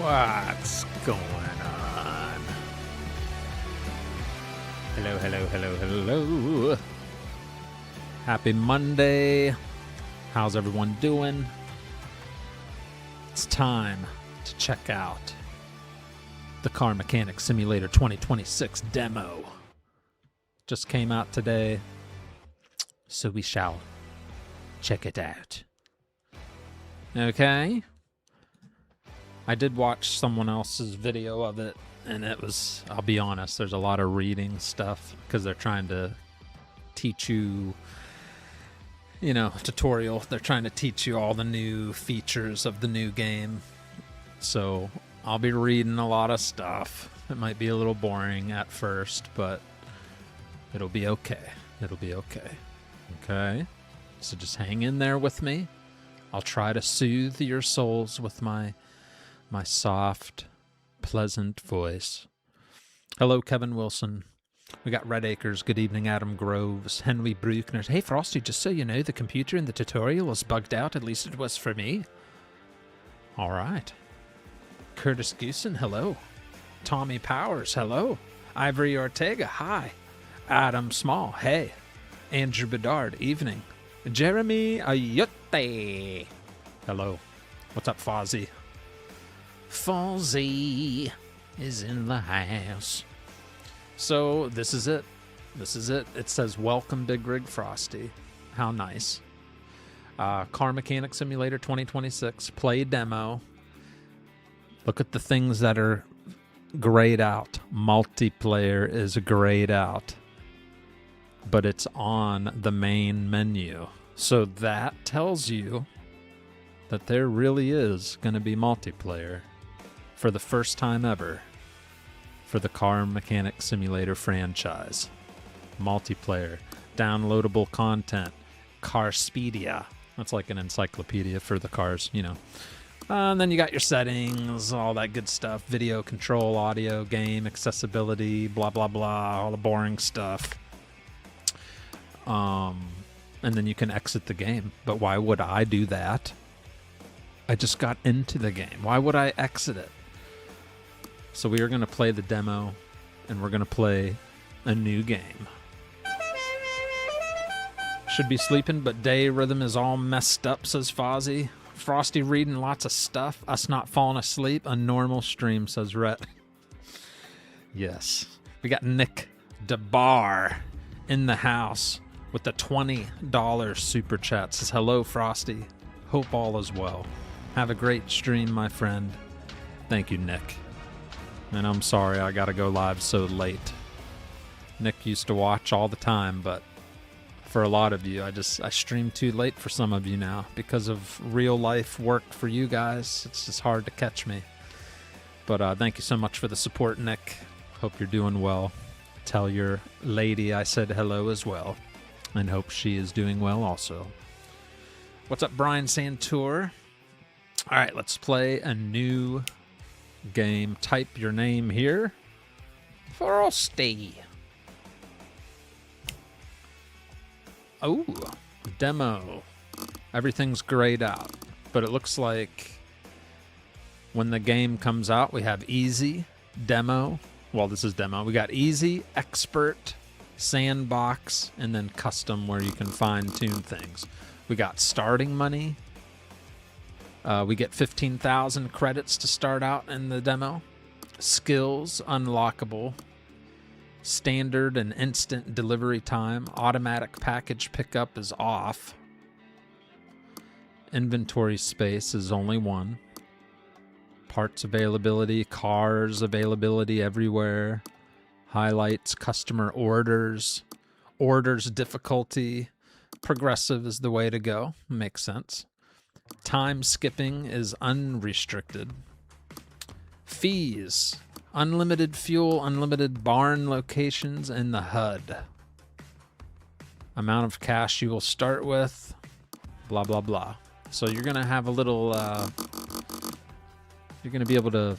What's going on? Hello, hello, hello, hello. Happy Monday. How's everyone doing? It's time to check out the Car Mechanic Simulator 2026 demo. Just came out today, so we shall check it out. Okay. I did watch someone else's video of it, and it was, I'll be honest, there's a lot of reading stuff because they're trying to teach you, you know, tutorial. They're trying to teach you all the new features of the new game. So I'll be reading a lot of stuff. It might be a little boring at first, but it'll be okay. It'll be okay. Okay? So just hang in there with me. I'll try to soothe your souls with my soft, pleasant voice. Hello, Kevin Wilson. We got Red Acres. Good evening, Adam Groves. Henry Bruckner. Hey, Frosty, just so you know, the computer in the tutorial was bugged out. At least it was for me. All right. Curtis Goosen, hello. Tommy Powers, hello. Ivory Ortega, hi. Adam Small, hey. Andrew Bedard, evening. Jeremy Ayotte, hello. What's up, Fozzie? Fozzie is in the house. So this is it. This is it. It says, welcome Bigrigfrosty. How nice. Car Mechanic Simulator 2026. Play demo. Look at the things that are grayed out. Multiplayer is grayed out. But it's on the main menu. So that tells you that there really is going to be multiplayer for the first time ever for the Car Mechanic Simulator franchise. Multiplayer, downloadable content, Carspedia. That's like an encyclopedia for the cars, you know. And then you got your settings, all that good stuff, video control, audio, game, accessibility, blah, blah, blah, all the boring stuff. And then you can exit the game. But why would I do that? I just got into the game. Why would I exit it? So we are going to play the demo, and we're going to play a new game. Should be sleeping, but day rhythm is all messed up, says Fozzie. Frosty reading lots of stuff. Us not falling asleep. A normal stream, says Rhett. Yes. We got Nick DeBar in the house with the $20 super chat. Says, hello, Frosty. Hope all is well. Have a great stream, my friend. Thank you, Nick. And I'm sorry I gotta go live so late. Nick used to watch all the time, but for a lot of you, I stream too late for some of you now because of real life work for you guys. It's just hard to catch me. But thank you so much for the support, Nick. Hope you're doing well. Tell your lady I said hello as well, and hope she is doing well also. What's up, Brian Santour? All right, let's play a new game. Type your name here. Frosty. Oh, demo. Everything's grayed out, but it looks like when the game comes out, we have easy, demo. Well, this is demo. We got easy, expert, sandbox, and then custom where you can fine-tune things. We got starting money. We get 15,000 credits to start out in the demo. Skills, unlockable. Standard and instant delivery time. Automatic package pickup is off. Inventory space is only 1. Parts availability, cars availability everywhere. Highlights, customer orders. Orders difficulty. Progressive is the way to go. Makes sense. Time skipping is unrestricted. Fees. Unlimited fuel, unlimited barn locations in the HUD. Amount of cash you will start with. Blah, blah, blah. So you're going to have a little... you're going to be able to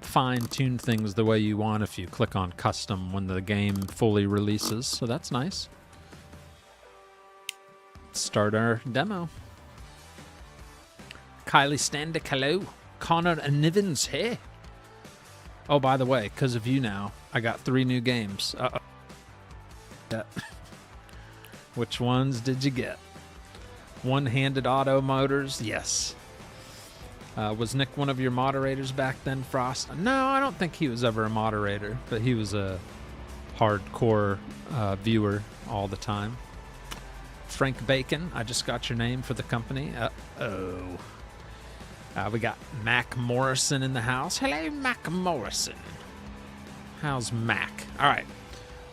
fine-tune things the way you want if you click on custom when the game fully releases. So that's nice. Let's start our demo. Kylie Standick, hello. Connor Nivens, hey. Oh, by the way, because of you now, I got 3 new games. Yeah. Which ones did you get? One-handed auto motors? Yes. Was Nick one of your moderators back then, Frost? No, I don't think he was ever a moderator, but he was a hardcore viewer all the time. Frank Bacon, I just got your name for the company. Uh-oh. We got Mac Morrison in the house. Hello, Mac Morrison. How's Mac? All right.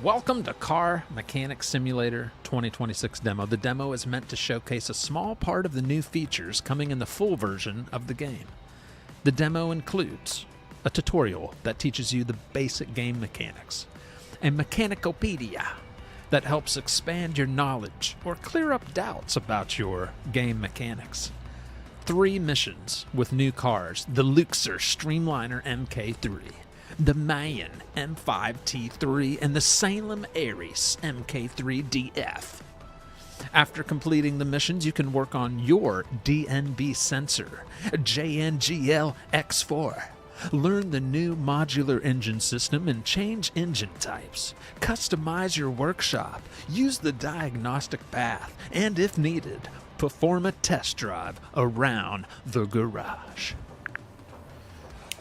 Welcome to Car Mechanic Simulator 2026 demo. The demo is meant to showcase a small part of the new features coming in the full version of the game. The demo includes a tutorial that teaches you the basic game mechanics, a mechanicopedia that helps expand your knowledge or clear up doubts about your game mechanics, 3 missions with new cars: the Luxor Streamliner MK3, the Mayen M5 T3, and the Salem Aorus MK3DF. After completing the missions, you can work on your DNB sensor, JNGL X4. Learn the new modular engine system and change engine types. Customize your workshop, use the diagnostic path, and if needed, perform a test drive around the garage.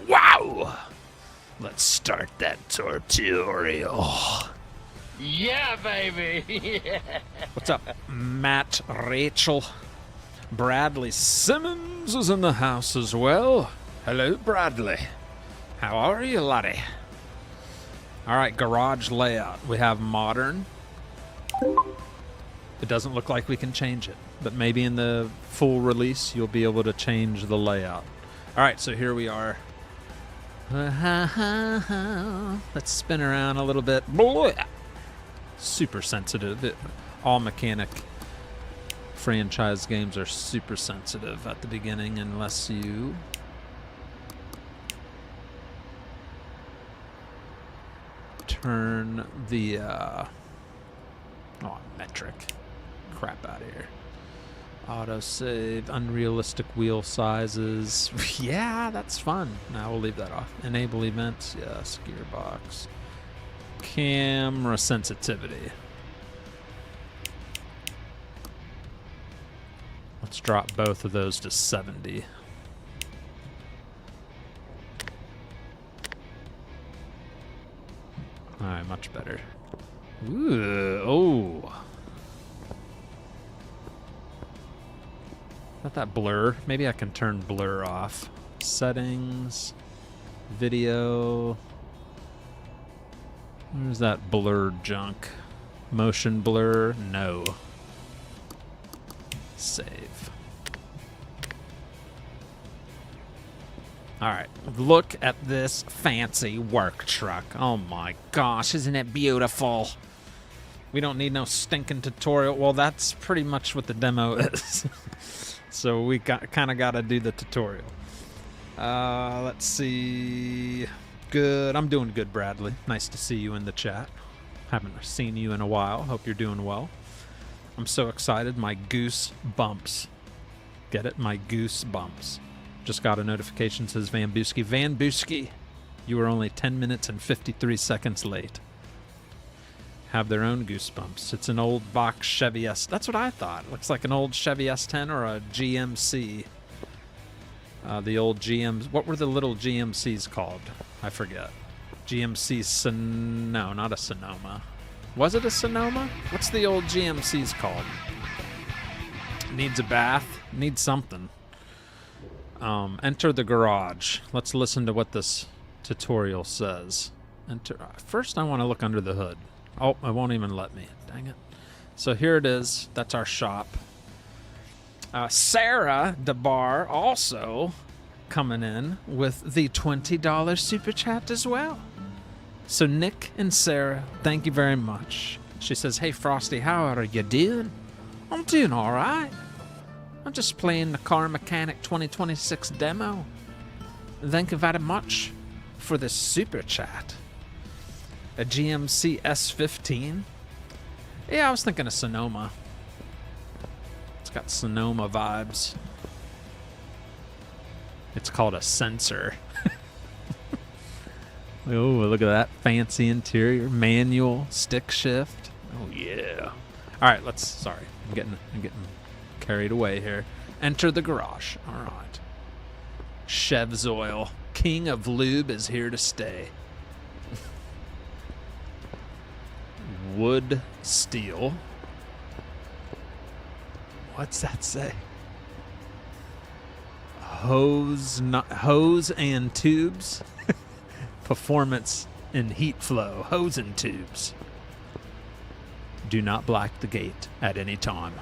Wow! Let's start that tutorial. Yeah, baby! Yeah. What's up, Matt, Rachel? Bradley Simmons is in the house as well. Hello, Bradley. How are you, laddie? All right, garage layout. We have modern. It doesn't look like we can change it, but maybe in the full release, you'll be able to change the layout. All right, so here we are. Let's spin around a little bit. Super sensitive. All mechanic franchise games are super sensitive at the beginning unless you turn the metric crap out of here. Autosave, unrealistic wheel sizes. Yeah, that's fun. Now we'll leave that off. Enable events, yes. Gearbox. Camera sensitivity. Let's drop both of those to 70. Alright, much better. Ooh, oh. Not that blur. Maybe I can turn blur off. Settings, video. Where's that blur junk? Motion blur? No. Save. Alright, look at this fancy work truck. Oh my gosh, isn't it beautiful? We don't need no stinking tutorial. Well, that's pretty much what the demo is. So we kind of got to do the tutorial. Let's see. Good. I'm doing good, Bradley. Nice to see you in the chat. Haven't seen you in a while. Hope you're doing well. I'm so excited. My goose bumps. Get it? My goose bumps. Just got a notification, says Van Buski. Van Buski, you were only 10 minutes and 53 seconds late. Have their own goosebumps. It's an old box Chevy S. That's what I thought. Looks like an old Chevy S10 or a GMC. The old GMs. What were the little GMCs called? I forget. GMC no, not a Sonoma. Was it a Sonoma? What's the old GMCs called? Needs a bath. Needs something. Enter the garage. Let's listen to what this tutorial says. First, I want to look under the hood. Oh, it won't even let me. Dang it. So here it is. That's our shop. Sarah DeBar also coming in with the $20 super chat as well. So Nick and Sarah, thank you very much. She says, hey Frosty, how are you doing? I'm doing all right. I'm just playing the Car Mechanic 2026 demo. Thank you very much for this super chat. A GMC S15? Yeah, I was thinking of Sonoma. It's got Sonoma vibes. It's called a sensor. Oh, look at that fancy interior, manual, stick shift. Oh yeah. All right, sorry, I'm getting carried away here. Enter the garage. All right. Chev's oil, king of lube, is here to stay. Wood, steel. What's that say? Hose and tubes. Performance in heat flow. Hose and tubes. Do not black the gate at any time.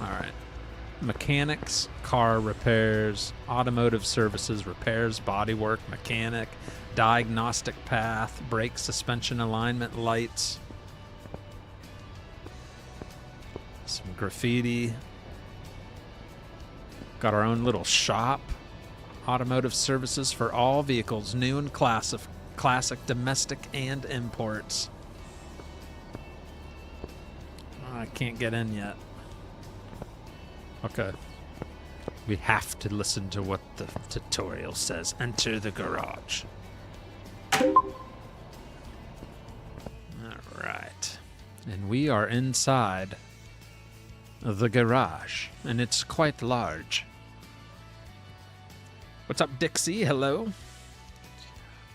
All right. Mechanics, car repairs, automotive services, repairs, bodywork, mechanic, diagnostic path, brake suspension alignment, lights. Some graffiti. Got our own little shop. Automotive services for all vehicles, new and classic, domestic, and imports. Oh, I can't get in yet. Okay. We have to listen to what the tutorial says. Enter the garage. Alright. And we are inside the garage, and it's quite large. What's up, Dixie? Hello.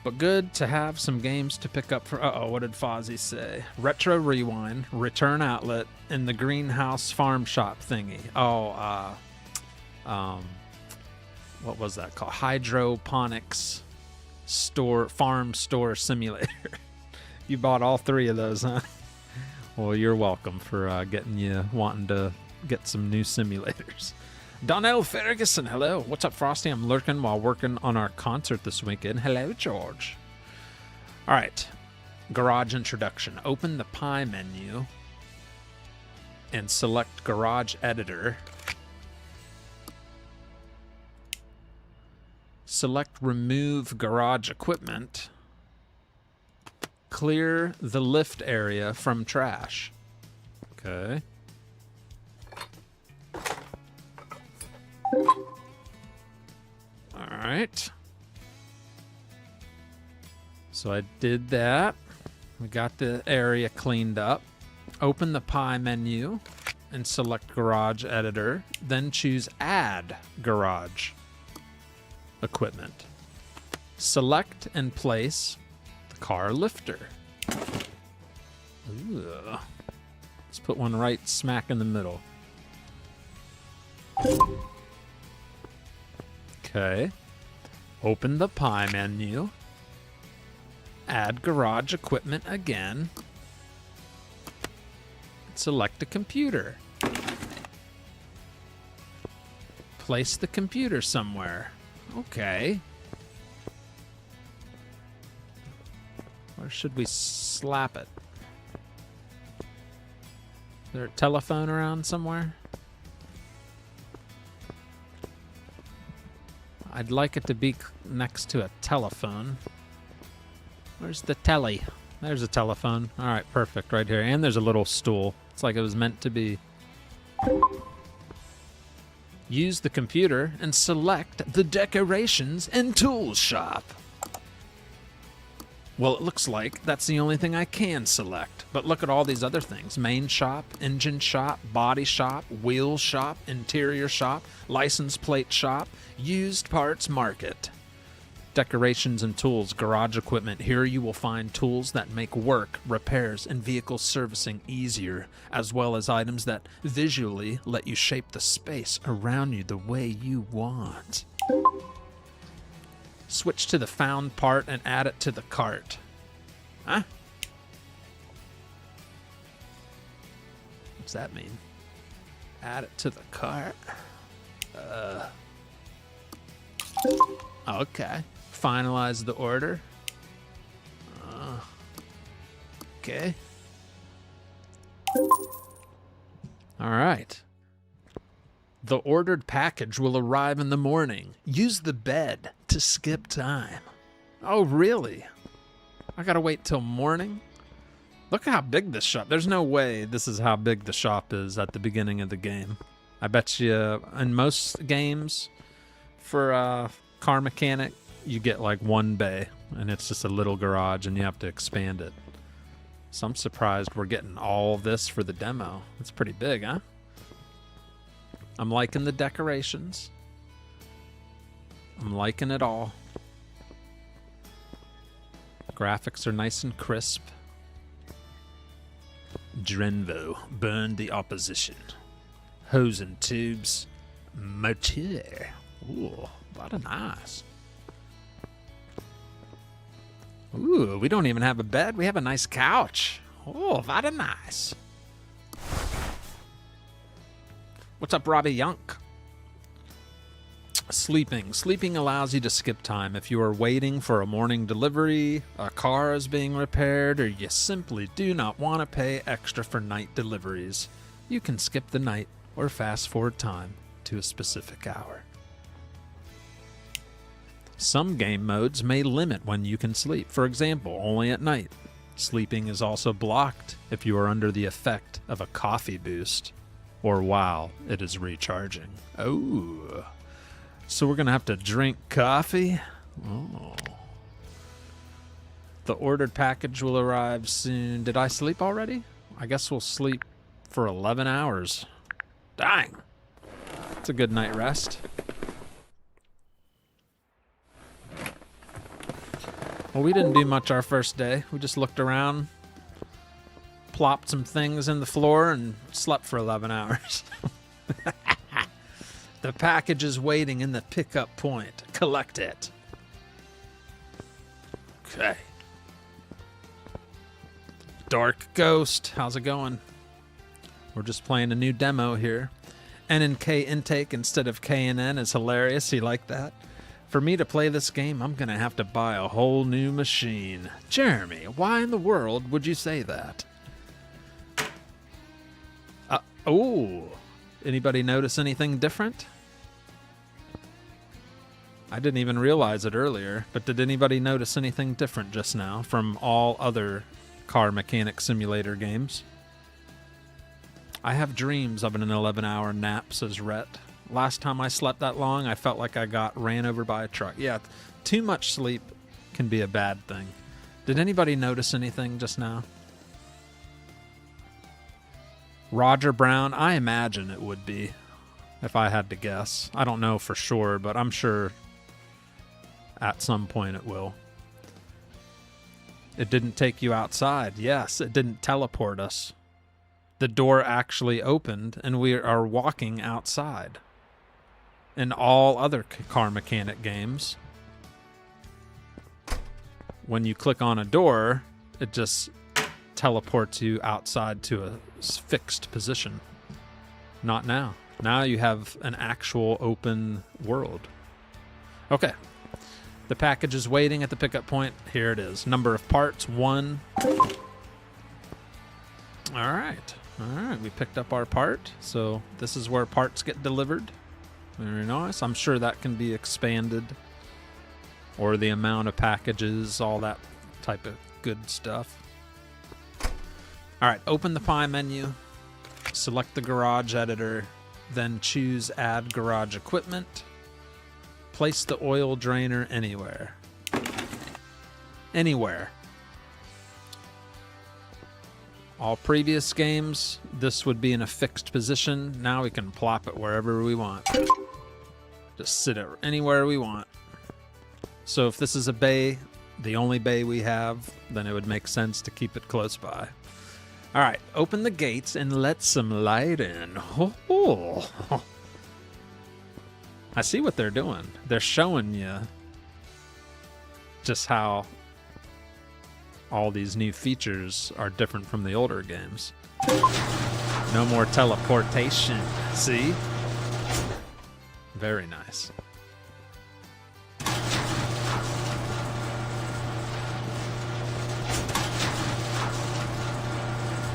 But good to have some games to pick up for... Uh-oh, what did Fozzie say? Retro Rewind, Return Outlet, and the Greenhouse Farm Shop thingy. Oh, what was that called? Hydroponics Farm Store Simulator. You bought all three of those, huh? Well, you're welcome for wanting to get some new simulators. Donnell Ferguson, hello. What's up, Frosty? I'm lurking while working on our concert this weekend. Hello, George. All right. Garage introduction. Open the Pie menu and select Garage Editor. Select Remove Garage Equipment. Clear the lift area from trash. Okay. All right. So I did that. We got the area cleaned up. Open the Pie menu and select Garage Editor. Then choose Add Garage Equipment. Select and place the car lifter. Ooh. Let's put one right smack in the middle. Okay. Open the Pie menu. Add garage equipment again. Select a computer. Place the computer somewhere. Okay. Where should we slap it? Is there a telephone around somewhere? I'd like it to be next to a telephone. Where's the telly? There's a telephone. All right, perfect, right here. And there's a little stool. It's like it was meant to be. Use the computer and select the Decorations and Tools shop. Well, it looks like that's the only thing I can select. But look at all these other things. Main shop, engine shop, body shop, wheel shop, interior shop, license plate shop, used parts market. Decorations and Tools, garage equipment. Here you will find tools that make work, repairs, and vehicle servicing easier, as well as items that visually let you shape the space around you the way you want. Switch to the found part and add it to the cart. Huh? What's that mean? Add it to the cart? Okay. Finalize the order. Okay. All right. The ordered package will arrive in the morning. Use the bed to skip time. Oh, really? I gotta wait till morning? Look how big this shop. There's no way this is how big the shop is at the beginning of the game. I bet you in most games, For a car mechanic, you get like one bay, and it's just a little garage, and you have to expand it. So I'm surprised we're getting all this for the demo. It's pretty big, huh? I'm liking the decorations. I'm liking it all. Graphics are nice and crisp. Drenvo, burn the opposition. Hose and tubes, mature. Ooh, a lot of nice. Ooh, we don't even have a bed. We have a nice couch. Oh, very nice. What's up, Robbie Yunk? Sleeping. Sleeping allows you to skip time. If you are waiting for a morning delivery, a car is being repaired, or you simply do not want to pay extra for night deliveries, you can skip the night or fast forward time to a specific hour. Some game modes may limit when you can sleep. For example, only at night. Sleeping is also blocked if you are under the effect of a coffee boost or while it is recharging. Oh, so we're going to have to drink coffee? Oh. The ordered package will arrive soon. Did I sleep already? I guess we'll sleep for 11 hours. Dang. It's a good night rest. Well, we didn't do much our first day. We just looked around, plopped some things in the floor, and slept for 11 hours. The package is waiting in the pickup point. Collect it. Okay. Dark Ghost, how's it going? We're just playing a new demo here. N&K intake instead of K&N is hilarious. You like that? For me to play this game, I'm going to have to buy a whole new machine. Jeremy, why in the world would you say that? Oh, anybody notice anything different? I didn't even realize it earlier, but did anybody notice anything different just now from all other car mechanic simulator games? I have dreams of an 11-hour nap, says Rhett. Last time I slept that long, I felt like I got ran over by a truck. Yeah, too much sleep can be a bad thing. Did anybody notice anything just now? Roger Brown, I imagine it would be, if I had to guess. I don't know for sure, but I'm sure at some point it will. It didn't take you outside. Yes, it didn't teleport us. The door actually opened, and we are walking outside. In all other car mechanic games, when you click on a door, it just teleports you outside to a fixed position. Not now. Now you have an actual open world. Okay. The package is waiting at the pickup point. Here it is. Number of parts, 1. All right. All right. We picked up our part. So this is where parts get delivered. Very nice. I'm sure that can be expanded, or the amount of packages, all that type of good stuff. All right, open the Pi menu, select the garage editor, then choose add garage equipment. Place the oil drainer anywhere. Anywhere. All previous games, this would be in a fixed position. Now we can plop it wherever we want. Just sit it anywhere we want. So if this is a bay, the only bay we have, then it would make sense to keep it close by. All right, open the gates and let some light in. Oh. I see what they're doing. They're showing you just how all these new features are different from the older games. No more teleportation. See? Very nice.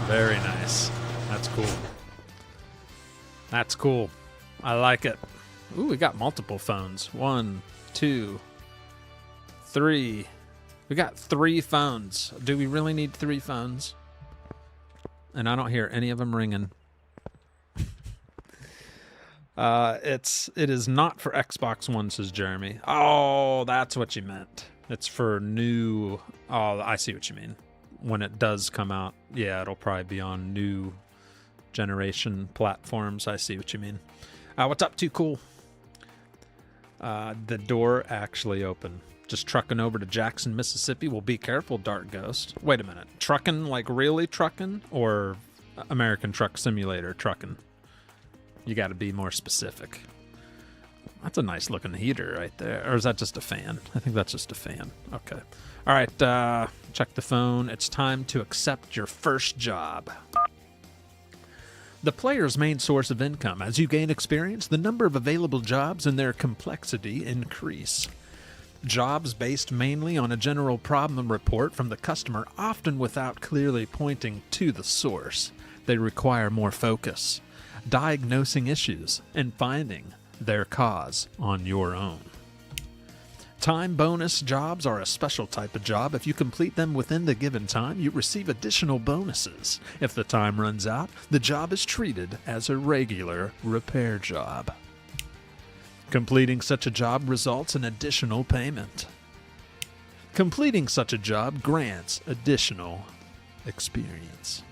Very nice. That's cool. That's cool. I like it. Ooh, we got multiple phones. 1, 2, 3. We got 3 phones. Do we really need 3 phones? And I don't hear any of them ringing. It is not for Xbox One, says Jeremy. Oh, that's what you meant. It's for new. Oh, I see what you mean. When it does come out, yeah, it'll probably be on new generation platforms. I see what you mean. What's up, Too Cool? The door actually opened. Just trucking over to Jackson, Mississippi. Well, be careful, Dark Ghost. Wait a minute. Trucking, like really trucking? Or American Truck Simulator trucking? You got to be more specific. That's a nice looking heater right there. Or is that just a fan? I think that's just a fan. Okay. All right. Check the phone. It's time to accept your first job. The player's main source of income. As you gain experience, the number of available jobs and their complexity increase. Jobs based mainly on a general problem report from the customer, often without clearly pointing to the source. They require more focus, diagnosing issues, and finding their cause on your own. Time bonus jobs are a special type of job. If you complete them within the given time, you receive additional bonuses. If the time runs out, the job is treated as a regular repair job. Completing such a job results in additional payment. Completing such a job grants additional experience.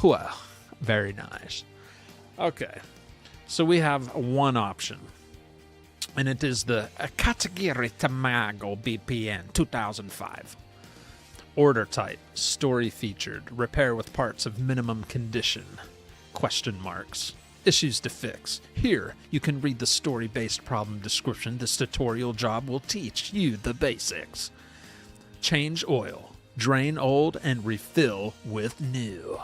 Well, very nice. Okay, so we have one option, and it is the Category Tamago BPN 2005. Order type, story featured, repair with parts of minimum condition, question marks. Issues to fix. Here, you can read the story-based problem description. This tutorial job will teach you the basics. Change oil, drain old, and refill with new.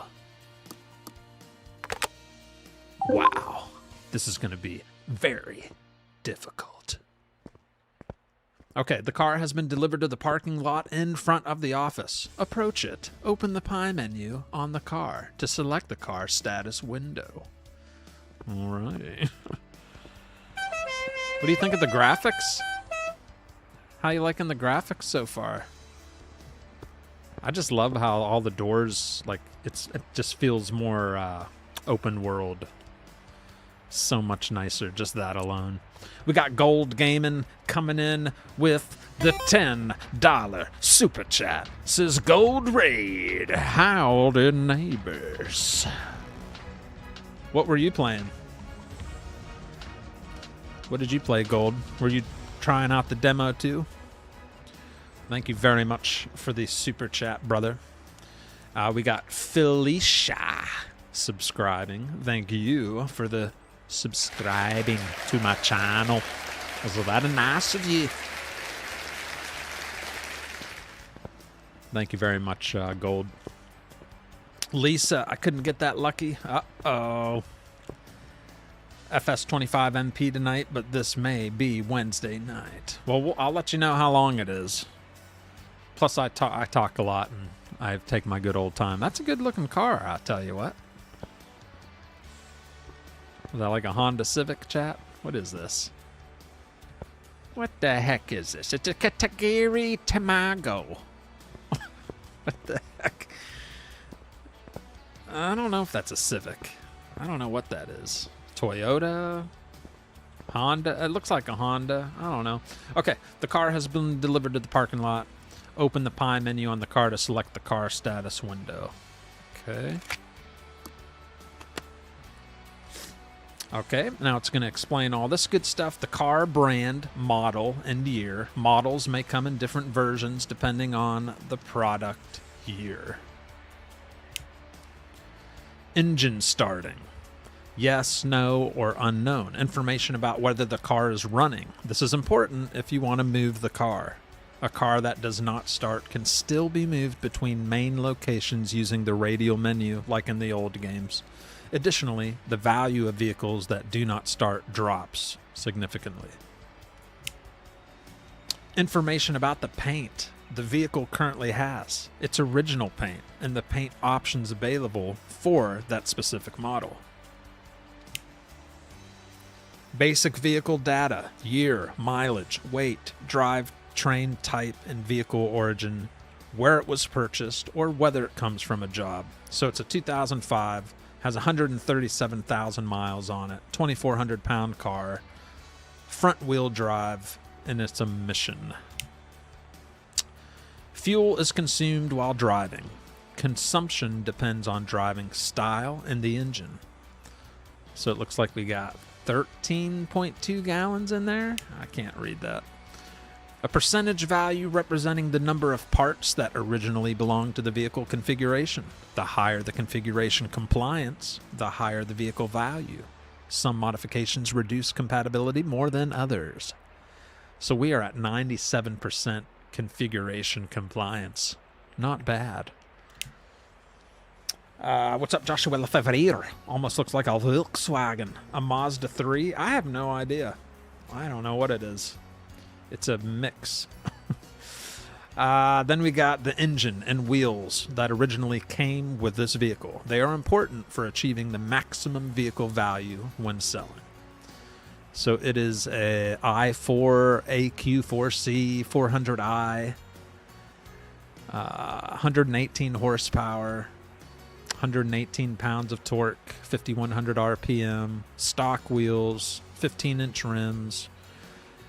Wow, this is going to be very difficult. Okay, the car has been delivered to the parking lot in front of the office. Approach it. Open the pie menu on the car to select the car status window. Alrighty. What do you think of the graphics? How you liking the graphics so far? I just love how all the doors, like, it just feels more open world. So much nicer, just that alone. We got Gold Gaming coming in with the $10 super chat. Says Gold Raid. Howdy, neighbors. What were you playing? What did you play, Gold? Were you trying out the demo too? Thank you very much for the super chat, brother. We got Felicia subscribing. Thank you for the subscribing to my channel. That was very nice of you. Thank you very much, Gold. Lisa, I couldn't get that lucky. Uh-oh. FS25 MP tonight, but this may be Wednesday night. Well, I'll let you know how long it is. Plus, I talk a lot, and I take my good old time. That's a good-looking car, I'll tell you what. Is that like a Honda Civic, chat? What is this? What the heck is this? It's a Category Tamago. What the heck? I don't know if that's a Civic. I don't know what that is. Toyota? Honda? It looks like a Honda. I don't know. Okay, the car has been delivered to the parking lot. Open the pie menu on the car to select the car status window. Okay. Okay, now it's going to explain all this good stuff. The car, brand, model, and year. Models may come in different versions depending on the product year. Engine starting. Yes, no, or unknown. Information about whether the car is running. This is important if you want to move the car. A car that does not start can still be moved between main locations using the radial menu like in the old games. Additionally, the value of vehicles that do not start drops significantly. Information about the paint the vehicle currently has, its original paint, and the paint options available for that specific model. Basic vehicle data, year, mileage, weight, drive, train type, and vehicle origin, where it was purchased, or whether it comes from a job. So it's a 2005 Has 137,000 miles on it. 2,400 pound car. Front wheel drive, and it's a mission. Fuel is consumed while driving. Consumption depends on driving style and the engine. So it looks like we got 13.2 gallons in there. I can't read that. A percentage value representing the number of parts that originally belonged to the vehicle configuration. The higher the configuration compliance, the higher the vehicle value. Some modifications reduce compatibility more than others. So we are at 97% configuration compliance. Not bad. What's up, Joshua Lefevre? Almost looks like a Volkswagen. A Mazda 3? I have no idea. I don't know what it is. It's a mix. Then we got the engine and wheels that originally came with this vehicle. They are important for achieving the maximum vehicle value when selling. So it is a i4 AQ4C 400i, 118 horsepower, 118 pounds of torque, 5,100 RPM, stock wheels, 15-inch rims,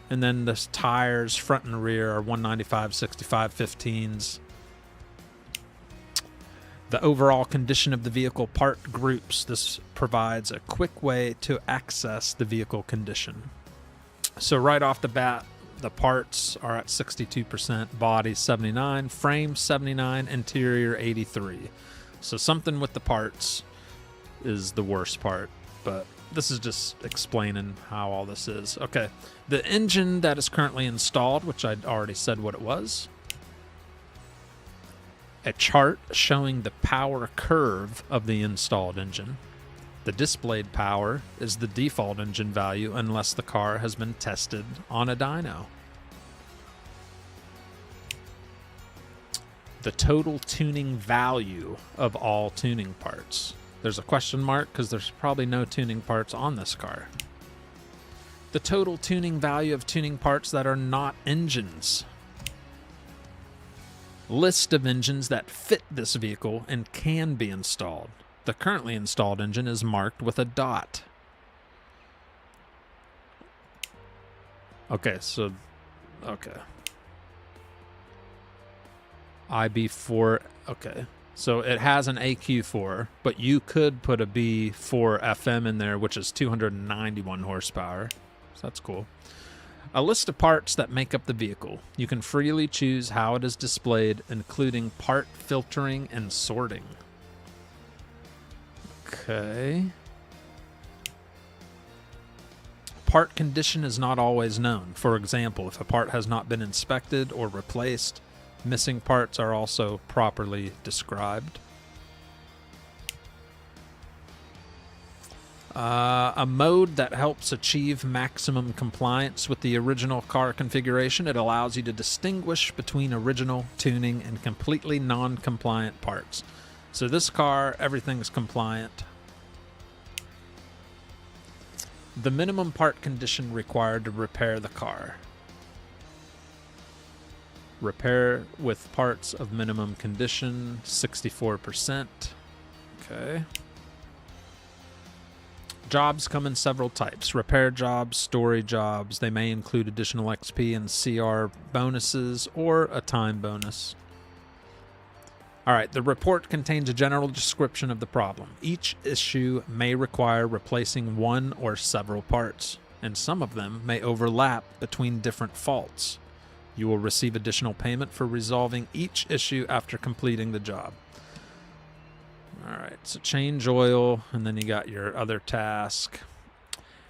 and then the tires, front and rear, are 195 65 15s. The overall condition of the vehicle part groups. This provides a quick way to access the vehicle condition. So right off the bat, the parts are at 62%, body 79, frame 79, interior 83. So something with the parts is the worst part, but this is just explaining how all this is. Okay, the engine that is currently installed, which I'd already said what it was. A chart showing the power curve of the installed engine. The displayed power is the default engine value unless the car has been tested on a dyno. The total tuning value of all tuning parts. There's a question mark because there's probably no tuning parts on this car. The total tuning value of tuning parts that are not engines. List of engines that fit this vehicle and can be installed. The currently installed engine is marked with a dot. Okay. IB4, okay. So it has an AQ4, but you could put a B4 FM in there, which is 291 horsepower. So that's cool. A list of parts that make up the vehicle. You can freely choose how it is displayed, including part filtering and sorting. Okay. Part condition is not always known. For example, if a part has not been inspected or replaced, missing parts are also properly described. A mode that helps achieve maximum compliance with the original car configuration. It allows you to distinguish between original, tuning, and completely non-compliant parts. So this car, everything's compliant. The minimum part condition required to repair the car. Repair with parts of minimum condition, 64%. Okay. Jobs come in several types. Repair jobs, story jobs. They may include additional XP and CR bonuses or a time bonus. All right, the report contains a general description of the problem. Each issue may require replacing one or several parts, and some of them may overlap between different faults. You will receive additional payment for resolving each issue after completing the job. All right, so change oil, and then you got your other task.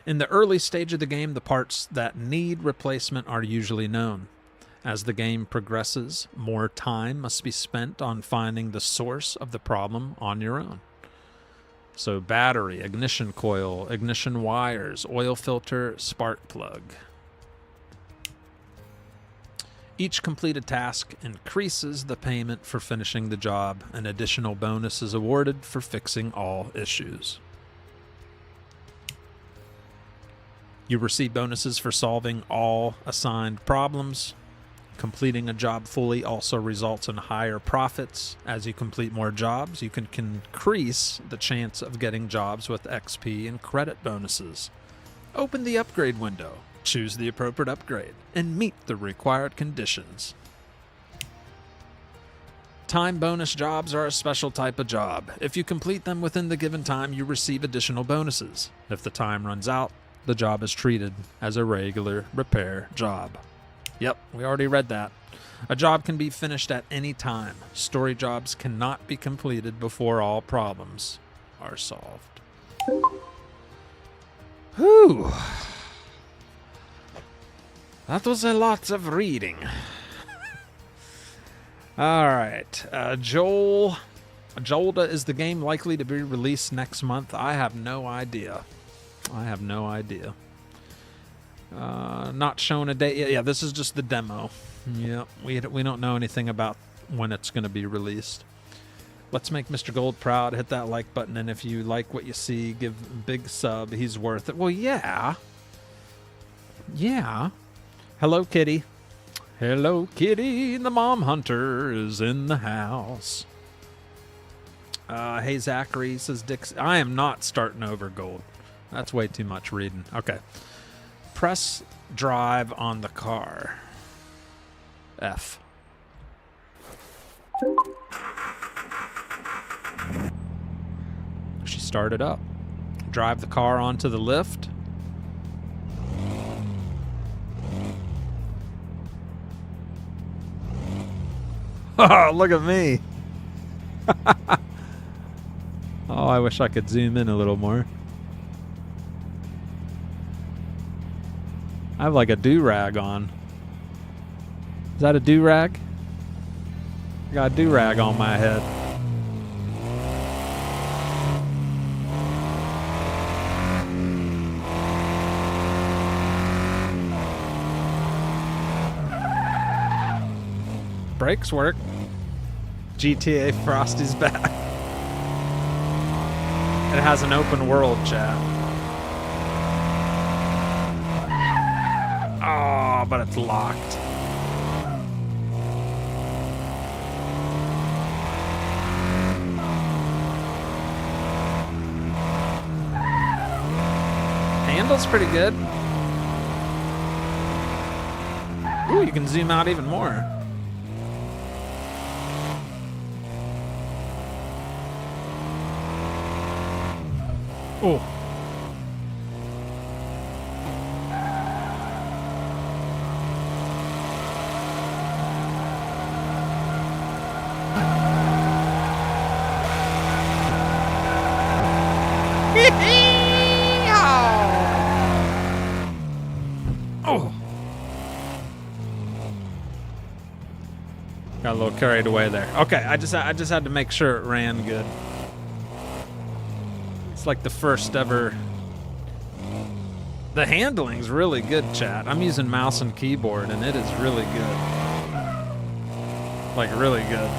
In the early stage of the game, the parts that need replacement are usually known. As the game progresses, more time must be spent on finding the source of the problem on your own. So battery, ignition coil, ignition wires, oil filter, spark plug. Each completed task increases the payment for finishing the job. An additional bonus is awarded for fixing all issues. You receive bonuses for solving all assigned problems. Completing a job fully also results in higher profits. As you complete more jobs, you can increase the chance of getting jobs with XP and credit bonuses. Open the upgrade window, choose the appropriate upgrade, and meet the required conditions. Time bonus jobs are a special type of job. If you complete them within the given time, you receive additional bonuses. If the time runs out, the job is treated as a regular repair job. Yep, we already read that. A job can be finished at any time. Story jobs cannot be completed before all problems are solved. Whew. That was a lot of reading. Alright, Jolda, is the game likely to be released next month? I have no idea. Not showing a date yet. Yeah, this is just the demo. Yeah, we don't know anything about when it's going to be released. Let's make Mr. Gold proud. Hit that like button, and if you like what you see, give a big sub. He's worth it. Well, yeah. Yeah. Hello, Kitty. Hello, Kitty. The mom hunter is in the house. Hey, Zachary, says Dix. I am not starting over, Gold. That's way too much reading. Okay. Press drive on the car. F. She started up. Drive the car onto the lift. Oh, look at me. Oh, I wish I could zoom in a little more. I have like a do-rag on. Is that a do-rag? I got a do-rag on my head. Brakes work. GTA Frosty's back. It has an open world, chat. Oh, but it's locked. Handle's pretty good. Ooh, you can zoom out even more. Oh. Oh. Got a little carried away there. Okay, I just had to make sure it ran good. It's like the first ever. The handling's really good, chat. I'm using mouse and keyboard, and it is really good. Like, really good.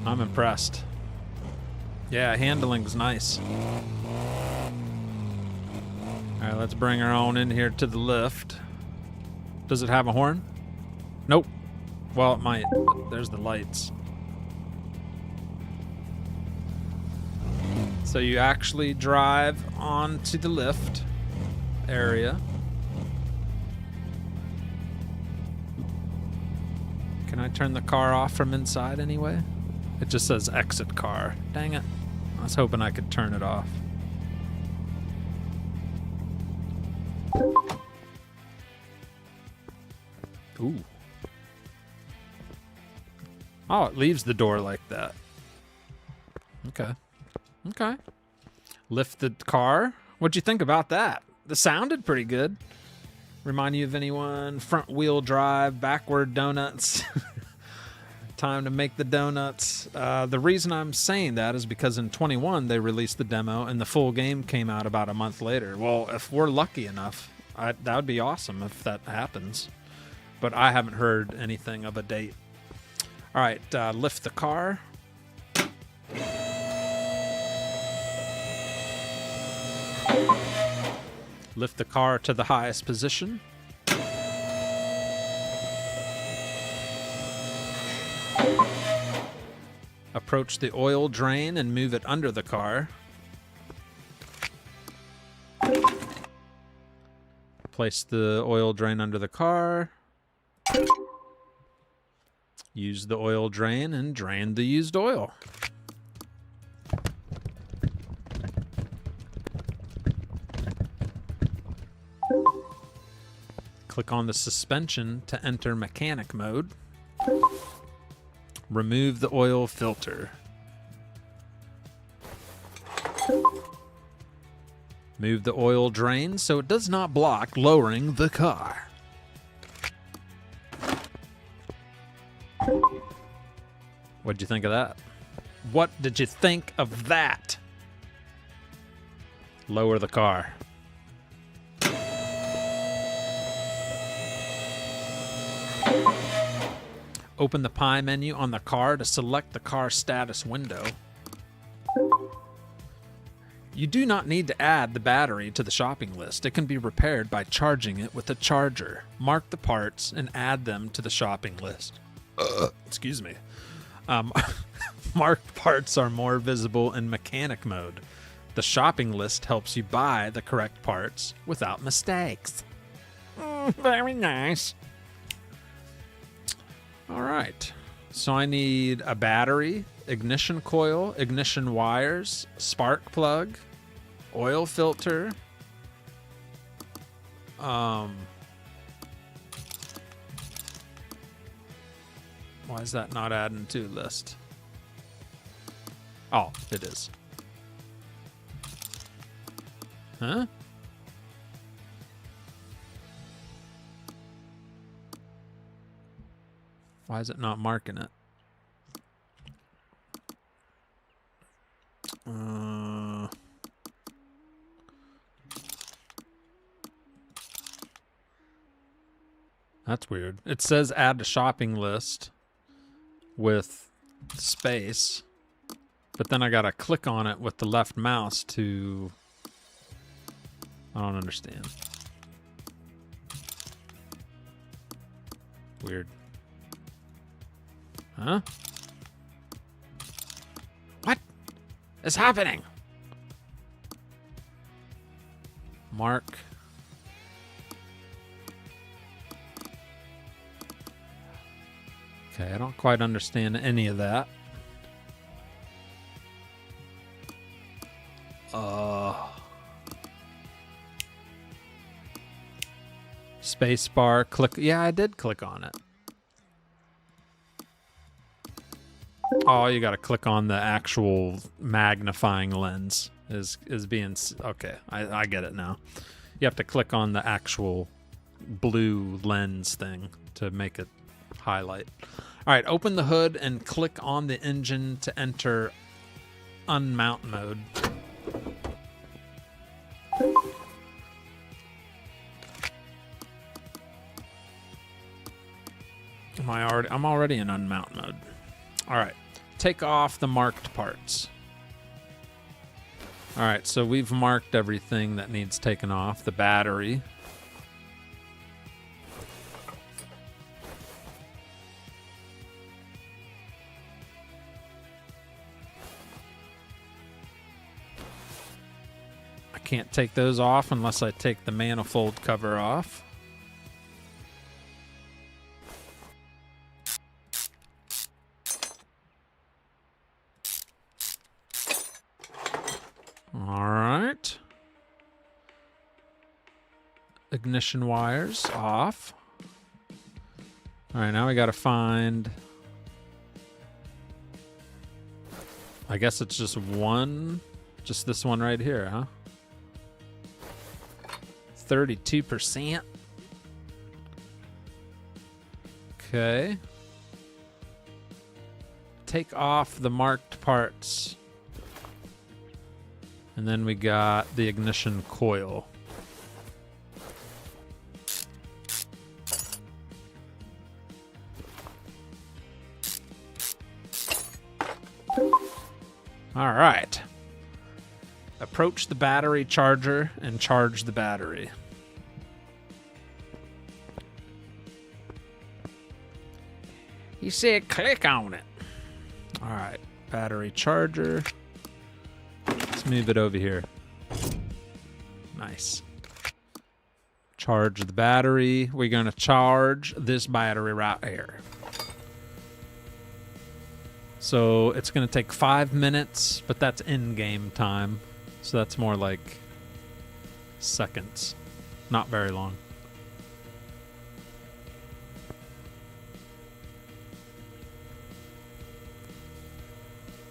I'm impressed. Yeah, handling's nice. All right, let's bring her on in here to the lift. Does it have a horn? Nope. Well, it might. There's the lights. So you actually drive onto the lift area. Can I turn the car off from inside anyway? It just says exit car. Dang it. I was hoping I could turn it off. Ooh. Oh, it leaves the door like that. Okay. Okay. Lift the car. What'd you think about that? That sounded pretty good. Remind you of anyone? Front wheel drive, backward donuts. Time to make the donuts. The reason I'm saying that is because in 21 they released the demo and the full game came out about a month later. Well, if we're lucky enough, that would be awesome if that happens. But I haven't heard anything of a date. All right, lift the car. Lift the car to the highest position. Approach the oil drain and move it under the car. Place the oil drain under the car. Use the oil drain and drain the used oil. Click on the suspension to enter mechanic mode. Remove the oil filter. Move the oil drain so it does not block lowering the car. What'd you think of that? What did you think of that? Lower the car. Open the Pi menu on the car to select the car status window. You do not need to add the battery to the shopping list. It can be repaired by charging it with a charger. Mark the parts and add them to the shopping list. Excuse me. Marked parts are more visible in mechanic mode. The shopping list helps you buy the correct parts without mistakes. Very nice. All right. So I need a battery, ignition coil, ignition wires, spark plug, oil filter. Why is that not adding to list? Oh, it is. Huh? Why is it not marking it? That's weird. It says add to shopping list with space, but then I gotta click on it with the left mouse to... I don't understand. Weird. Huh? What is happening? Mark. Okay, I don't quite understand any of that. Space bar, click. Yeah, I did click on it. Oh, you got to click on the actual magnifying lens. Is being okay. I get it now. You have to click on the actual blue lens thing to make it highlight. All right, open the hood and click on the engine to enter unmount mode. I'm already in unmount mode. All right, take off the marked parts. All right, so we've marked everything that needs taken off. The battery. I can't take those off unless I take the manifold cover off. All right. Ignition wires off. All right, now we got to find... I guess it's just one, just this one right here, huh? 32%. Okay. Take off the marked parts. And then we got the ignition coil. All right. Approach the battery charger and charge the battery. He said click on it. All right, battery charger. Let's move it over here. Nice. Charge the battery. We're going to charge this battery right here. So it's going to take 5 minutes, but that's in-game time. So that's more like seconds. Not very long.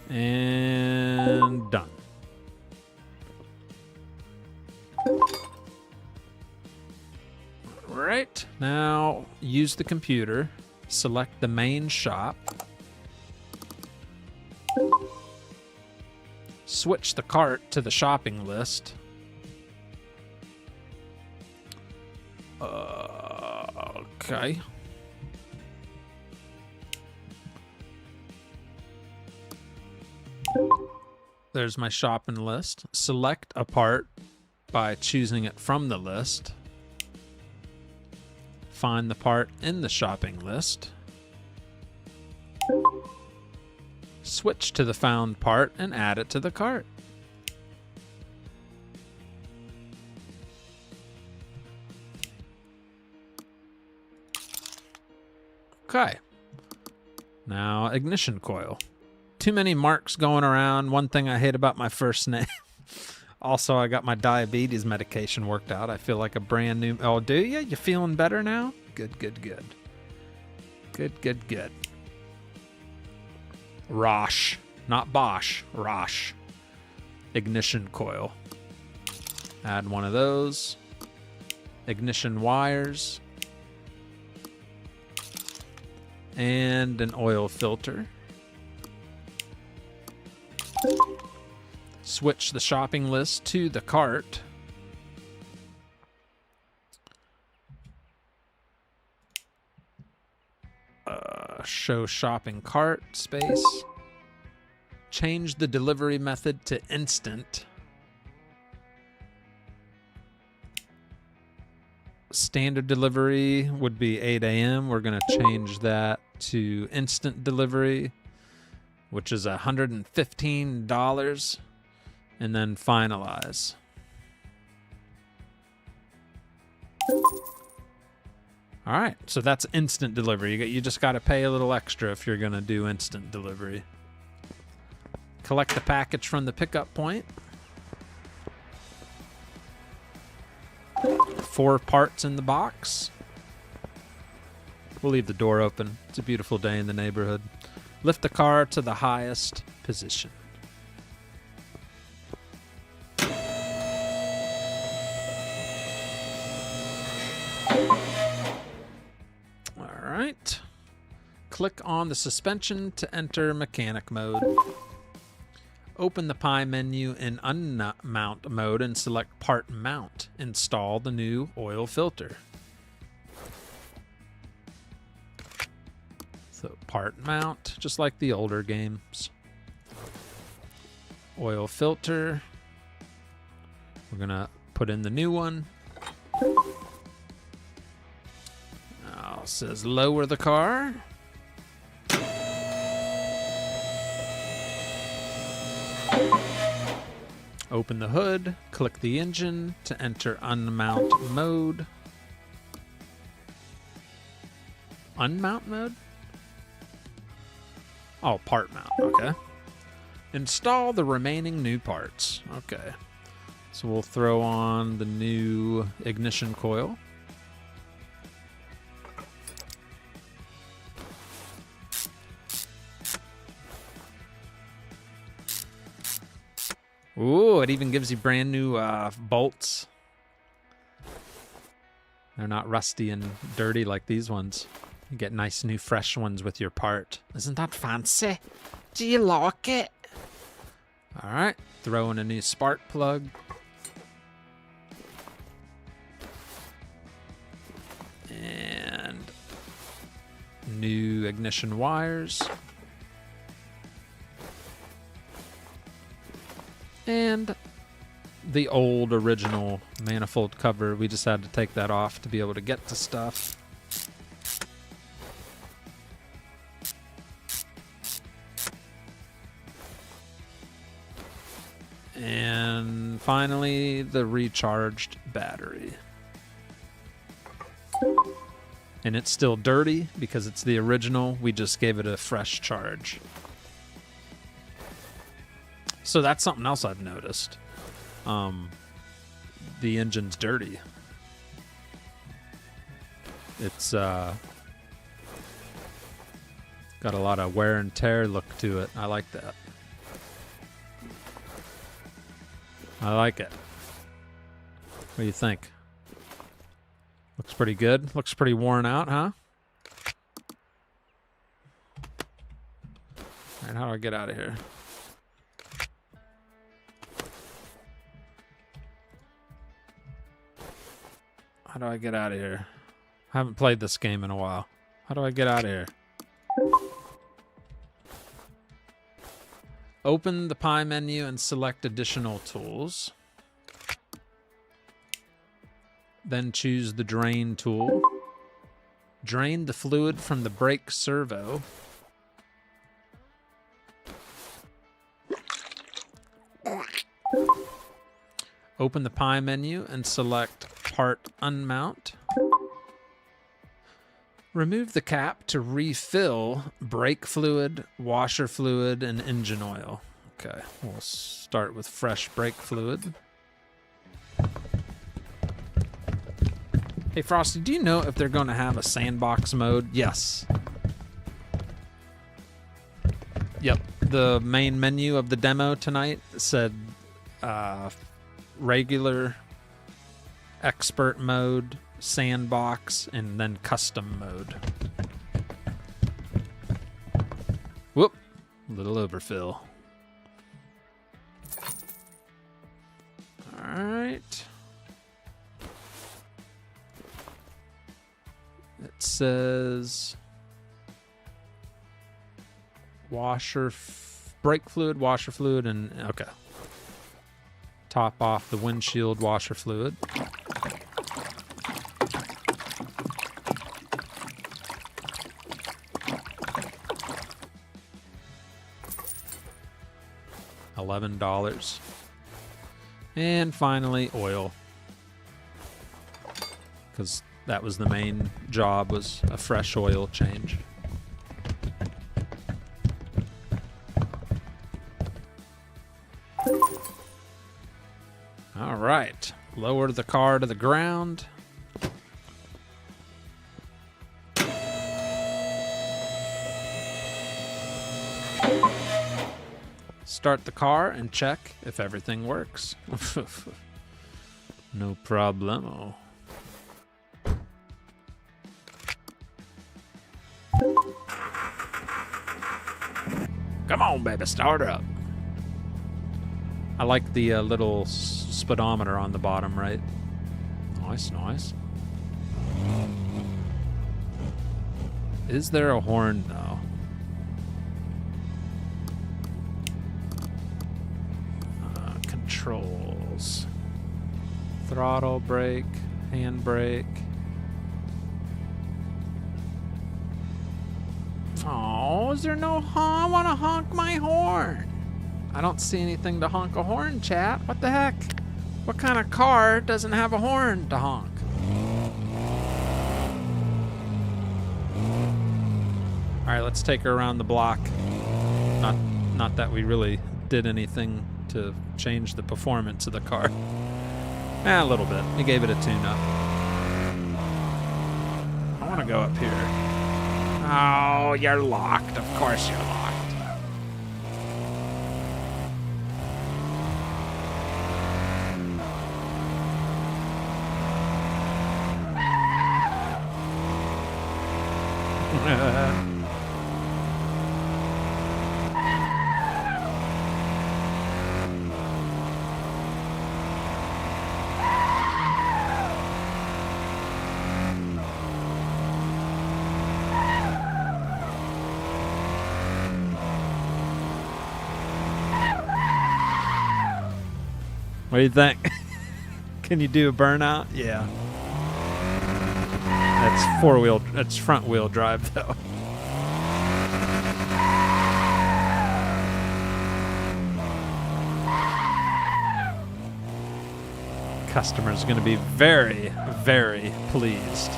And done. Right, now use the computer, select the main shop, switch the cart to the shopping list. Okay. There's my shopping list. Select a part by choosing it from the list. Find the part in the shopping list. Switch to the found part and add it to the cart. Okay. Now, ignition coil. Too many marks going around. One thing I hate about my first name. Also, I got my diabetes medication worked out. I feel like a brand new... Oh, do you? You feeling better now? Good, good, good. Good, good, good. Rosh. Not Bosch. Rosh. Ignition coil. Add one of those. Ignition wires. And an oil filter. Switch the shopping list to the cart. Show shopping cart space. Change the delivery method to instant. Standard delivery would be 8 a.m. We're going to change that to instant delivery, which is $115, and then finalize. All right, so that's instant delivery. You just got to pay a little extra if you're going to do instant delivery. Collect the package from the pickup point. 4 parts in the box. We'll leave the door open. It's a beautiful day in the neighborhood. Lift the car to the highest position. All right. Click on the suspension to enter mechanic mode. Open the Pi menu in unmount mode and select part mount. Install the new oil filter. So part mount, just like the older games. Oil filter. We're gonna put in the new one. Now it says lower the car. Open the hood, click the engine to enter unmount mode. Unmount mode? Oh, part mount, okay. Install the remaining new parts. Okay. So we'll throw on the new ignition coil. Ooh, it even gives you brand new bolts. They're not rusty and dirty like these ones. You get nice new fresh ones with your part. Isn't that fancy? Do you like it? All right, throw in a new spark plug. And new ignition wires. And the old original manifold cover. We just had to take that off to be able to get to stuff. And finally, the recharged battery. And it's still dirty because it's the original. We just gave it a fresh charge. So that's something else I've noticed. The engine's dirty. It's got a lot of wear and tear look to it. I like that. I like it. What do you think? Looks pretty good. Looks pretty worn out, huh? All right, how do I get out of here? How do I get out of here? I haven't played this game in a while. How do I get out of here? Open the Pi menu and select additional tools. Then choose the drain tool. Drain the fluid from the brake servo. Open the Pi menu and select Part Unmount. Remove the cap to refill brake fluid, washer fluid, and engine oil. Okay, we'll start with fresh brake fluid. Hey, Frosty, do you know if they're going to have a sandbox mode? Yes. Yep, the main menu of the demo tonight said regular, expert mode, sandbox, and then custom mode. Whoop, a little overfill. All right. It says brake fluid, washer fluid, and okay. Top off the windshield washer fluid. $11. And finally, oil. Because that was the main job, was a fresh oil change. All right, lower the car to the ground. Start the car and check if everything works. No problemo. Come on, baby, start up. I like the little speedometer on the bottom right. Nice, nice. Is there a horn, though? Controls. Throttle, brake, handbrake. Oh, is there no honk? I want to honk my horn. I don't see anything to honk a horn, chat. What the heck? What kind of car doesn't have a horn to honk? All right, let's take her around the block. Not that we really did anything to change the performance of the car. A little bit. We gave it a tune-up. I want to go up here. Oh, you're locked. Of course you're locked. What do you think? Can you do a burnout? Yeah. That's four-wheel. That's front-wheel drive, though. Customer's going to be very, very pleased.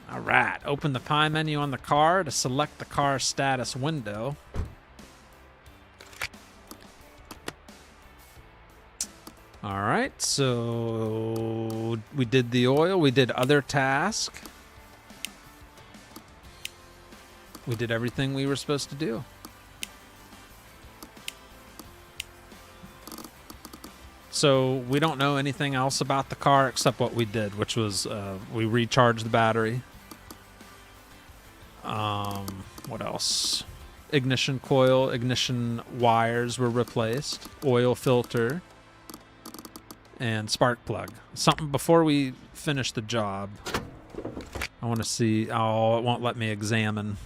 All right. Open the pie menu on the car to select the car status window. All right, so we did the oil, we did other task. We did everything we were supposed to do. So we don't know anything else about the car except what we did, which was we recharged the battery. What else? Ignition coil, ignition wires were replaced, oil filter, and spark plug. Something before we finish the job. I want to see. Oh, it won't let me examine.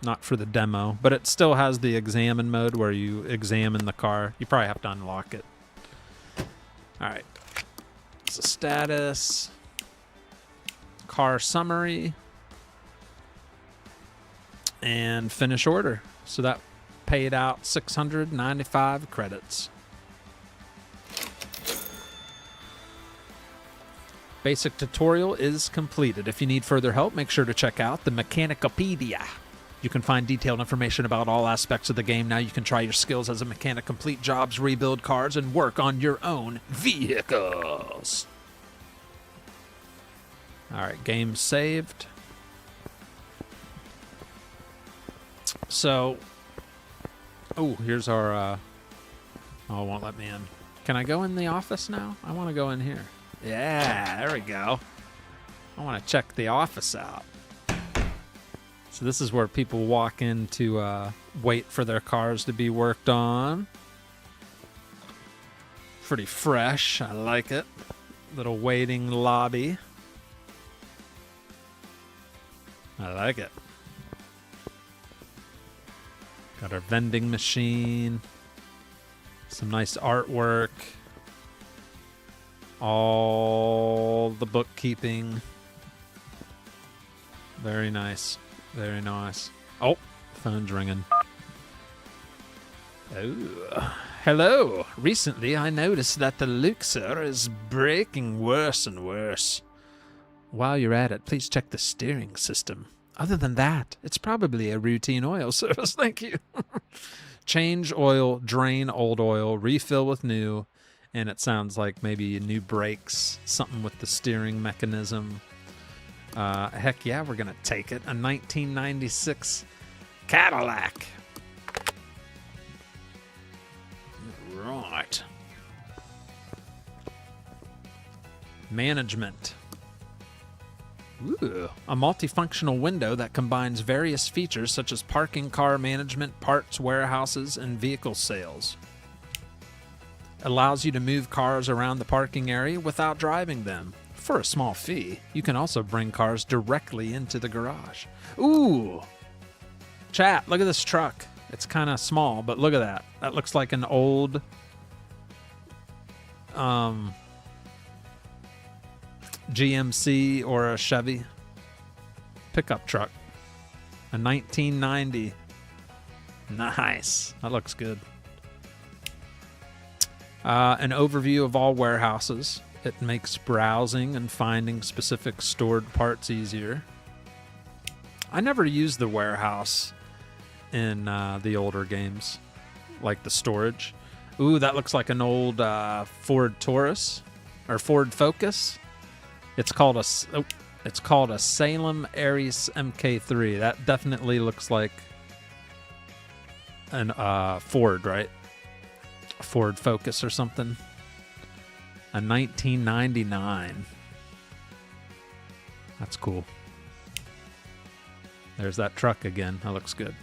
Not for the demo, but it still has the examine mode where you examine the car. You probably have to unlock it. All right. It's a status. Car summary. And finish order. So that paid out 695 credits. Basic tutorial is completed. If you need further help, make sure to check out the Mechanicopedia. You can find detailed information about all aspects of the game. Now you can try your skills as a mechanic, complete jobs, rebuild cars, and work on your own vehicles. All right, game saved. So, oh, here's our, oh, it won't let me in. Can I go in the office now? I want to go in here. Yeah, there we go. I want to check the office out. So this is where people walk in to wait for their cars to be worked on. Pretty fresh. I like it. Little waiting lobby. I like it. Got our vending machine. Some nice artwork. All the bookkeeping. Very nice. Very nice. Oh, phone's ringing. Oh, hello. Recently, I noticed that the Luxor is breaking worse and worse. While you're at it, please check the steering system. Other than that, it's probably a routine oil service. Thank you. Change oil, drain old oil, refill with new, and it sounds like maybe new brakes, something with the steering mechanism. Heck yeah, we're going to take it. A 1996 Cadillac. Right. Management. Ooh, a multifunctional window that combines various features such as parking, car management, parts, warehouses, and vehicle sales. Allows you to move cars around the parking area without driving them. For a small fee, you can also bring cars directly into the garage. Ooh! Chat, look at this truck. It's kind of small, but look at that. That looks like an old GMC or a Chevy pickup truck. A 1990. Nice. That looks good. An overview of all warehouses. It makes browsing and finding specific stored parts easier. I never used the warehouse in the older games, like the storage. Ooh, that looks like an old Ford Taurus or Ford Focus. It's called a Salem Aorus MK3. That definitely looks like an Ford, right? A Ford Focus or something. A 1999. That's cool. There's that truck again. That looks good.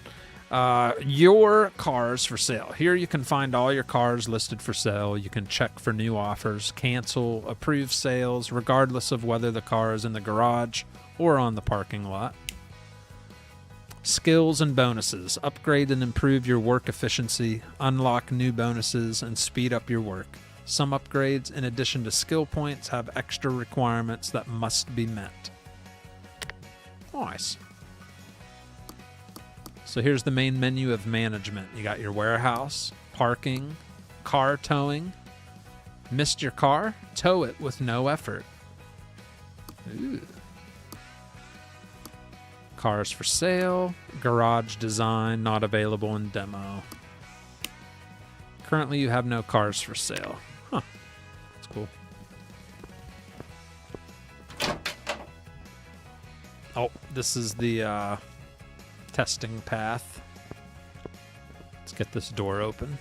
Your cars for sale. Here you can find all your cars listed for sale. You can check for new offers, cancel, approve sales, regardless of whether the car is in the garage or on the parking lot. Skills and bonuses. Upgrade and improve your work efficiency, unlock new bonuses, and speed up your work. Some upgrades, in addition to skill points, have extra requirements that must be met. Nice. So here's the main menu of management. You got your warehouse, parking, car towing. Missed your car? Tow it with no effort. Ooh. Cars for sale. Garage design not available in demo. Currently you have no cars for sale. Huh. That's cool. Oh, this is the testing path. Let's get this door open.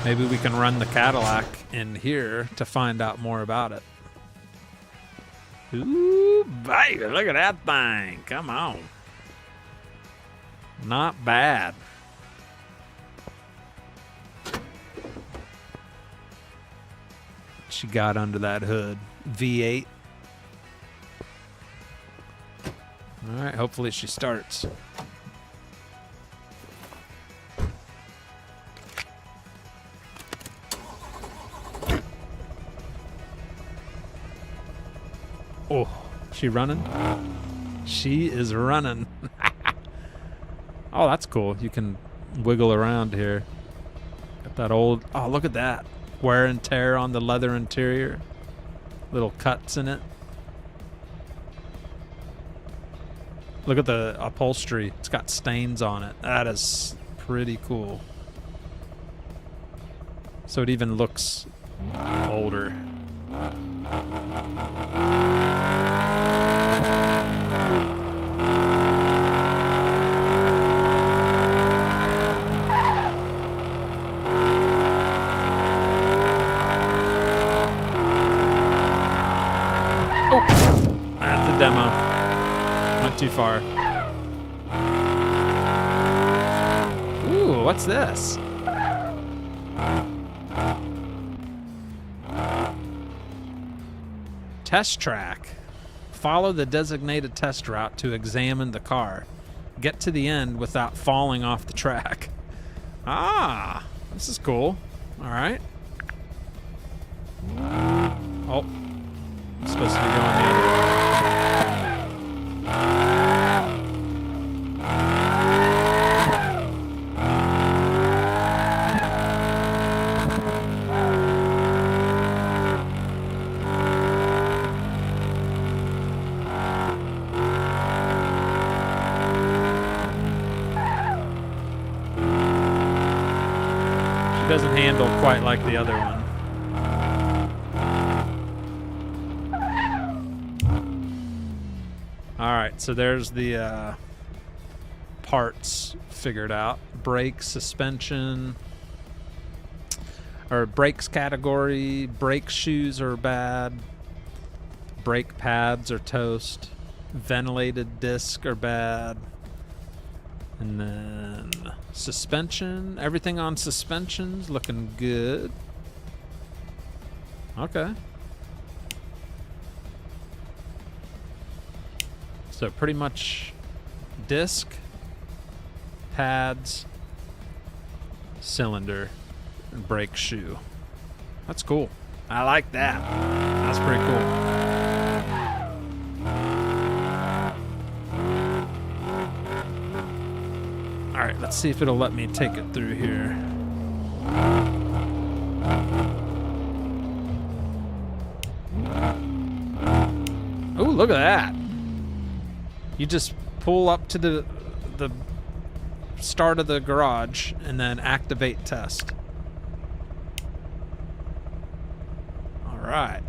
Maybe we can run the Cadillac in here to find out more about it. Ooh, baby, look at that thing. Come on. Not bad. What she got under that hood? V8. All right, hopefully she starts. Oh, she running? She is running. Oh, that's cool. You can wiggle around here. Got that old... Oh, look at that. Wear and tear on the leather interior. Little cuts in it. Look at the upholstery. It's got stains on it. That is pretty cool. So it even looks older. Demo. Went too far. Ooh, what's this? Test track. Follow the designated test route to examine the car. Get to the end without falling off the track. Ah, this is cool. All right. Oh, I'm supposed to be going the other way. Doesn't handle quite like the other one. Alright, so there's the parts figured out. Brake, suspension, or brakes category. Brake shoes are bad. Brake pads are toast. Ventilated disc are bad. And then suspension. Everything on suspension's looking good. Okay. So pretty much disc, pads, cylinder, and brake shoe. That's cool. I like that. That's pretty cool. Alright, let's see if it'll let me take it through here. Oh, look at that. You just pull up to the start of the garage and then activate test. Alright.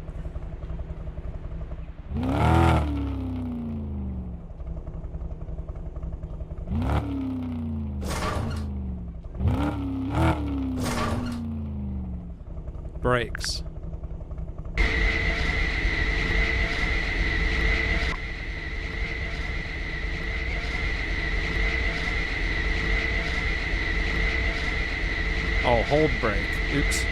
Brakes. Oh, hold brake. Oops.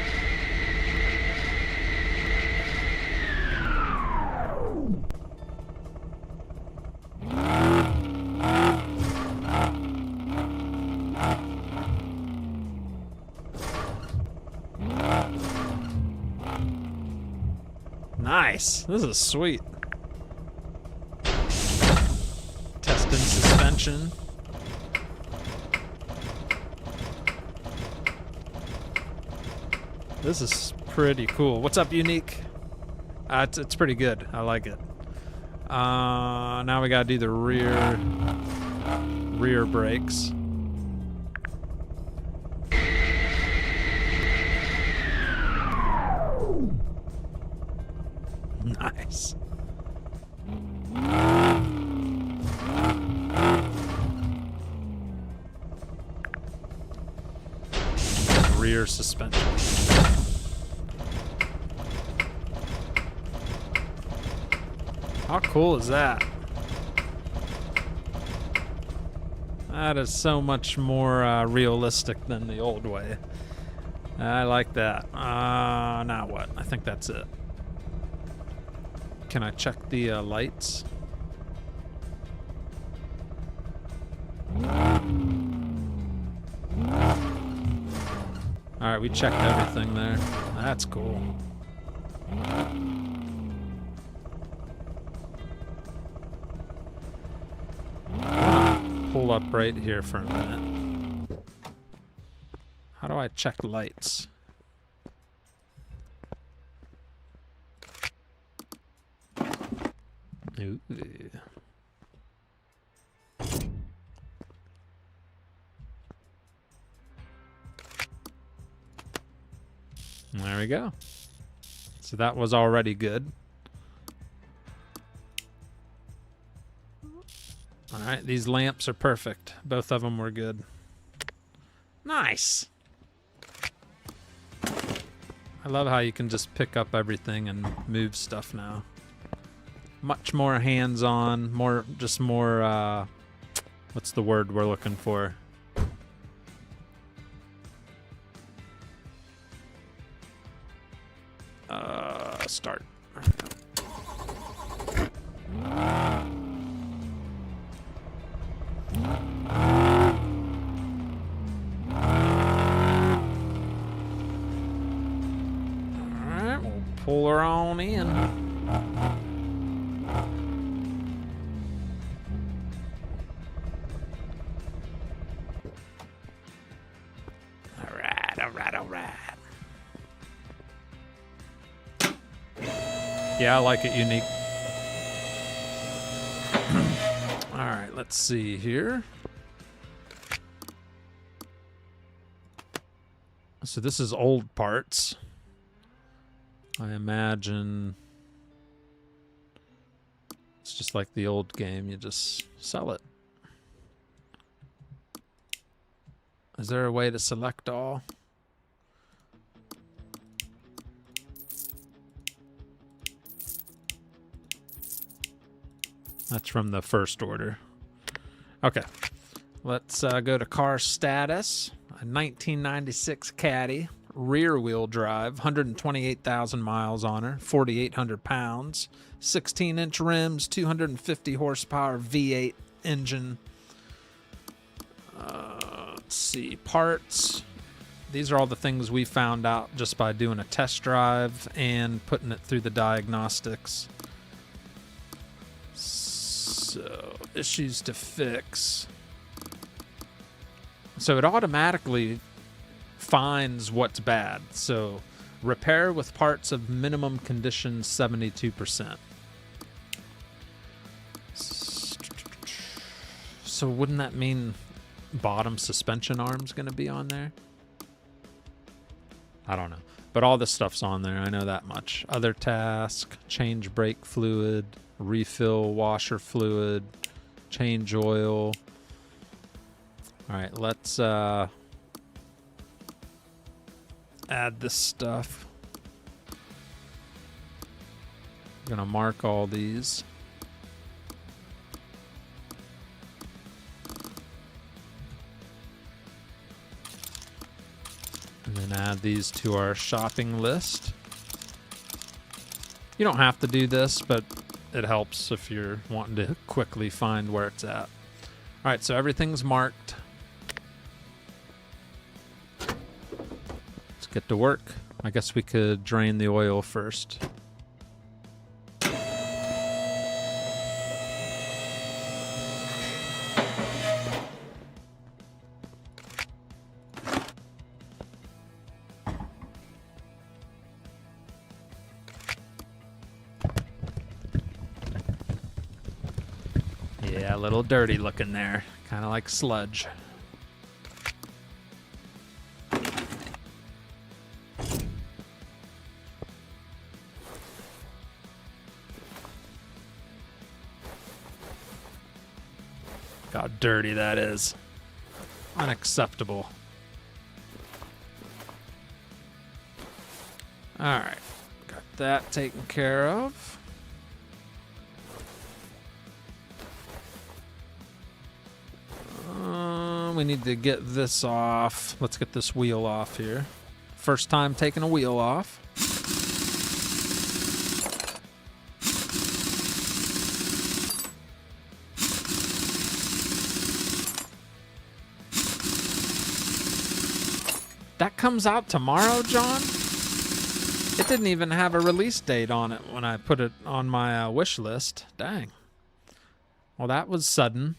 Nice. This is sweet. Testing suspension. This is pretty cool. What's up, Unique? It's pretty good. I like it. Now we gotta do the rear brakes. Nice. Rear suspension. How cool is that? That is so much more realistic than the old way. I like that. Now what? I think that's it. Can I check the lights? Alright, we checked everything there. That's cool. Pull up right here for a minute. How do I check lights? Ooh. There we go. So that was already good. All right, these lamps are perfect. Both of them were good. Nice. I love how you can just pick up everything and move stuff now. Much more hands-on, more, what's the word we're looking for? Start. Alright, we'll pull her on in. Alright. Yeah, I like it, Unique. Alright, let's see here. So this is old parts. I imagine it's just like the old game. You just sell it. Is there a way to select all? That's from the first order. Okay, let's go to car status. A 1996 Caddy, rear wheel drive, 128,000 miles on her, 4,800 pounds, 16-inch rims, 250 horsepower V8 engine. Let's see, parts. These are all the things we found out just by doing a test drive and putting it through the diagnostics. So, issues to fix. So it automatically finds what's bad. So, repair with parts of minimum condition 72%. So wouldn't that mean bottom suspension arm's going to be on there? I don't know. But all this stuff's on there. I know that much. Other task, change brake fluid, refill washer fluid, change oil. All right, let's add this stuff. I'm gonna mark all these. And then add these to our shopping list. You don't have to do this, but it helps if you're wanting to quickly find where it's at. All right, so everything's marked. Let's get to work. I guess we could drain the oil first. Yeah, a little dirty looking there. Kind of like sludge. How dirty that is. Unacceptable. Alright. Got that taken care of. We need to get this off. Let's get this wheel off here. First time taking a wheel off. That comes out tomorrow, John? It didn't even have a release date on it when I put it on my wish list. Dang. Well, that was sudden.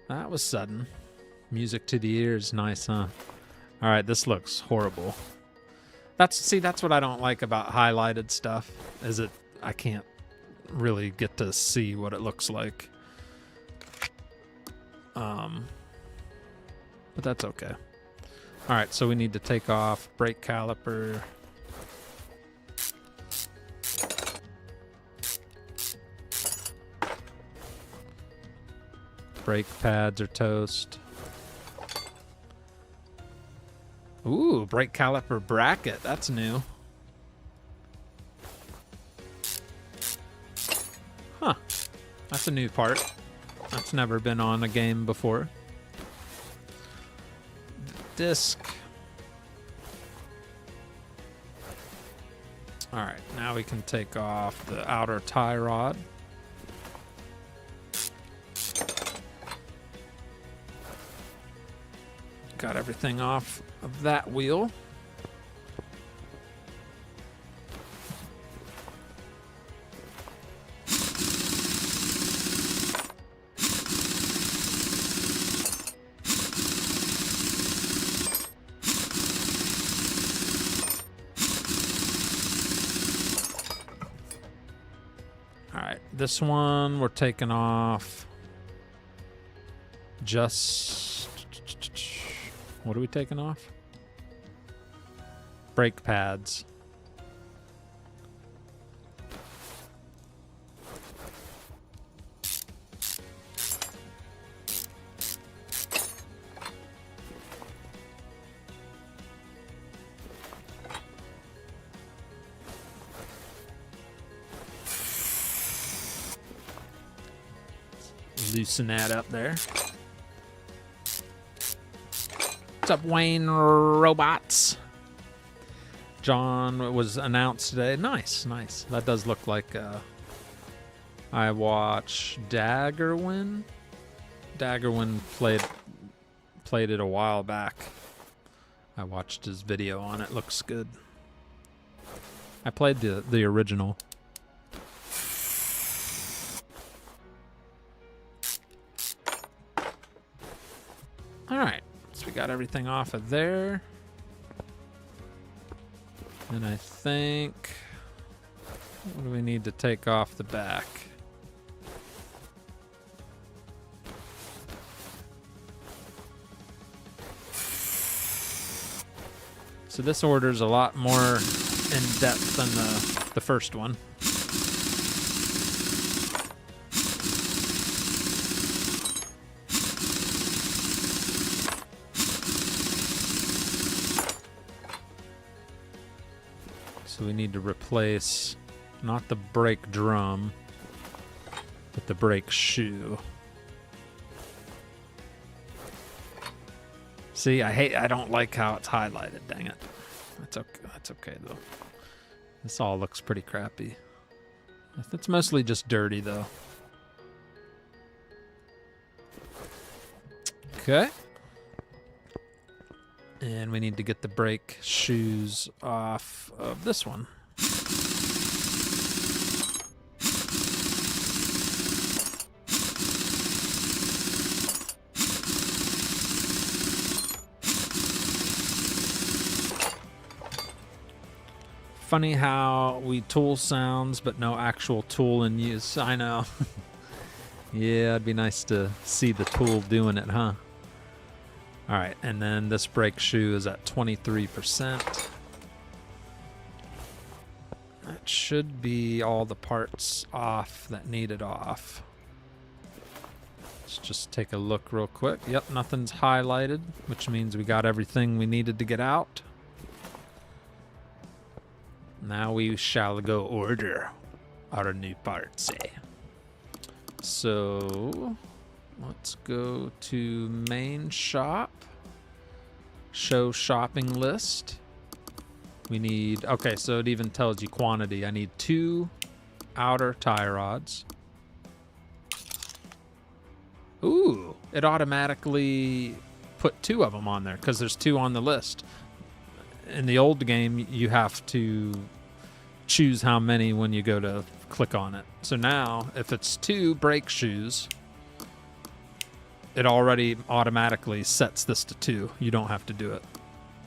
That was sudden. Music to the ears, nice, huh? All right, this looks horrible. That's what I don't like about highlighted stuff. Is I can't really get to see what it looks like. But that's okay. All right, so we need to take off brake caliper. Brake pads are toast. Ooh, brake caliper bracket. That's new. Huh. That's a new part. That's never been on a game before. Disc. All right, now we can take off the outer tie rod. Got everything off of that wheel. This one we're taking off just... What are we taking off? Brake pads. Loosen that up there. What's up, Wayne Robots? John was announced today. Nice, nice. That does look like I watch Daggerwin. Daggerwin played it a while back. I watched his video on it. Looks good. I played the original. All right, so we got everything off of there. And I think, what do we need to take off the back? So this order's a lot more in depth than the first one. So we need to replace not the brake drum, but the brake shoe. See, I don't like how it's highlighted, dang it. That's okay though. This all looks pretty crappy. It's mostly just dirty though. Okay. And we need to get the brake shoes off of this one. Funny how we tool sounds, but no actual tool in use. I know. Yeah, it'd be nice to see the tool doing it, huh? All right, and then this brake shoe is at 23%. That should be all the parts off that needed off. Let's just take a look real quick. Yep, nothing's highlighted, which means we got everything we needed to get out. Now we shall go order our new parts. So let's go to main shop, show shopping list. We need, okay, so it even tells you quantity. I need 2 outer tie rods. Ooh, it automatically put 2 of them on there because there's 2 on the list. In the old game, you have to choose how many when you go to click on it. So now, if it's 2 brake shoes, it already automatically sets this to 2. You don't have to do it.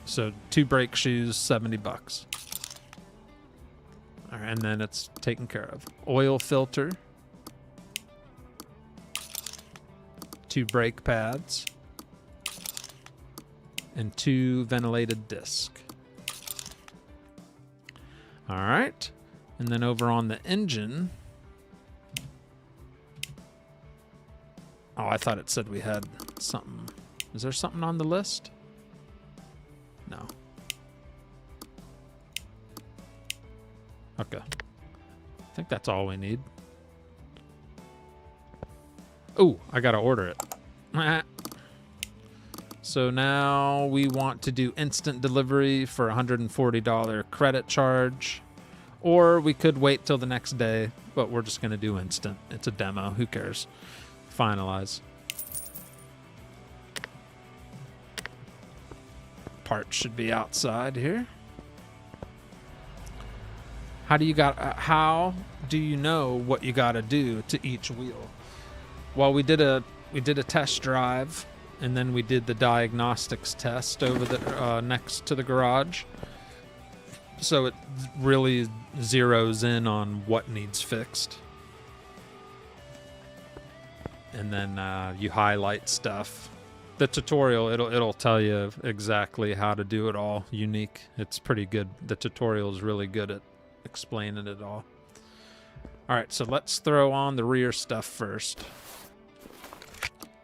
So 2 brake shoes, $70. All right, and then it's taken care of. Oil filter. 2 brake pads. And 2 ventilated discs. All right. And then over on the engine. Oh, I thought it said we had something. Is there something on the list? No. Okay. I think that's all we need. Oh, I gotta order it. So now we want to do instant delivery for $140 credit charge. Or we could wait till the next day, but we're just gonna do instant. It's a demo, who cares? Finalize. Parts should be outside here. How do you know what you got to do to each wheel? Well, we did a test drive, and then we did the diagnostics test over the next to the garage. So it really zeroes in on what needs fixed. And then you highlight stuff. The tutorial, it'll tell you exactly how to do it all unique. It's pretty good. The tutorial is really good at explaining it all. All right, so let's throw on the rear stuff first.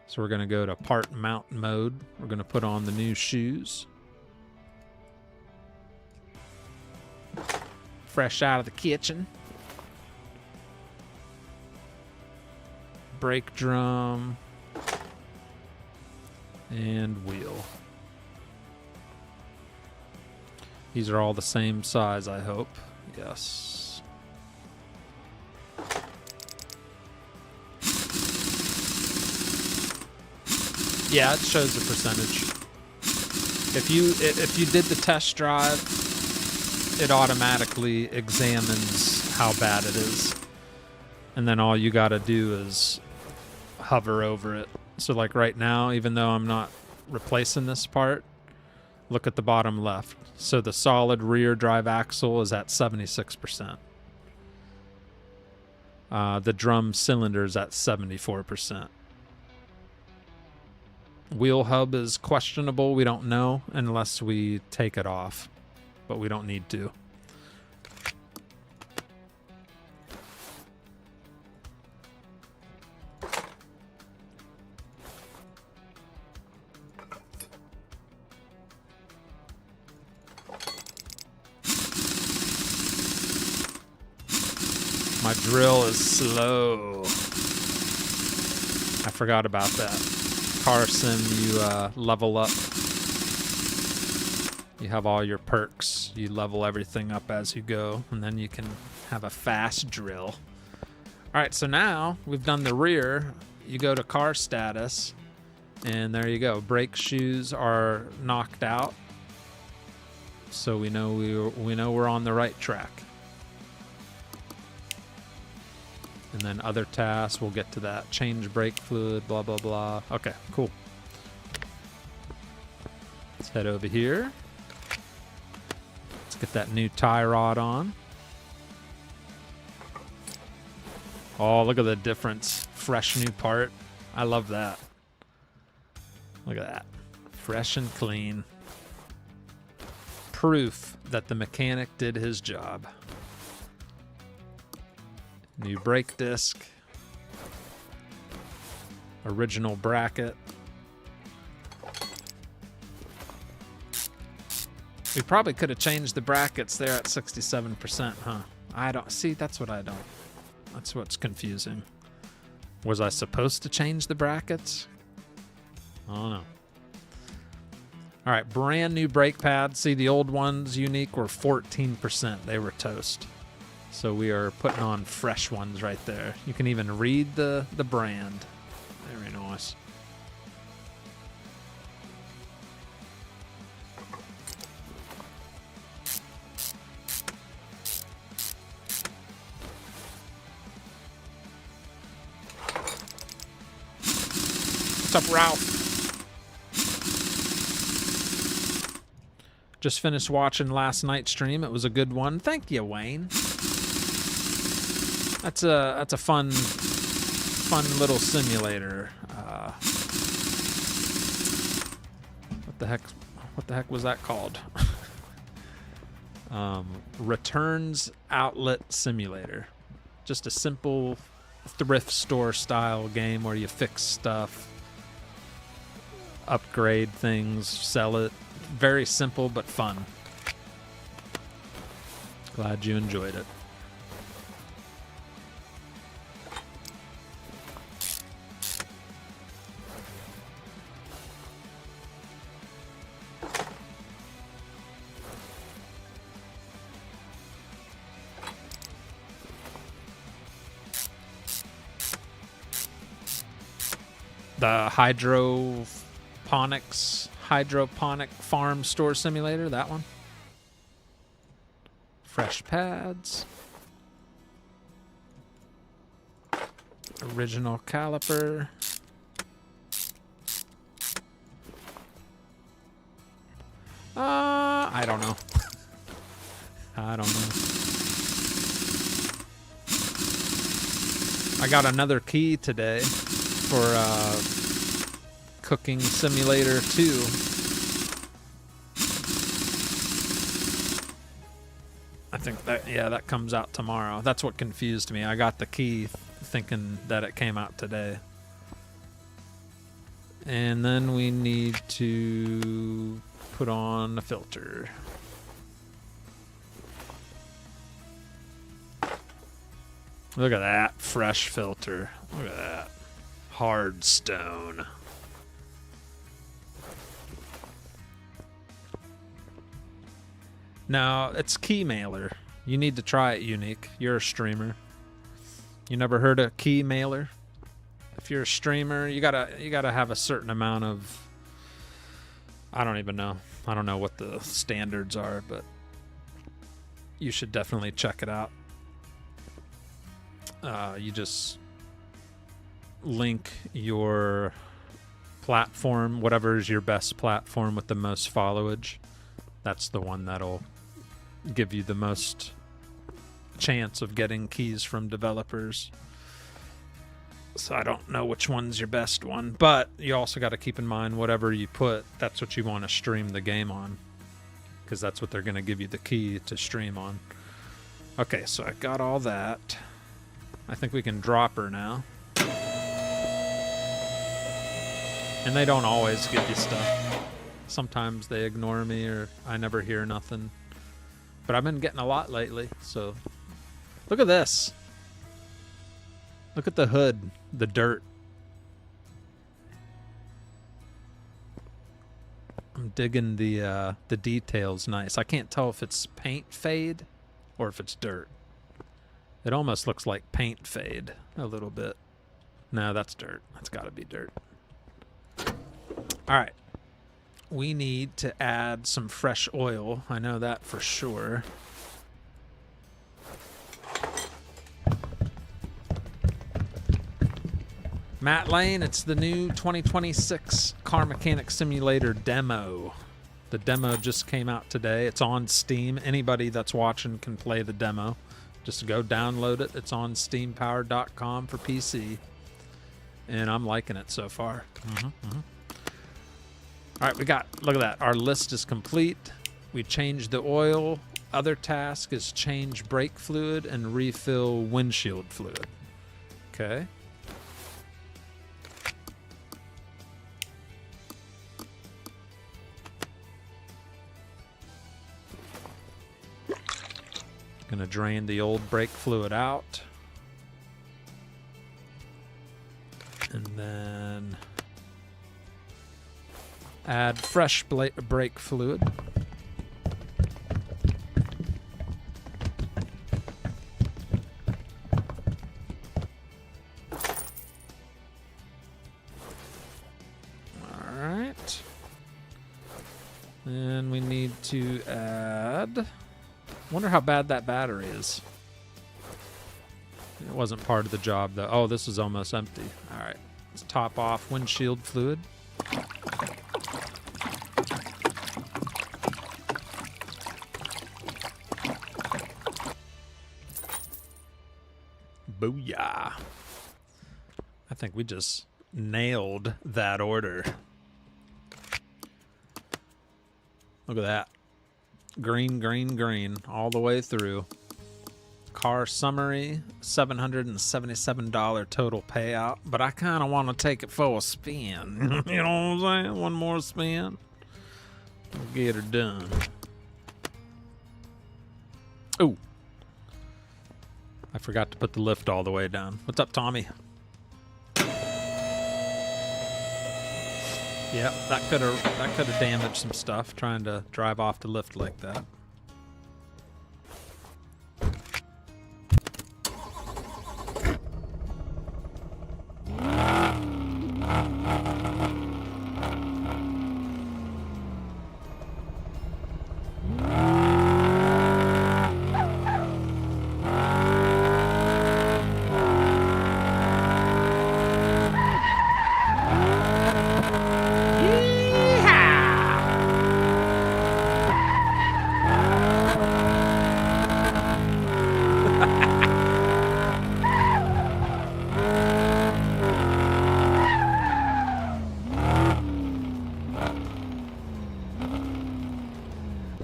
So we're gonna go to part mount mode. We're gonna put on the new shoes. Fresh out of the kitchen. Brake drum. And wheel. These are all the same size, I hope. Yes. Yeah, it shows the percentage. If you did the test drive, it automatically examines how bad it is. And then all you got to do is hover over it. So like right now, even though I'm not replacing this part, look at the bottom left. So the solid rear drive axle is at 76%. The drum cylinder is at 74%. Wheel hub is questionable. We don't know unless we take it off, but we don't need to. My drill is slow. I forgot about that. Car sim, you level up. You have all your perks. You level everything up as you go, and then you can have a fast drill. All right, so now we've done the rear. You go to car status, and there you go. Brake shoes are knocked out, so we know we're on the right track. And then other tasks, we'll get to that. Change brake fluid, blah, blah, blah. Okay, cool. Let's head over here. Let's get that new tie rod on. Oh, look at the difference. fresh new part. I love that. Look at that. Fresh and clean. Proof that the mechanic did his job. New brake disc. Original bracket. We probably could have changed the brackets there at 67%, huh? I don't see. That's what I don't. That's what's confusing. Was I supposed to change the brackets? I don't know. All right, brand new brake pads. See, the old ones, Unique, were 14%. They were toast. So we are putting on fresh ones right there. You can even read the brand. Very nice. What's up, Ralph? Just finished watching last night's stream. It was a good one. Thank you, Wayne. That's a fun little simulator. What the heck was that called? Returns Outlet Simulator. Just a simple thrift store style game where you fix stuff, upgrade things, sell it. Very simple but fun. Glad you enjoyed it. The hydroponic farm store simulator, that one. Fresh pads. Original caliper. I don't know. I don't know. I got another key today for Cooking Simulator 2. I think that comes out tomorrow. That's what confused me. I got the key thinking that it came out today. And then we need to put on a filter. Look at that fresh filter. Look at that. Hard stone. Now, it's key mailer. You need to try it, Unique. You're a streamer. You never heard of key mailer? If you're a streamer, you gotta have a certain amount of, I don't even know. I don't know what the standards are, but you should definitely check it out. You just link your platform, whatever is your best platform with the most followage. That's the one that'll give you the most chance of getting keys from developers. So I don't know which one's your best one, but you also got to keep in mind whatever you put, that's what you want to stream the game on, because that's what they're going to give you the key to stream on. Okay, so I got all that. I think we can drop her now. And they don't always give you stuff. Sometimes they ignore me or I never hear nothing. But I've been getting a lot lately, so. Look at this. Look at the hood, the dirt. I'm digging the details nice. I can't tell if it's paint fade or if it's dirt. It almost looks like paint fade a little bit. No, that's dirt. That's got to be dirt. All right. We need to add some fresh oil. I know that for sure. Matt Lane, it's the new 2026 Car Mechanic Simulator demo. The demo just came out today. It's on Steam. Anybody that's watching can play the demo. Just go download it. It's on steampower.com for PC. and I'm liking it so far. All right, look at that. Our list is complete. We changed the oil. Other task is change brake fluid and refill windshield fluid. Okay. Gonna drain the old brake fluid out. And then add fresh brake fluid. Alright. Then we need to add... Wonder how bad that battery is. It wasn't part of the job though. Oh, this is almost empty. Alright. Let's top off windshield fluid. Booyah. I think we just nailed that order. Look at that. Green, green, green all the way through. Car summary, $777 total payout, but I kind of want to take it for a spin. You know what I'm saying? One more spin. We'll get her done. Ooh. I forgot to put the lift all the way down. What's up, Tommy? Yep, that could have damaged some stuff trying to drive off the lift like that.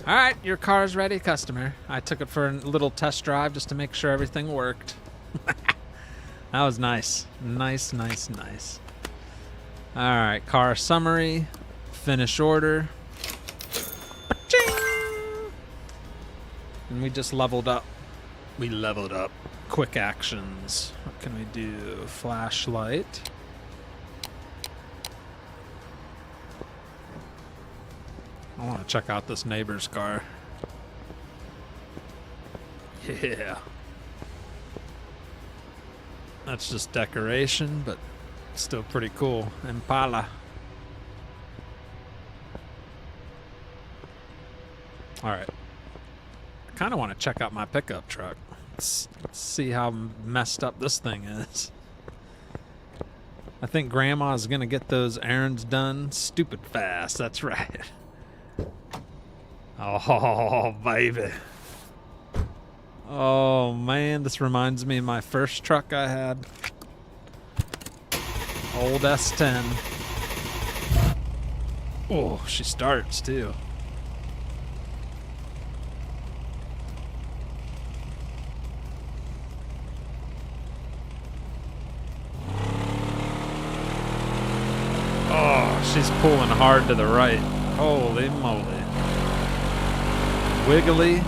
Alright, your car's ready, customer. I took it for a little test drive just to make sure everything worked. That was nice. Nice, nice, nice. Alright, car summary. Finish order. Ba-ching! And we just leveled up. We leveled up. Quick actions. What can we do? Flashlight. I want to check out this neighbor's car. Yeah. That's just decoration, but still pretty cool. Impala. Alright. I kind of want to check out my pickup truck. Let's see how messed up this thing is. I think Grandma's going to get those errands done stupid fast. That's right. Oh, baby. Oh, man. This reminds me of my first truck I had. Old S10. Oh, she starts, too. Oh, she's pulling hard to the right. Holy moly. Wiggly.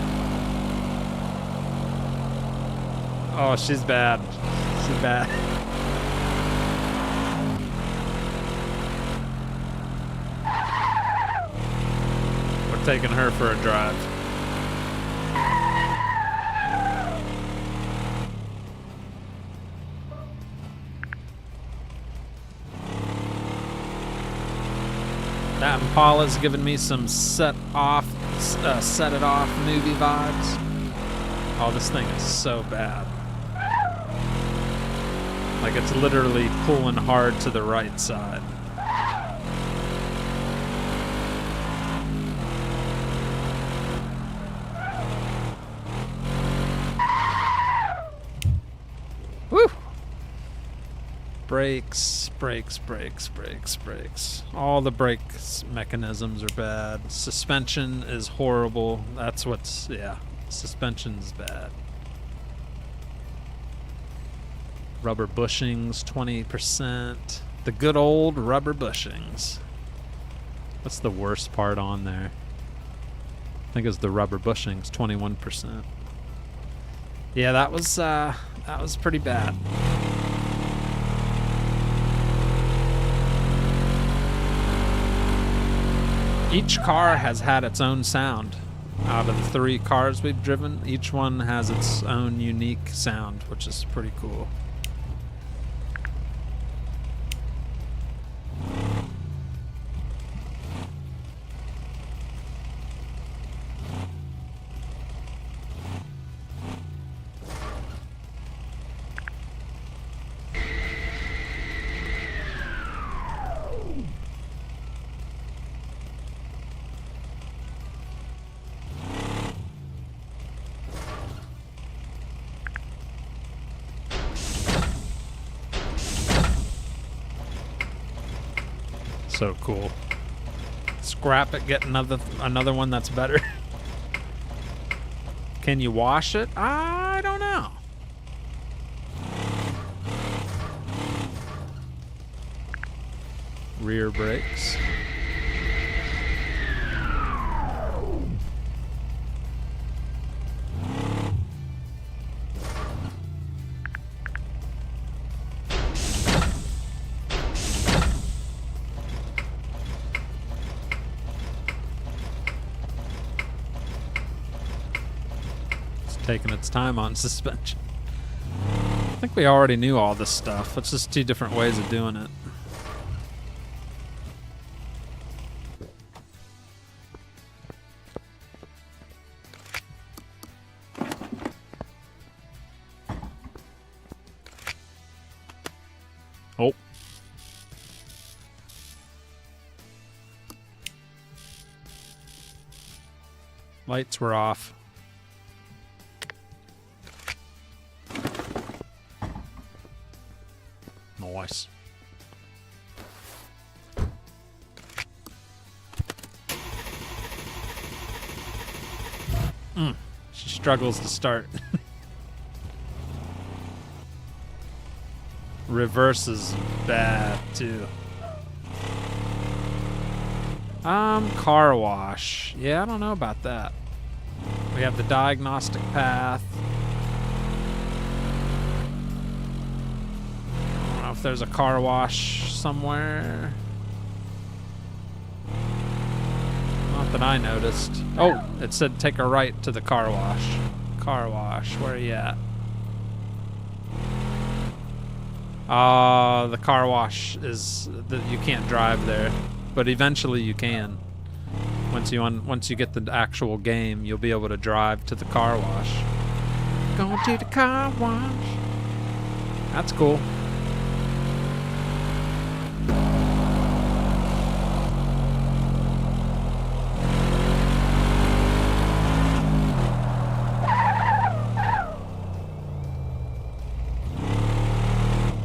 Oh, she's bad. She's bad. We're taking her for a drive. That Impala's giving me some set it off movie vibes. Oh, this thing is so bad. Like it's literally pulling hard to the right side. Brakes, brakes, brakes, brakes, brakes. All the brake mechanisms are bad. Suspension is horrible. That's what's, yeah, suspension's bad. Rubber bushings, 20%. The good old rubber bushings. What's the worst part on there? I think it's the rubber bushings, 21%. Yeah, that was pretty bad. Each car has had its own sound. Out of the 3 cars we've driven, each one has its own unique sound, which is pretty cool. So cool. Scrap it, get another one that's better. Can you wash it? I don't know. Rear brakes. Taking its time on suspension. I think we already knew all this stuff. It's just 2 different ways of doing it. Oh. Lights were off. Nice. She struggles to start. Reverse is bad too. Car wash. Yeah, I don't know about that. We have the diagnostic path. If there's a car wash somewhere. Not that I noticed. Oh, it said take a right to the car wash. Car wash, where are you at? The car wash is that you can't drive there, but eventually you can. Once you get the actual game, you'll be able to drive to the car wash. Going to the car wash. That's cool.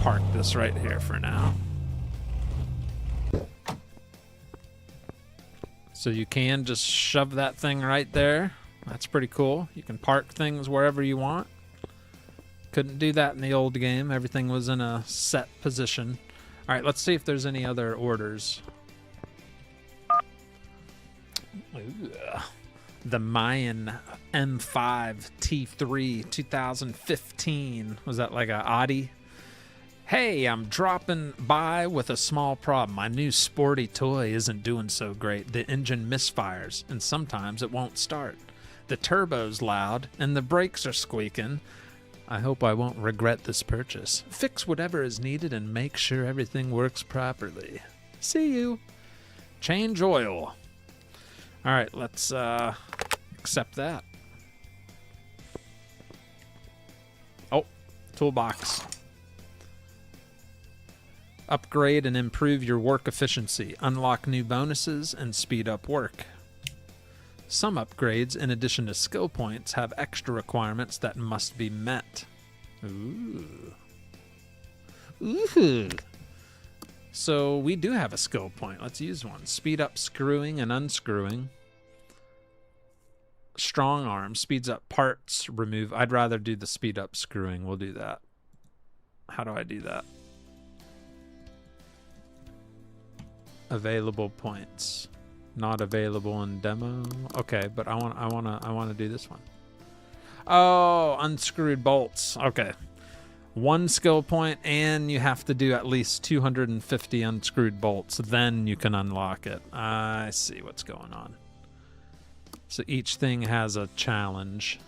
Park this right here for now. So you can just shove that thing right there. That's pretty cool. You can park things wherever you want. Couldn't do that in the old game. Everything was in a set position. All right, let's see if there's any other orders. Ooh. The Mayen M5 T3 2015. Was that like a Audi? Hey, I'm dropping by with a small problem. My new sporty toy isn't doing so great. The engine misfires, and sometimes it won't start. The turbo's loud, and the brakes are squeaking. I hope I won't regret this purchase. Fix whatever is needed and make sure everything works properly. See you. Change oil. All right, let's accept that. Oh, toolbox. Upgrade and improve your work efficiency. Unlock new bonuses and speed up work. Some upgrades, in addition to skill points, have extra requirements that must be met. Ooh. Ooh. So we do have a skill point. Let's use one. Speed up screwing and unscrewing. Strong arm speeds up parts remove. I'd rather do the speed up screwing. We'll do that. How do I do that? Available points. Not available in demo. Okay, but I want to do this one. Oh, unscrewed bolts. Okay. 1 skill point, and you have to do at least 250 unscrewed bolts. Then you can unlock it. I see what's going on. So each thing has a challenge.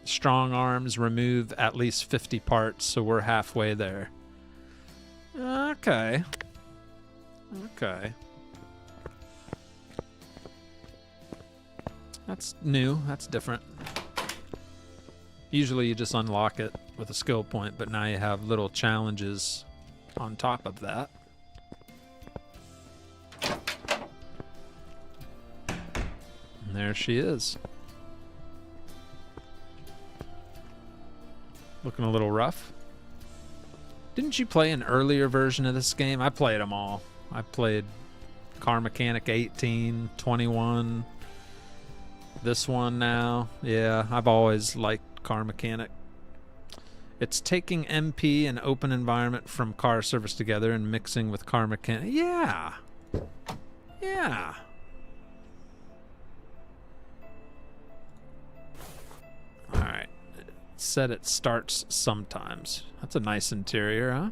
Strong arms remove at least 50 parts, so we're halfway there. Okay. Okay. That's new. That's different. Usually you just unlock it with a skill point, but now you have little challenges on top of that. And there she is. Looking a little rough. Didn't you play an earlier version of this game? I played them all. I played Car Mechanic 18, 21, this one now. Yeah, I've always liked Car Mechanic. It's taking MP and open environment from car service together and mixing with Car Mechanic. Yeah. Yeah. All right. It said it starts sometimes. That's a nice interior, huh?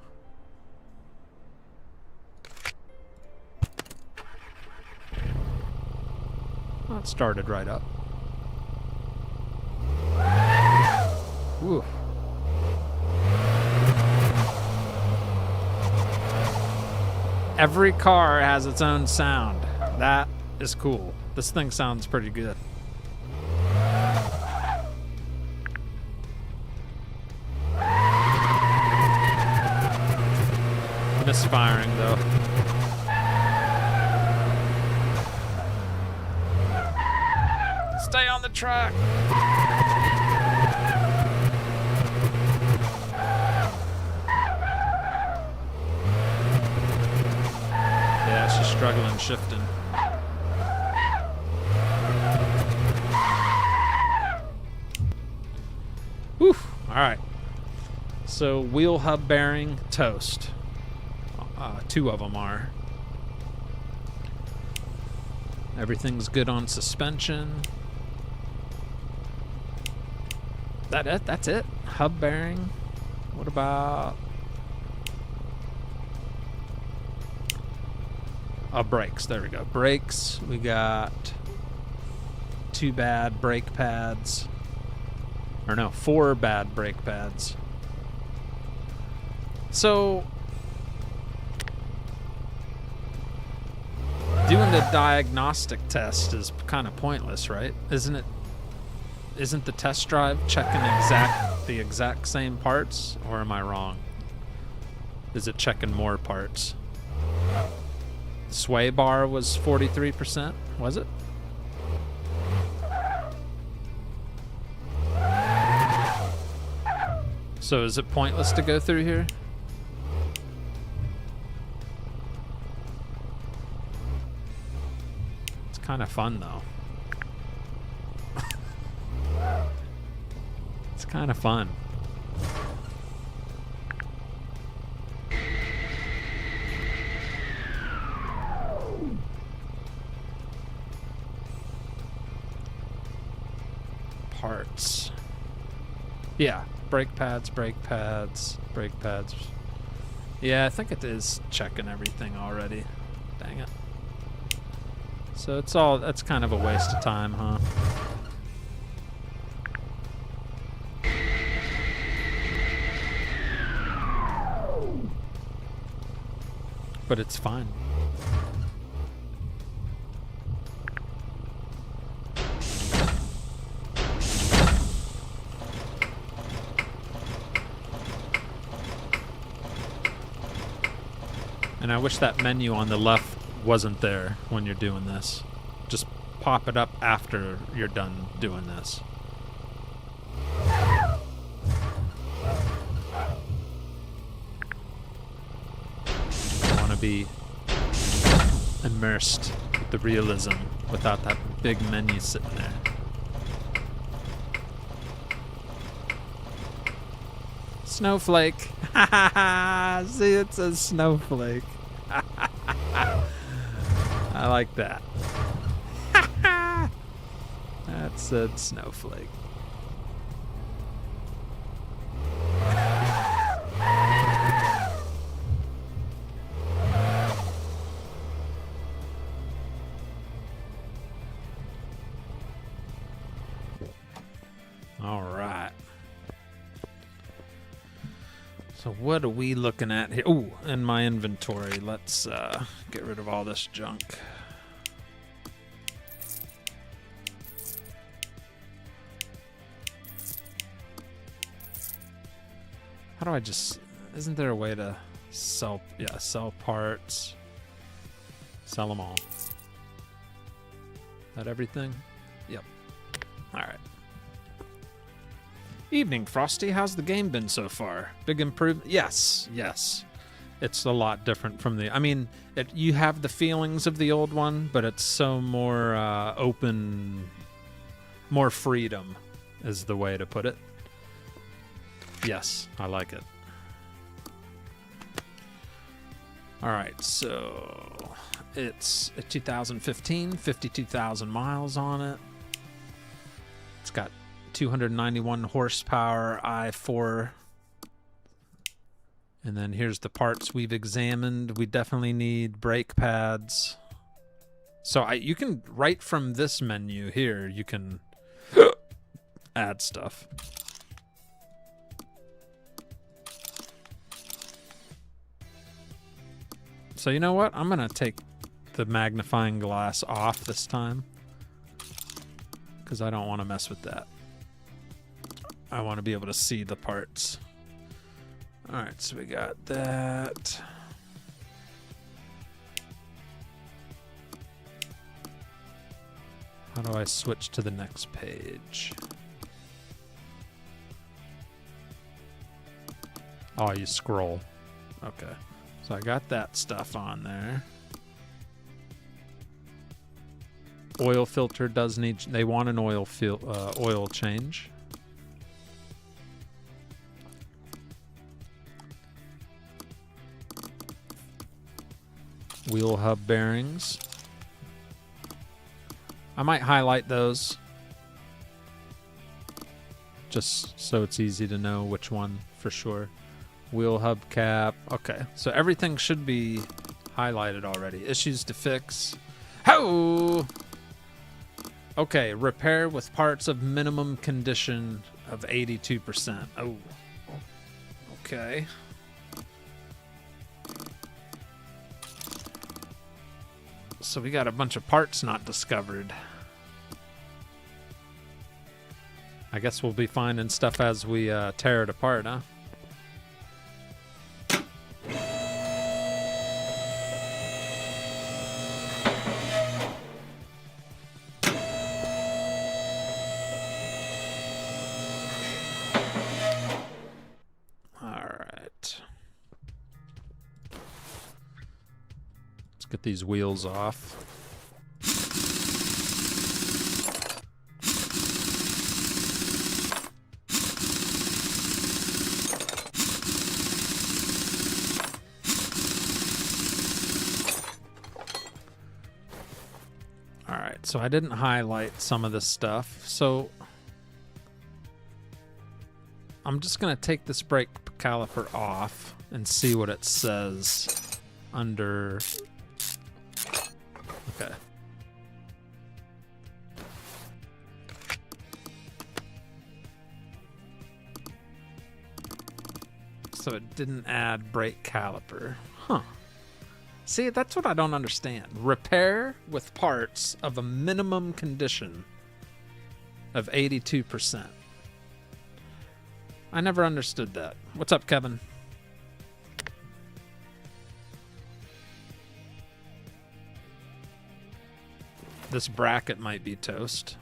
Well, it started right up. Ooh. Every car has its own sound. That is cool. This thing sounds pretty good. Misfiring though. Stay on the track. Yeah, she's struggling shifting. Whew. All right. So wheel hub bearing toast. 2 of them are. Everything's good on suspension. That's it. Hub bearing. What about brakes? There we go. Brakes. We got 2 bad brake pads. Or no, 4 bad brake pads. So doing the diagnostic test is kind of pointless, right? Isn't it? Isn't the test drive checking the exact same parts, or am I wrong? Is it checking more parts? The sway bar was 43%, was it? So is it pointless to go through here? It's kind of fun though. It's kind of fun. Parts. Yeah, brake pads, brake pads, brake pads. Yeah, I think it is checking everything already. Dang it. So that's kind of a waste of time, huh? But it's fine. And I wish that menu on the left wasn't there when you're doing this. Just pop it up after you're done doing this. be immersed with the realism without that big menu sitting there. Snowflake. See, it says snowflake. I like that. That said snowflake. All right. So what are we looking at here? Ooh, in my inventory. Let's get rid of all this junk. How do I just... Isn't there a way to sell... Yeah, sell parts. Sell them all. That everything? Yep. Alright. Evening, Frosty. How's the game been so far? Big improvement? Yes, yes. It's a lot different from the... I mean, you have the feelings of the old one, but it's so more open... More freedom is the way to put it. Yes, I like it. Alright, so... It's a 2015, 52,000 miles on it. It's got 291 horsepower, i4. And then here's the parts we've examined. We definitely need brake pads. So you can, right from this menu here, you can add stuff. So you know what? I'm going to take the magnifying glass off this time, because I don't want to mess with that. I want to be able to see the parts. Alright, so we got that. How do I switch to the next page? Oh, you scroll. Okay. So I got that stuff on there. Oil filter does need... They want an oil change. Wheel hub bearings. I might highlight those, just so it's easy to know which one for sure. Wheel hub cap. Okay, so everything should be highlighted already. Issues to fix. Ho! Okay, repair with parts of minimum condition of 82%. Oh. Okay. So we got a bunch of parts not discovered. I guess we'll be finding stuff as we tear it apart, huh? Get these wheels off. All right, so I didn't highlight some of this stuff, so I'm just gonna take this brake caliper off and see what it says under. Okay. So it didn't add brake caliper. Huh. See, that's what I don't understand. Repair with parts of a minimum condition of 82%. I never understood that. What's up, Kevin? This bracket might be toast.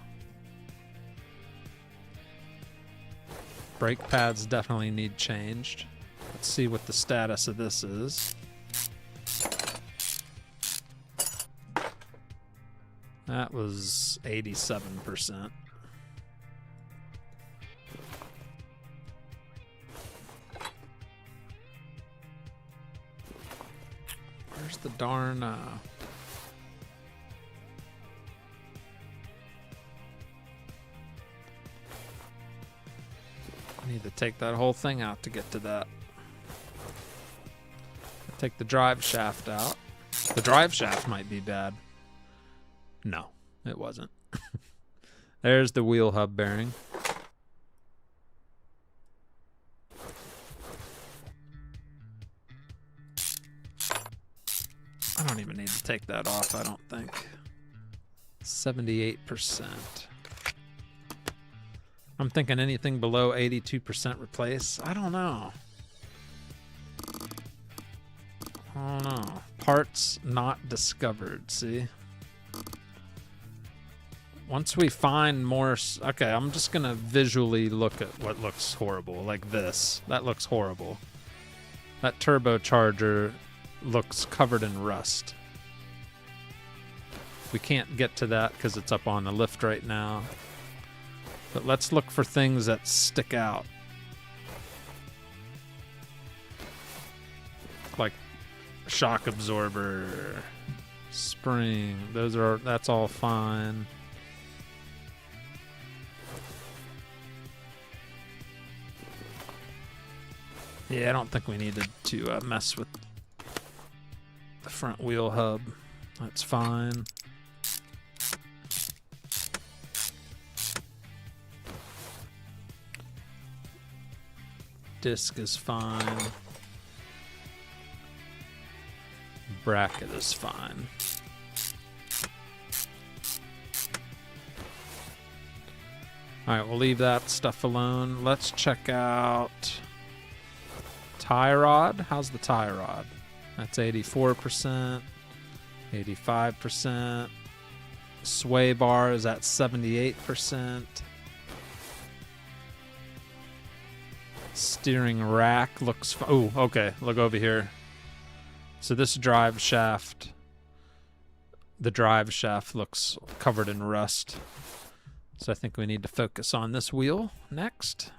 Brake pads definitely need changed. Let's see what the status of this is. That was 87%. Where's the darn... I need to take that whole thing out to get to that. Take the drive shaft out. The drive shaft might be bad. No, it wasn't. There's the wheel hub bearing. I don't even need to take that off, I don't think. 78%. I'm thinking anything below 82% replace. I don't know. I don't know. Parts not discovered, see? Once we find more... Okay, I'm just going to visually look at what looks horrible, like this. That looks horrible. That turbocharger looks covered in rust. We can't get to that because it's up on the lift right now. But let's look for things that stick out. Like shock absorber, spring, that's all fine. Yeah, I don't think we needed to mess with the front wheel hub. That's fine. Disc is fine. Bracket is fine. Alright, we'll leave that stuff alone. Let's check out tie rod. How's the tie rod? That's 84%, 85%. Sway bar is at 78%. Steering rack looks... Oh, okay. Look over here. So this drive shaft... The drive shaft looks covered in rust. So I think we need to focus on this wheel next.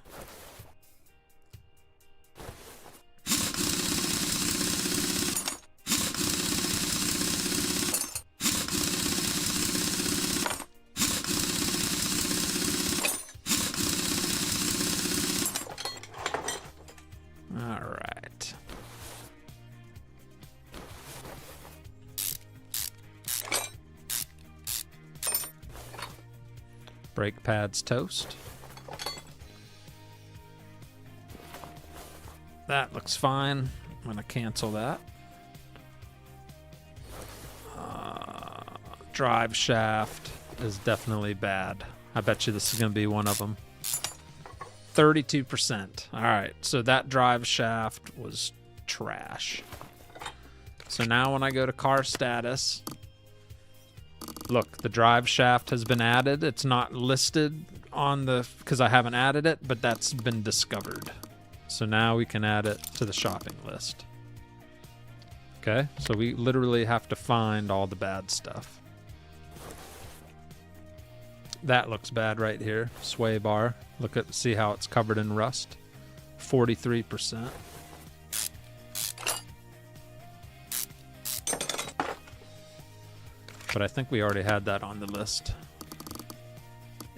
Brake pads toast. That looks fine. I'm going to cancel that. Drive shaft is definitely bad. I bet you this is going to be one of them. 32%. All right, so that drive shaft was trash. So now when I go to car status... Look, the drive shaft has been added. It's not listed on the... because I haven't added it, but that's been discovered. So now we can add it to the shopping list. Okay, so we literally have to find all the bad stuff. That looks bad right here. Sway bar. Look at, see how it's covered in rust. 43%. But I think we already had that on the list.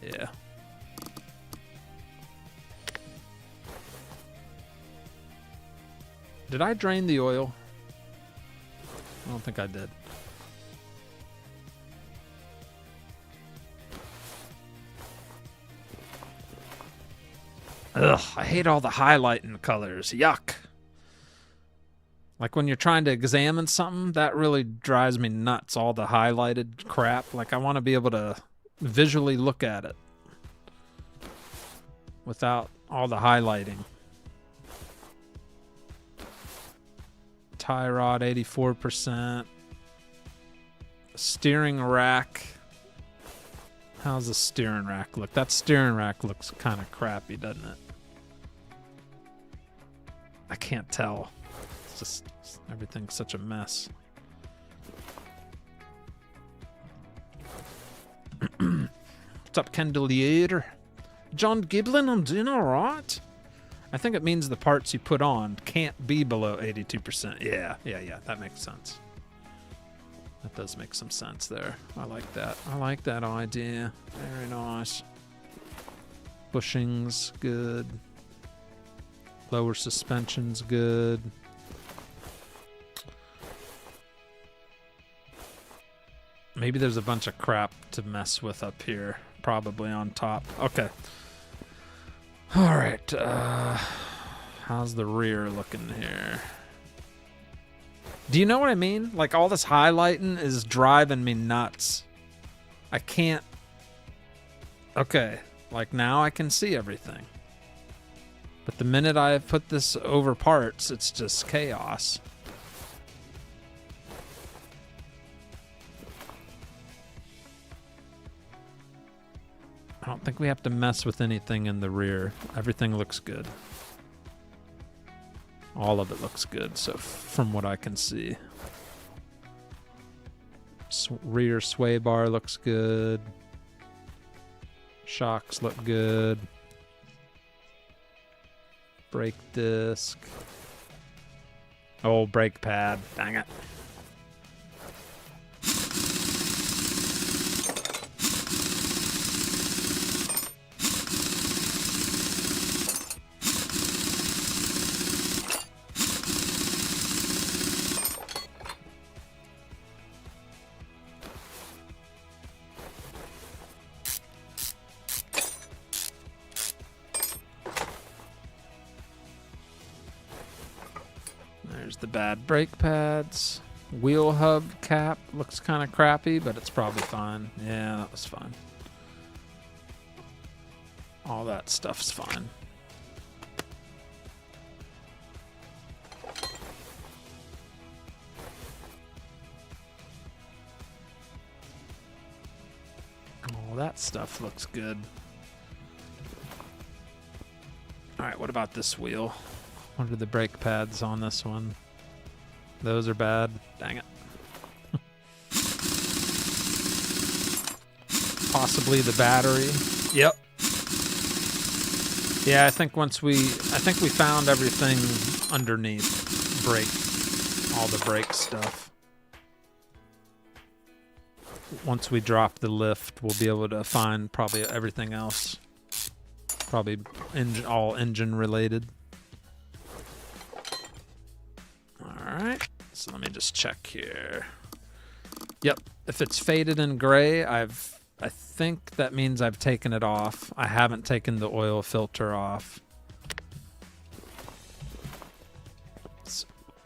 Yeah. Did I drain the oil? I don't think I did. Ugh, I hate all the highlighting colors. Yuck. Like when you're trying to examine something, that really drives me nuts, all the highlighted crap. Like I want to be able to visually look at it without all the highlighting. Tie rod, 84%. Steering rack. How's the steering rack look? That steering rack looks kind of crappy, doesn't it? I can't tell. It's just everything's such a mess. What's up, Candelier? John Giblin, I'm doing alright. I think it means the parts you put on can't be below 82%. Yeah, that makes sense. That does make some sense there. I like that. I like that idea. Very nice. Bushings, good. Lower suspension's good. Maybe there's a bunch of crap to mess with up here. Probably on top. Okay. Alright. How's the rear looking here? Do you know what I mean? Like, all this highlighting is driving me nuts. I can't... Okay. Like, now I can see everything. But the minute I put this over parts, it's just chaos. I don't think we have to mess with anything in the rear. Everything looks good. All of it looks good, so from what I can see. Rear sway bar looks good. Shocks look good. Brake disc. Oh, brake pad. Dang it. There's the bad brake pads. Wheel hub cap looks kind of crappy, but it's probably fine. Yeah, that was fine. All that stuff's fine. All that stuff looks good. All right, what about this wheel? What are the brake pads on this one? Those are bad. Dang it. Possibly the battery. Yep. Yeah, I think we found everything underneath all the brake stuff. Once we drop the lift, we'll be able to find probably everything else. Probably all engine related. Alright, so let me just check here. Yep, if it's faded in gray, I think that means I've taken it off. I haven't taken the oil filter off.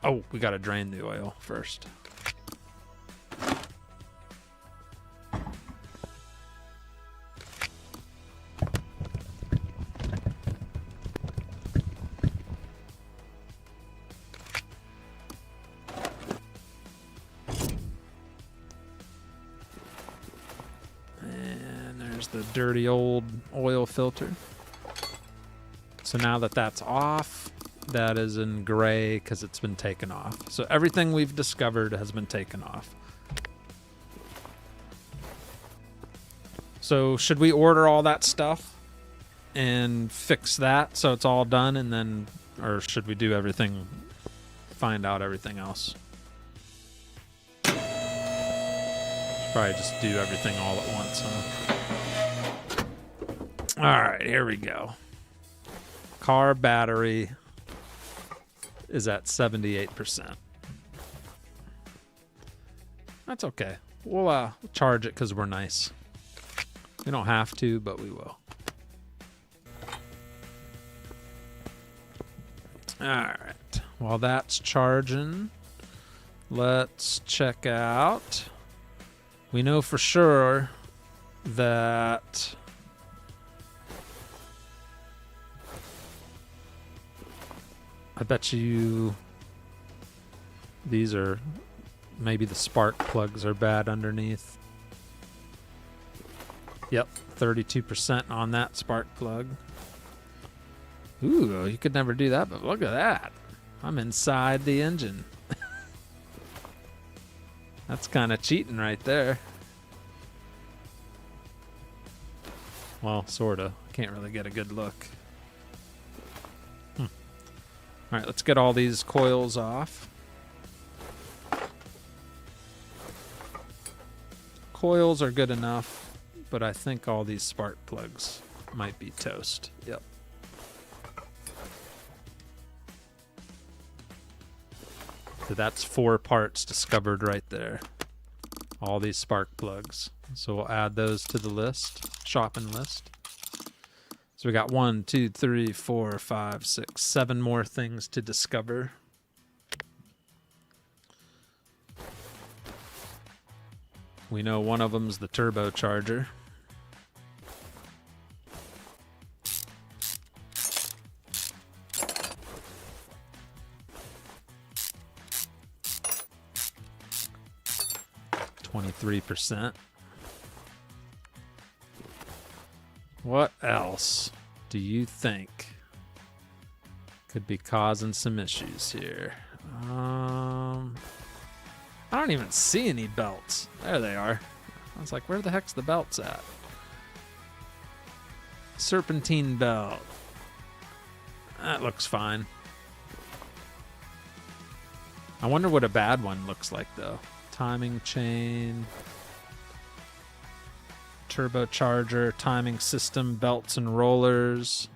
Oh, we gotta drain the oil first. The dirty old oil filter. So now that that's off, that is in gray because it's been taken off. So everything we've discovered has been taken off. So should we order all that stuff and fix that so it's all done, and then, or should we do everything, find out everything else? Probably just do everything all at once, huh? All right, here we go. Car battery is at 78%. That's okay. We'll charge it because we're nice. We don't have to, but we will. All right. While that's charging, let's check out. We know for sure that I bet you these are, maybe the spark plugs are bad underneath. Yep, 32% on that spark plug. Ooh, you could never do that, but look at that. I'm inside the engine. That's kind of cheating right there. Well, sorta. Can't really get a good look. All right, let's get all these coils off. Coils are good enough, but I think all these spark plugs might be toast. Yep. So that's 4 parts discovered right there. All these spark plugs. So we'll add those to the list, shopping list. So we got 1, 2, 3, 4, 5, 6, 7 more things to discover. We know one of them's the turbocharger. %. What else do you think could be causing some issues here? I don't even see any belts. There they are. I was like, where the heck's the belts at? Serpentine belt. That looks fine. I wonder what a bad one looks like, though. Timing chain, turbocharger, timing system, belts and rollers.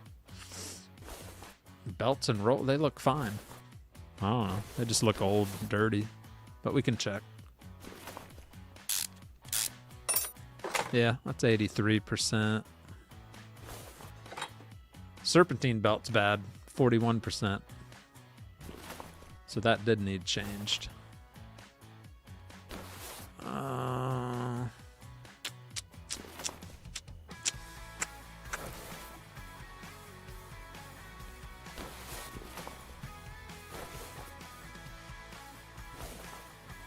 Belts and roll, they look fine. I don't know. They just look old and dirty, but we can check. Yeah, that's 83%. Serpentine belt's bad, 41%. So that did need changed.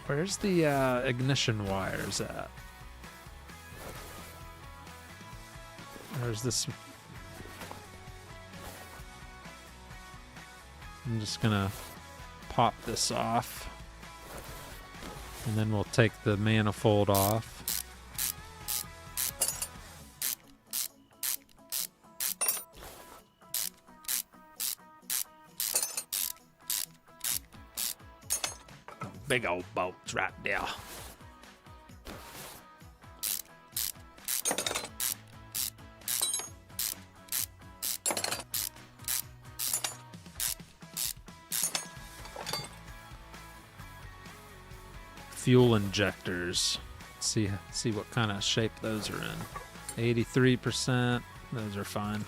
Where's the ignition wires at? There's this. I'm just gonna pop this off, and then we'll take the manifold off. Big old bolts right there. Fuel injectors. See what kind of shape those are in. 83%. Those are fine.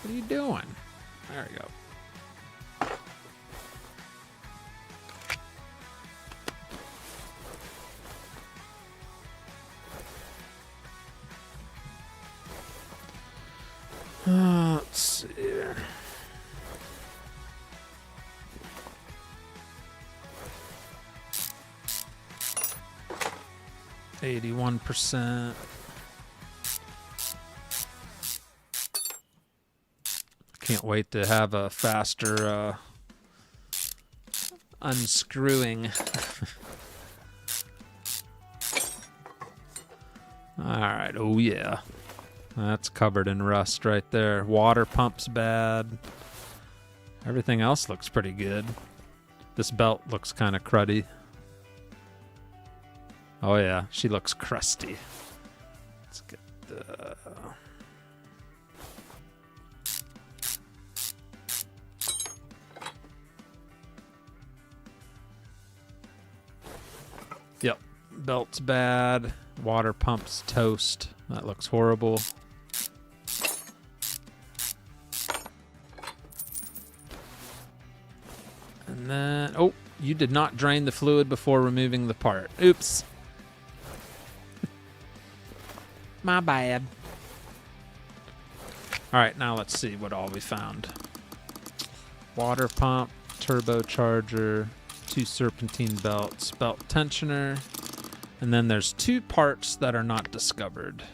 What are you doing? There we go. Let's see here. %. Can't wait to have a faster unscrewing. All right. Oh yeah, that's covered in rust right there. Water pump's bad. Everything else looks pretty good. This belt looks kind of cruddy. Oh yeah, she looks crusty. Let's get the. Yep, belt's bad. Water pump's toast. That looks horrible. And then, oh, you did not drain the fluid before removing the part. Oops. My bad. All right, now let's see what all we found. Water pump, turbocharger, 2 serpentine belts, belt tensioner, and then there's 2 parts that are not discovered.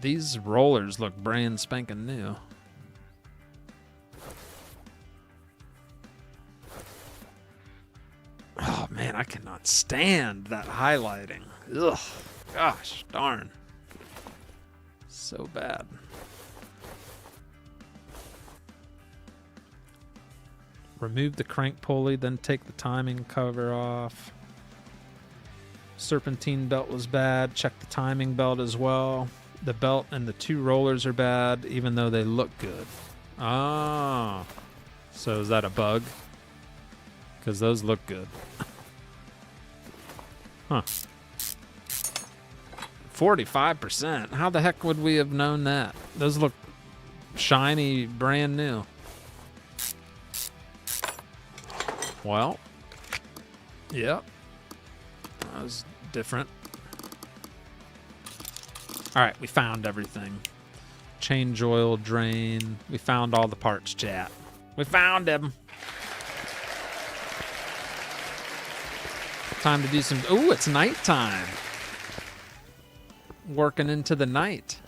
These rollers look brand spanking new. Man, I cannot stand that highlighting. Ugh. Gosh, darn. So bad. Remove the crank pulley, then take the timing cover off. Serpentine belt was bad. Check the timing belt as well. The belt and the two rollers are bad, even though they look good. Ah. So is that a bug? Because those look good. Huh. 45%. How the heck would we have known that? Those look shiny, brand new. Well, yep. That was different. All right, we found everything. Change oil, drain. We found all the parts, chat. We found them. Time to do some... Ooh, it's nighttime. Working into the night.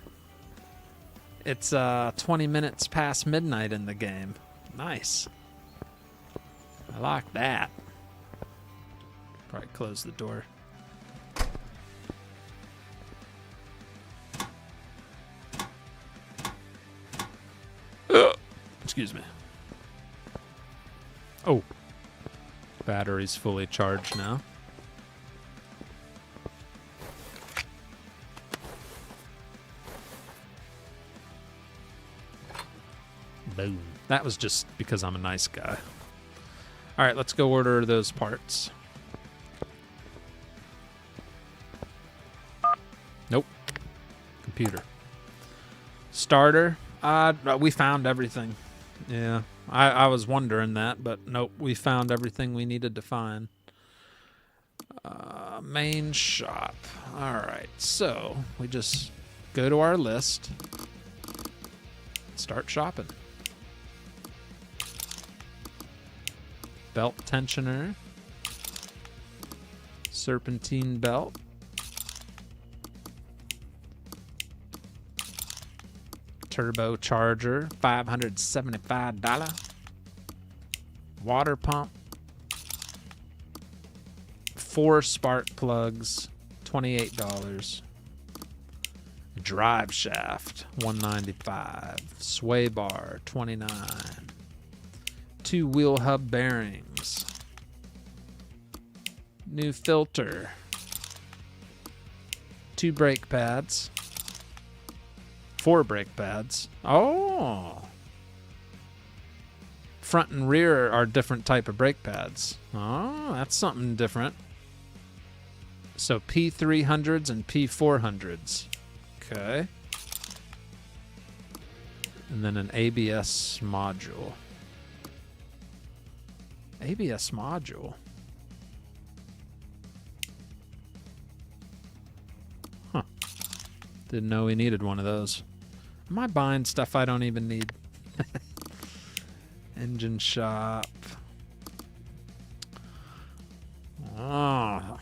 It's 20 minutes past midnight in the game. Nice. I like that. Probably close the door. Excuse me. Oh. Battery's fully charged now. Boom. That was just because I'm a nice guy. All right, let's go order those parts. Nope. Computer. Starter. We found everything. Yeah. I was wondering that, but nope. We found everything we needed to find. Main shop. All right. So we just go to our list. Start shopping. Belt tensioner. Serpentine belt. Turbocharger, $575. Water pump. 4 spark plugs, $28. Drive shaft, $195. Sway bar, $29. 2 wheel hub bearings. New filter. 2 brake pads. 4 brake pads. Oh. Front and rear are different type of brake pads. Oh, that's something different. So P300s and P400s. Okay. And then an ABS module. ABS module. Huh. Didn't know we needed one of those. Am I buying stuff I don't even need? Engine shop. Oh.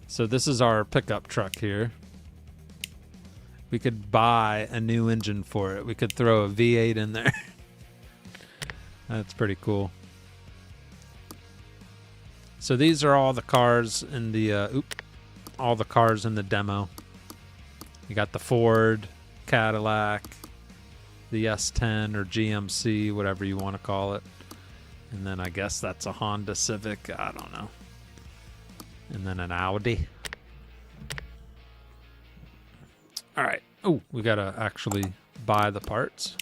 So this is our pickup truck here. We could buy a new engine for it. We could throw a V8 in there. That's pretty cool. So these are all the cars in the all the cars in the demo. You got the Ford, Cadillac, the S10 or GMC, whatever you want to call it. And then I guess that's a Honda Civic. I don't know. And then an Audi. All right. Oh, we got to actually buy the parts.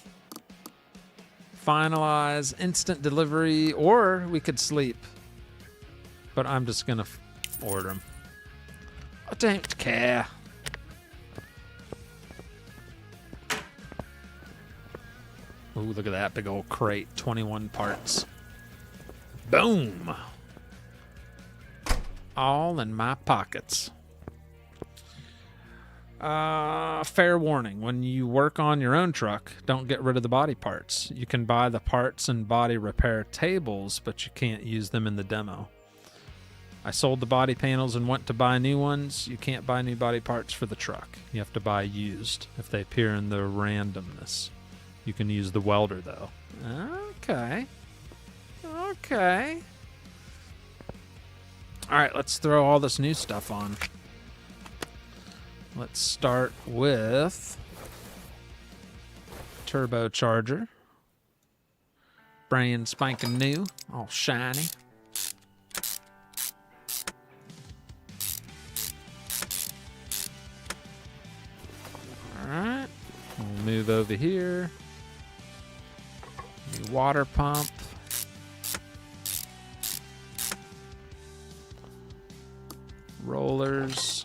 Finalize, instant delivery, or we could sleep. But I'm just going to order them. I don't care. Ooh, look at that big old crate. 21 parts. Boom. All in my pockets. Fair warning. When you work on your own truck, don't get rid of the body parts. You can buy the parts and body repair tables, but you can't use them in the demo. I sold the body panels and went to buy new ones. You can't buy new body parts for the truck. You have to buy used if they appear in the randomness. You can use the welder, though. Okay. Okay. All right, let's throw all this new stuff on. Let's start with turbocharger. Brand spanking new, all shiny. All right, we'll move over here. New water pump. Rollers.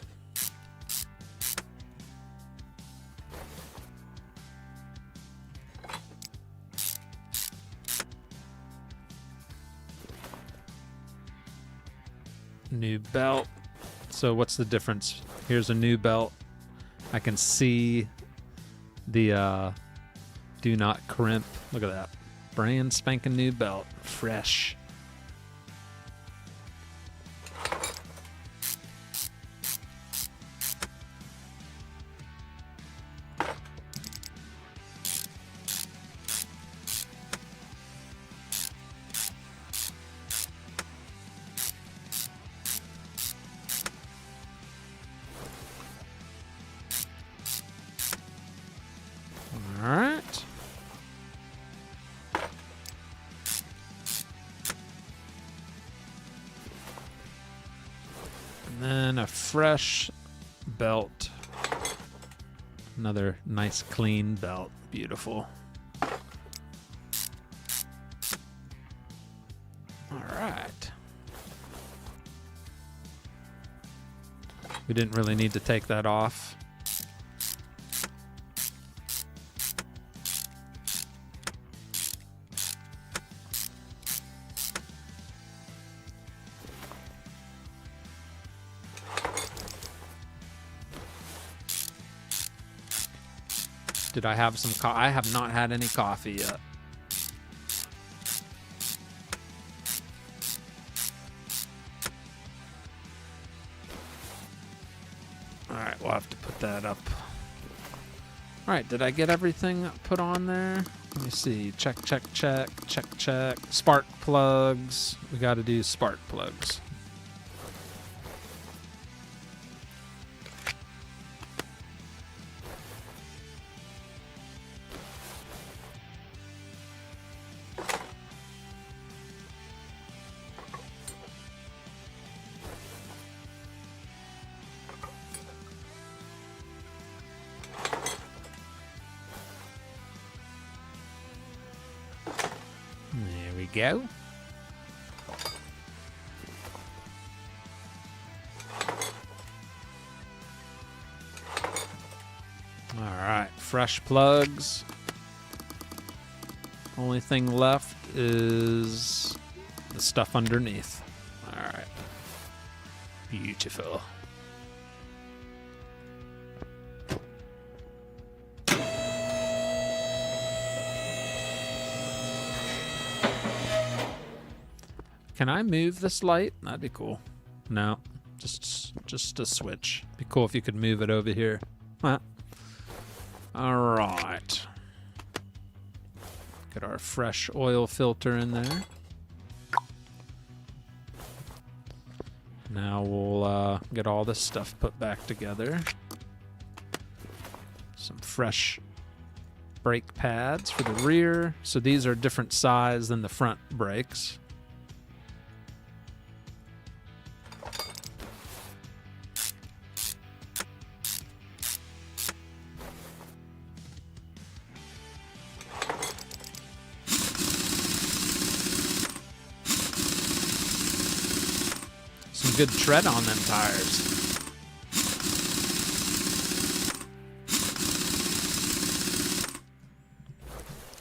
New belt. So what's the difference? Here's a new belt. I can see the do not crimp. Look at that. Brand spanking new belt. Fresh. Alright. And then a fresh belt. Another nice clean belt. Beautiful. Alright. We didn't really need to take that off. Did I have some coffee? I have not had any coffee yet. All right, we'll have to put that up. All right, did I get everything put on there? Let me see. Check, check, check, check, check. Spark plugs. We got to do spark plugs. There we go. All right, fresh plugs. Only thing left is the stuff underneath. All right. Beautiful. Can I move this light? That'd be cool. No, just a switch. Be cool if you could move it over here. Huh. All right. Get our fresh oil filter in there. Now we'll get all this stuff put back together. Some fresh brake pads for the rear. So these are different size than the front brakes. Some good tread on them tires.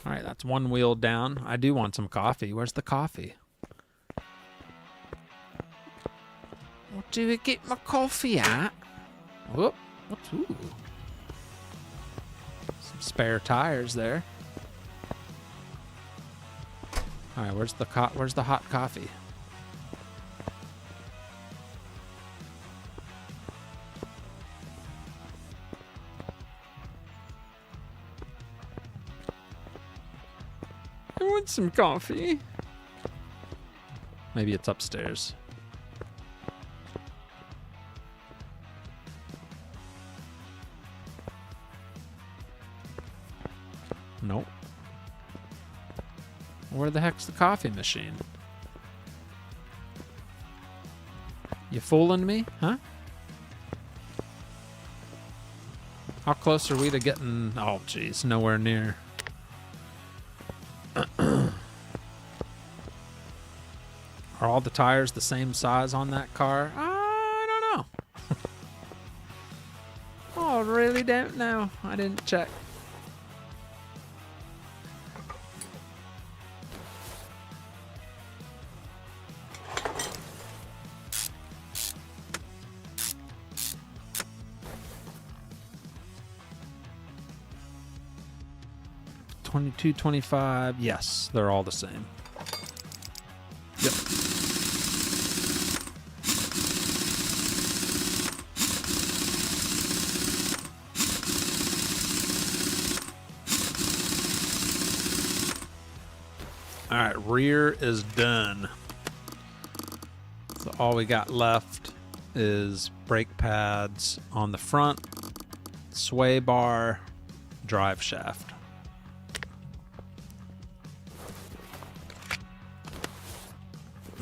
All right, that's one wheel down. I do want some coffee. Where's the coffee? Where do I get my coffee at? Whoop. Ooh. Some spare tires there. All right, where's the hot coffee? I want some coffee. Maybe it's upstairs. the heck's the coffee machine? You fooling me, huh? How close are we to getting... Oh, geez, nowhere near. Are all the tires the same size on that car? I don't know. Oh, I really don't know. I didn't check. $22.25. Yes, they're all the same. Yep. All right, rear is done. So all we got left is brake pads on the front, sway bar, drive shaft.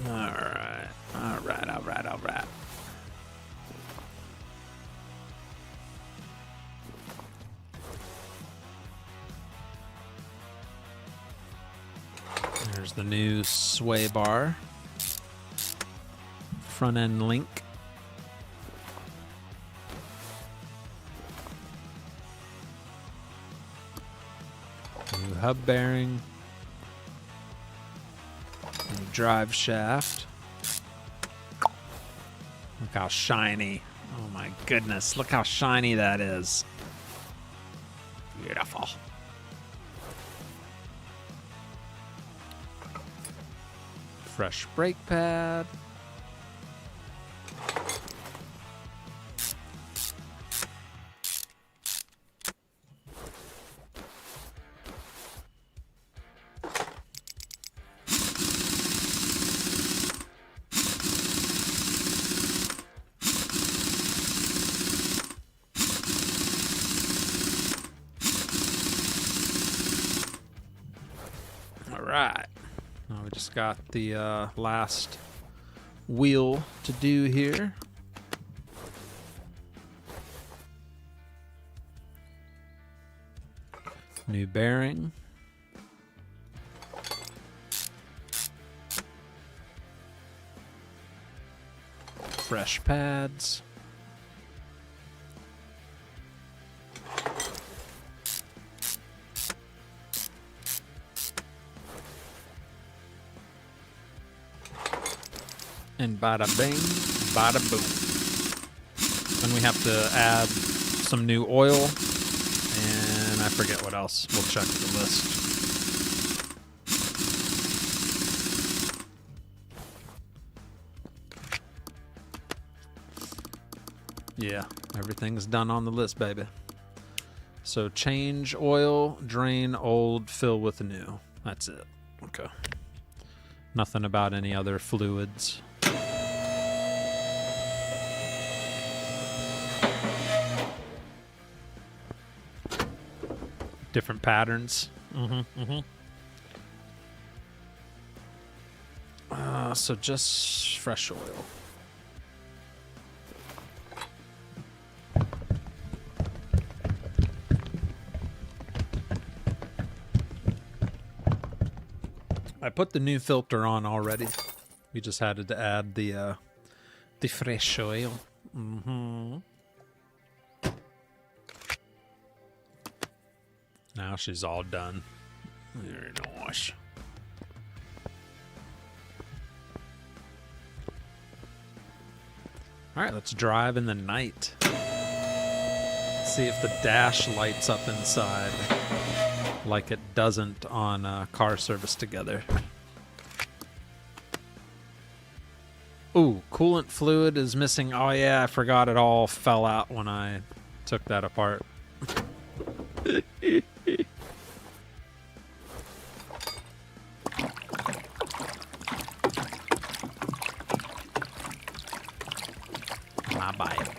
All right. There's the new sway bar. Front end link. New hub bearing. New drive shaft. Look how shiny. Oh my goodness. Look how shiny that is. Beautiful. Fresh brake pad. Right. Now we just got the last wheel to do here. New bearing. Fresh pads. And bada bing, bada boom. Then we have to add some new oil, and I forget what else. We'll check the list. Yeah, everything's done on the list, baby. So change oil, drain old, fill with new. That's it. Okay. Nothing about any other fluids. Different patterns. So just fresh oil. I put the new filter on already. We just had to add the fresh oil. Now she's all done. Very nice. All right, let's drive in the night. See if the dash lights up inside like it doesn't on Car Service Together. Ooh, coolant fluid is missing. Oh yeah, I forgot it all fell out when I took that apart. My bad.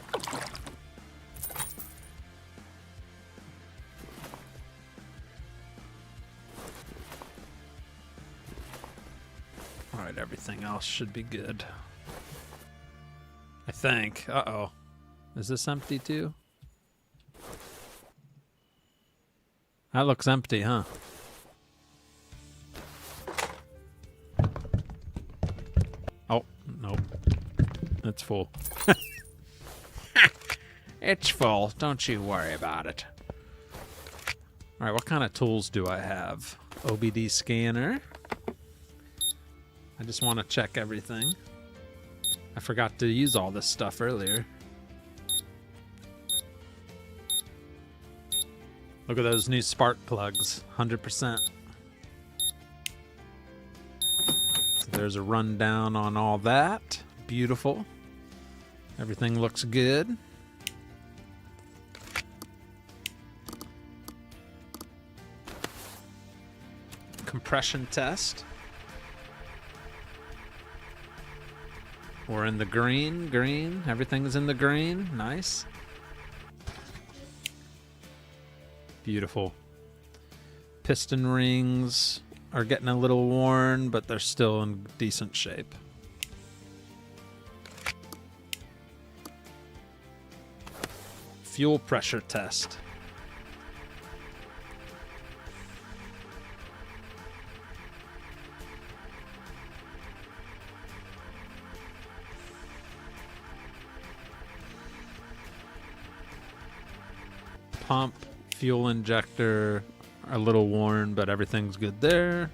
everything else should be good. I think. Uh-oh. Is this empty too? That looks empty, huh? Oh, nope. It's full. It's full. Don't you worry about it. All right, what kind of tools do I have? OBD scanner. I just want to check everything. I forgot to use all this stuff earlier. Look at those new spark plugs, 100%. So there's a rundown on all that. Beautiful. Everything looks good. Compression test. We're in the green. Everything's in the green. Nice. Beautiful. Piston rings are getting a little worn, but they're still in decent shape. Fuel pressure test. Pump, fuel injector are a little worn, but everything's good there.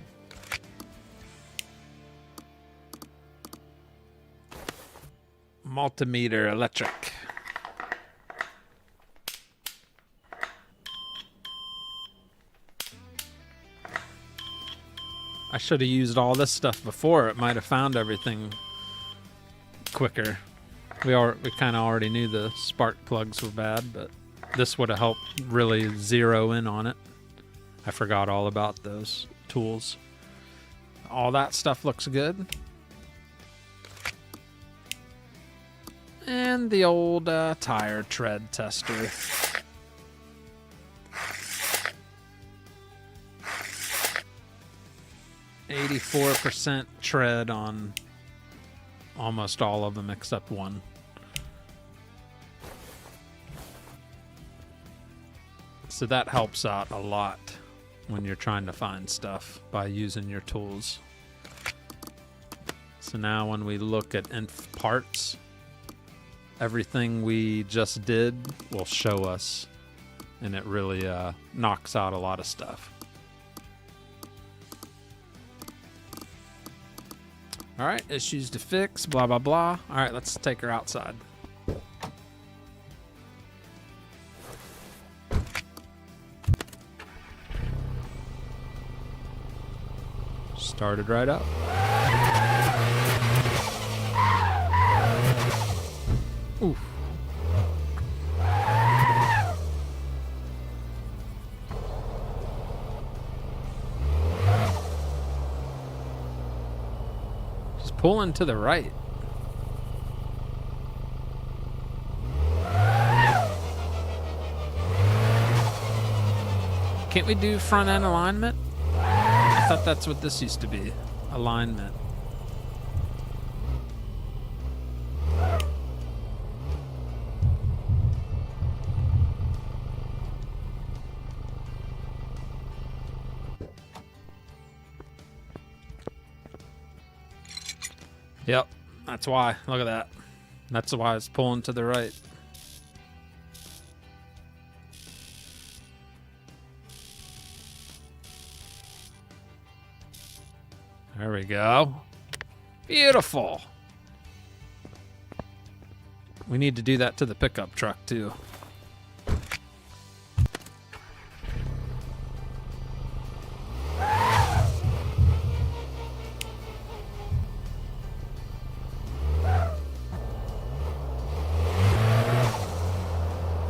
Multimeter electric. I should have used all this stuff before. It might have found everything quicker. We kind of already knew the spark plugs were bad, but this would have helped really zero in on it. I forgot all about those tools. All that stuff looks good. And the old tire tread tester. .84% tread on almost all of them except one. So that helps out a lot when you're trying to find stuff by using your tools. So now when we look at parts, everything we just did will show us, and it really knocks out a lot of stuff. All right, issues to fix, blah, blah, blah. All right, let's take her outside. Started right up. Oof. Just pulling to the right. Can't we do front end alignment? I thought that's what this used to be. Alignment. Yep, that's why. Look at that. That's why it's pulling to the right. There we go. Beautiful. We need to do that to the pickup truck too.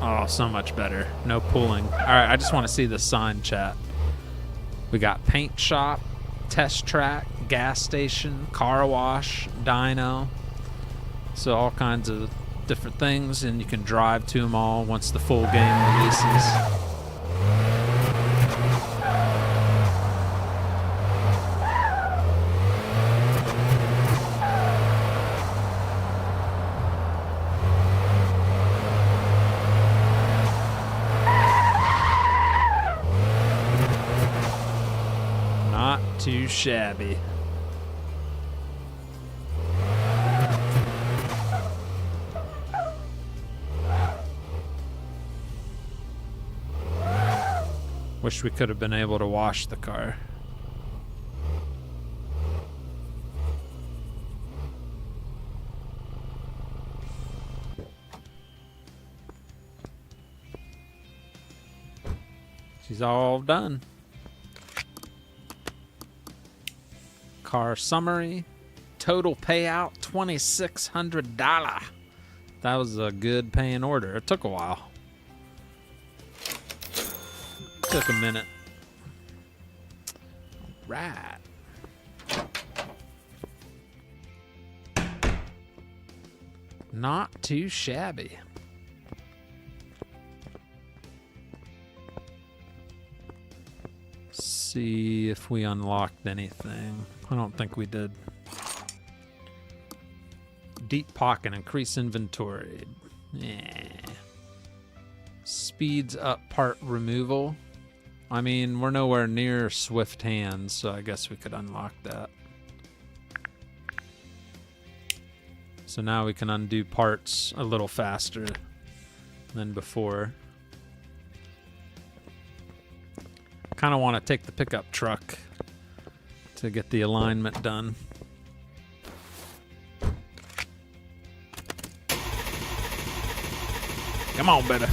Oh, so much better. No pulling. All right, I just want to see the sign, chat. We got paint shop, test track, gas station, car wash, dyno. So all kinds of different things, and you can drive to them all once the full game releases. too shabby. Wish we could have been able to wash the car. She's all done. Car summary. Total payout $2,600. That was a good paying order. It took a while. Took a minute. Right. Not too shabby. See if we unlocked anything. I don't think we did. Deep pocket, increase inventory. Yeah. Speeds up part removal. I mean, we're nowhere near swift hands, so I guess we could unlock that. So now we can undo parts a little faster than before. Kind of want to take the pickup truck to get the alignment done. Come on, baby.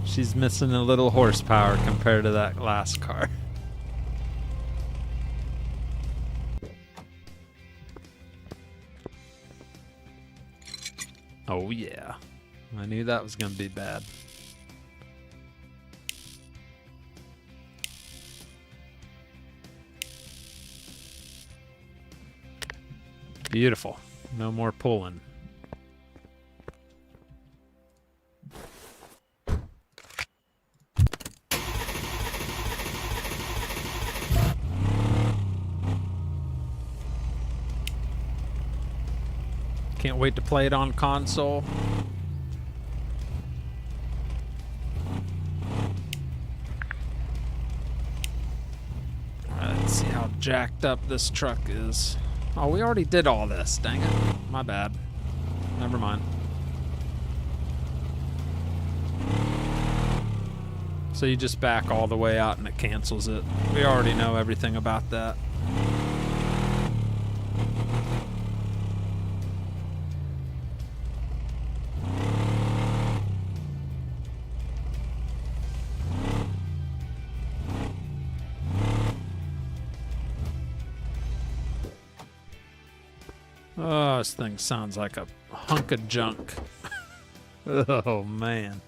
She's missing a little horsepower compared to that last car. Oh yeah, I knew that was gonna be bad. Beautiful, no more pulling. Can't wait to play it on console. Let's see how jacked up this truck is. Oh, we already did all this. Dang it. My bad. Never mind. So you just back all the way out and it cancels it. We already know everything about that. Oh, this thing sounds like a hunk of junk. Oh, man.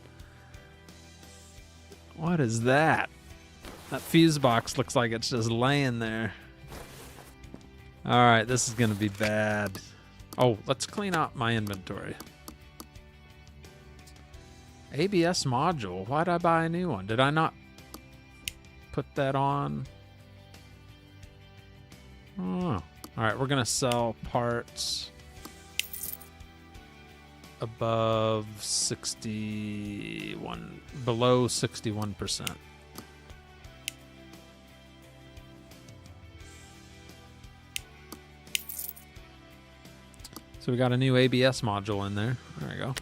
What is that? That fuse box looks like it's just laying there. All right, this is going to be bad. Oh, let's clean out my inventory. ABS module. Why'd I buy a new one? Did I not put that on? Oh. All right, we're gonna sell parts above 61, below 61%. So we got a new ABS module in there. There we go.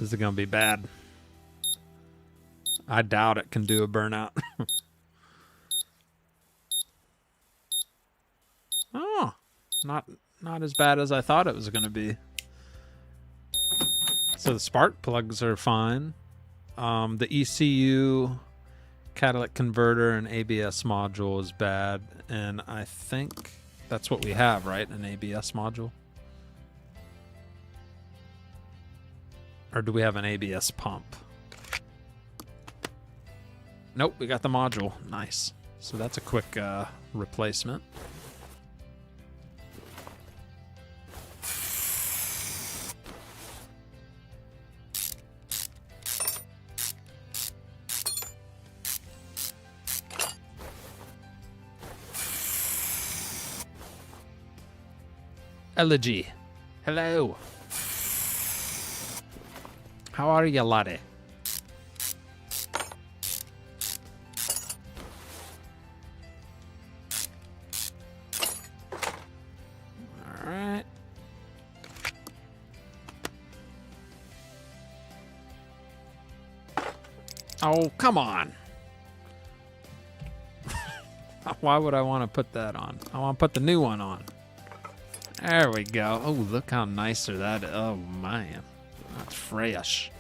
This is gonna be bad. I doubt it can do a burnout. Oh, not as bad as I thought it was going to be. So the spark plugs are fine. The ECU, catalytic converter, and ABS module is bad. And I think that's what we have, right? An ABS module? Or do we have an ABS pump? Nope, we got the module. Nice. So that's a quick replacement. Elegy. Hello. How are you, laddie? All right. Oh, come on. Why would I want to put that on? I want to put the new one on. There we go. Oh, look how nicer that is. Oh, man. That's fresh.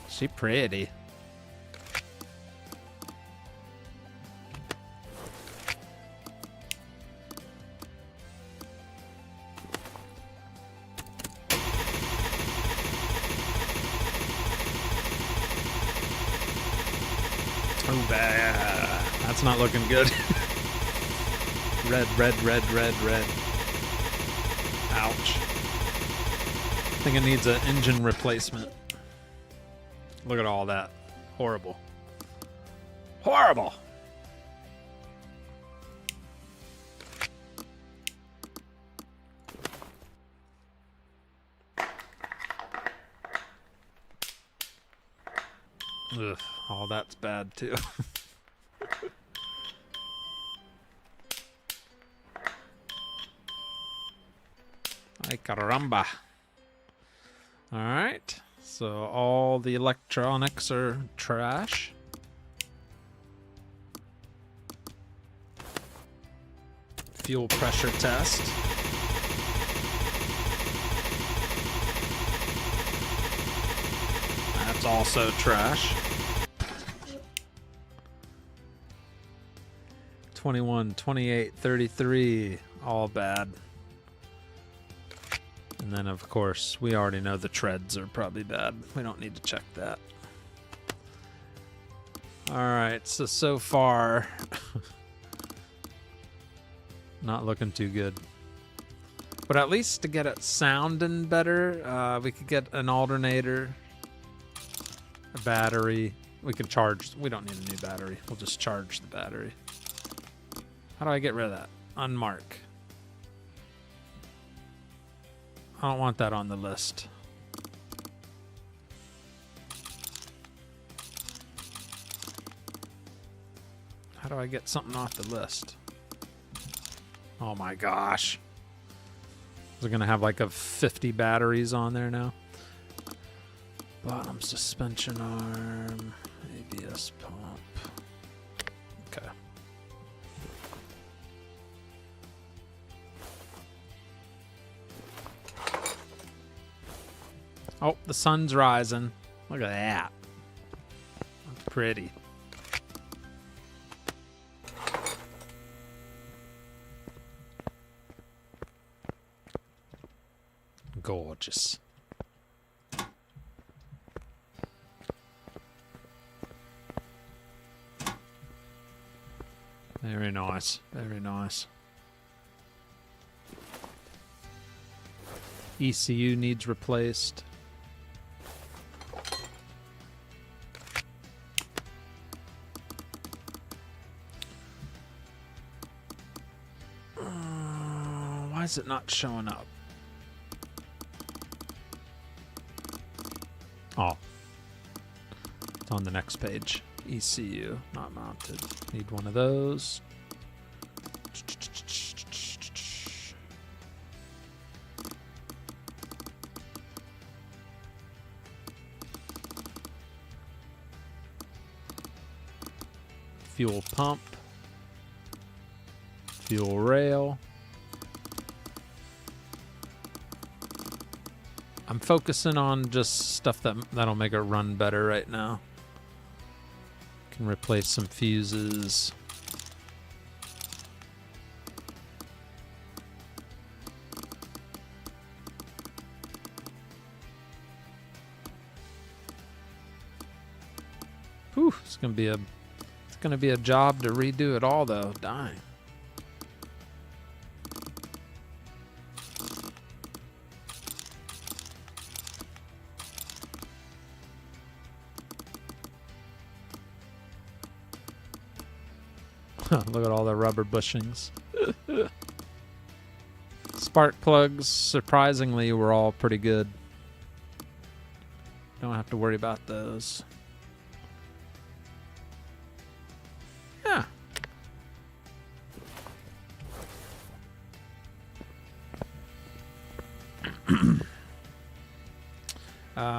She pretty. Oh, bad. That's not looking good. Red, red, red, red, red. Ouch. I think it needs an engine replacement. Look at all that. Horrible. Horrible! Ugh, all that's bad too. Ay caramba. Alright, so all the electronics are trash. Fuel pressure test. That's also trash. 21, 28, 33, all bad. And then, of course, we already know the treads are probably bad. We don't need to check that. All right, so far, not looking too good. But at least to get it sounding better, we could get an alternator, a battery. We could charge. We don't need a new battery. We'll just charge the battery. How do I get rid of that? Unmark. I don't want that on the list. How do I get something off the list? Oh my gosh. Is it gonna have like 50 batteries on there now? Bottom suspension arm, ABS pump. Okay. Oh, the sun's rising. Look at that. That's pretty. Gorgeous. Very nice. Very nice. ECU needs replaced. Why is it not showing up? Oh. It's on the next page. ECU, not mounted. Need one of those. Fuel pump. Fuel rail. I'm focusing on just stuff that'll make it run better right now. Can replace some fuses. Whew, it's gonna be a job to redo it all though. Dang. Look at all the rubber bushings. Spark plugs, surprisingly, were all pretty good. Don't have to worry about those. Yeah.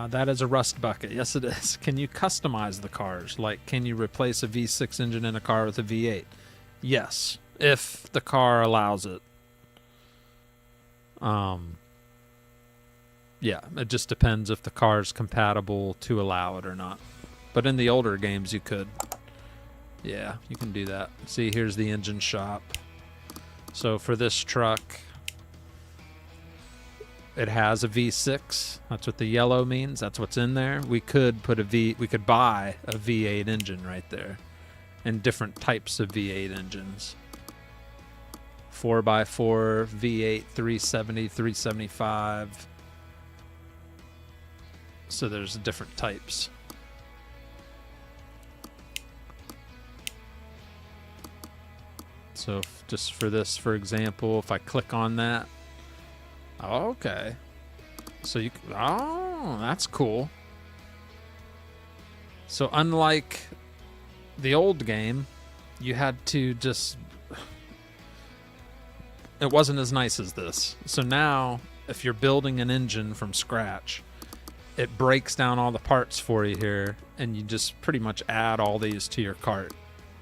That is a rust bucket. Yes, it is. Can you customize the cars? Like, can you replace a V6 engine in a car with a V8? Yes, if the car allows it. Yeah, it just depends if the car is compatible to allow it or not. But in the older games, you could. Yeah, you can do that. See, here's the engine shop. So for this truck, it has a V6. That's what the yellow means. That's what's in there. We could put we could buy a V8 engine right there, and different types of V8 engines. 4x4, V8, 370, 375. So there's different types. So just for this, for example, if I click on that, okay. So you, oh, that's cool. So unlike the old game, you had to just, it wasn't as nice as this. So now, if you're building an engine from scratch, it breaks down all the parts for you here, and you just pretty much add all these to your cart.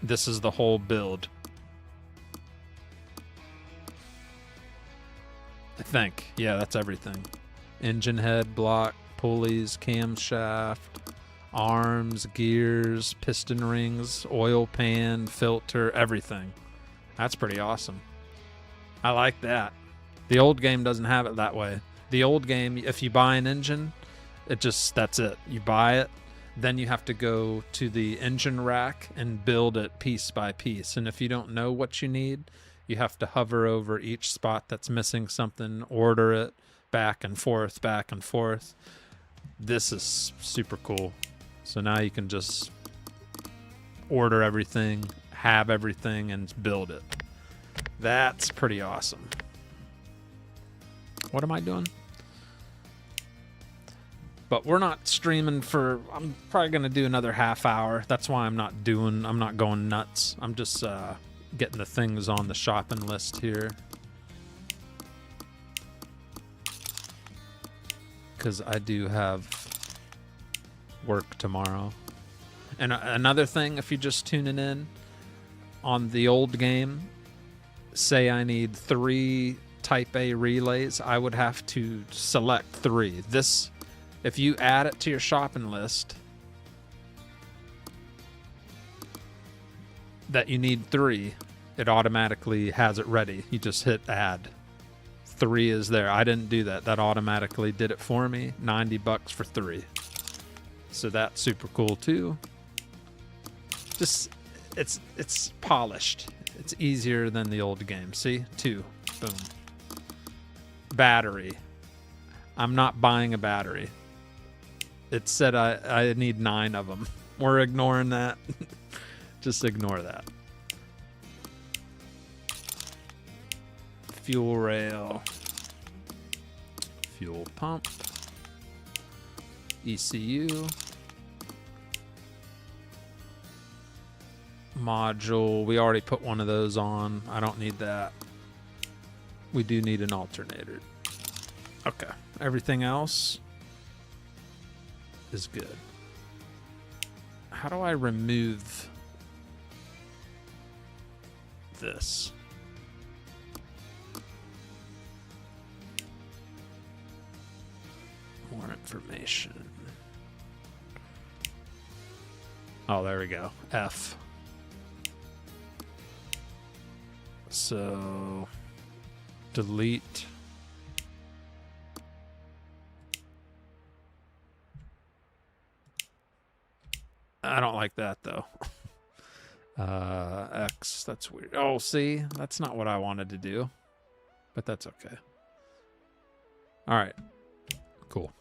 This is the whole build. I think. Yeah, that's everything. Engine head, block, pulleys, camshaft, arms, gears, piston rings, oil pan, filter, everything. That's pretty awesome. I like that. The old game doesn't have it that way. The old game, if you buy an engine, that's it. You buy it, then you have to go to the engine rack and build it piece by piece. And if you don't know what you need, you have to hover over each spot that's missing something, order it, back and forth, back and forth. This is super cool. So now you can just order everything, have everything, and build it. That's pretty awesome. What am I doing? But we're not streaming for, I'm probably going to do another half hour. That's why I'm not going nuts. I'm just getting the things on the shopping list here. Because I do have work tomorrow. And another thing, if you're just tuning in, on the old game, say I need 3 Type A relays, I would have to select 3. This, if you add it to your shopping list, that you need 3, it automatically has it ready. You just hit add. 3 is there. I didn't do that. That automatically did it for me. $90 for 3. So that's super cool too. Just, it's polished. It's easier than the old game. See? 2. Boom. Battery. I'm not buying a battery. It said I need 9 of them. We're ignoring that. Just ignore that. Fuel rail. Fuel pump. ECU. Module. We already put one of those on. I don't need that. We do need an alternator. Okay. Everything else is good. How do I remove this? More information. Oh, there we go. F. So, delete. I don't like that though. X, that's weird. Oh, see, that's not what I wanted to do, but that's okay. All right, cool.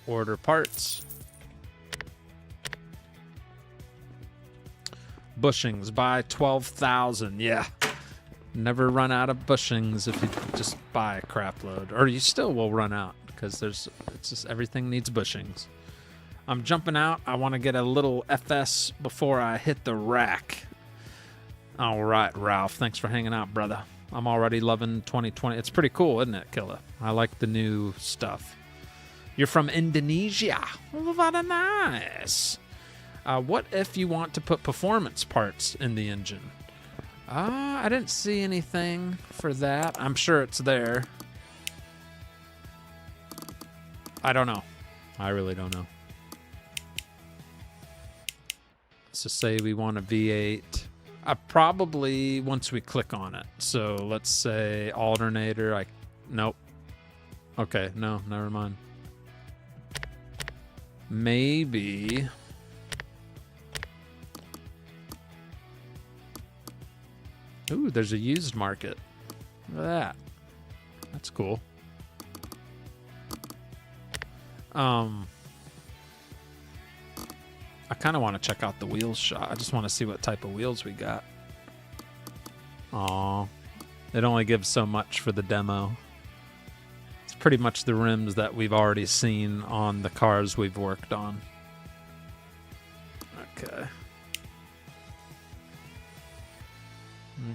Order parts. Bushings, buy 12,000. Yeah. Never run out of bushings if you just buy a crap load. Or you still will run out because it's just everything needs bushings. I'm jumping out. I want to get a little FS before I hit the rack. All right, Ralph. Thanks for hanging out, brother. I'm already loving 2020. It's pretty cool, isn't it, Killa? I like the new stuff. You're from Indonesia. What nice. What if you want to put performance parts in the engine? I didn't see anything for that. I'm sure it's there. I don't know. I really don't know. Let's just say we want a V8. Probably once we click on it. So let's say alternator. Nope. Okay, no, never mind. Maybe. Ooh, there's a used market. Look at that. That's cool. I kind of want to check out the wheels shot. I just want to see what type of wheels we got. Aw. It only gives so much for the demo. It's pretty much the rims that we've already seen on the cars we've worked on. Okay.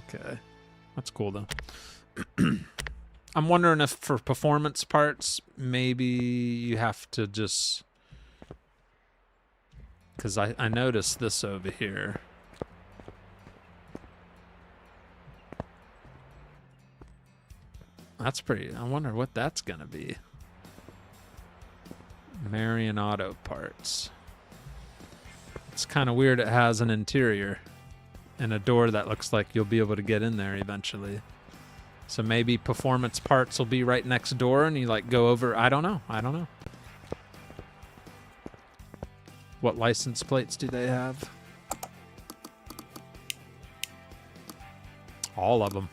Okay. That's cool, though. I'm wondering if for performance parts, maybe you have to just... Because I noticed this over here. That's pretty... I wonder what that's going to be. Marion Auto Parts. It's kind of weird it has an interior and a door that looks like you'll be able to get in there eventually. So maybe performance parts will be right next door and you like go over... I don't know. I don't know. What license plates do they have? All of them.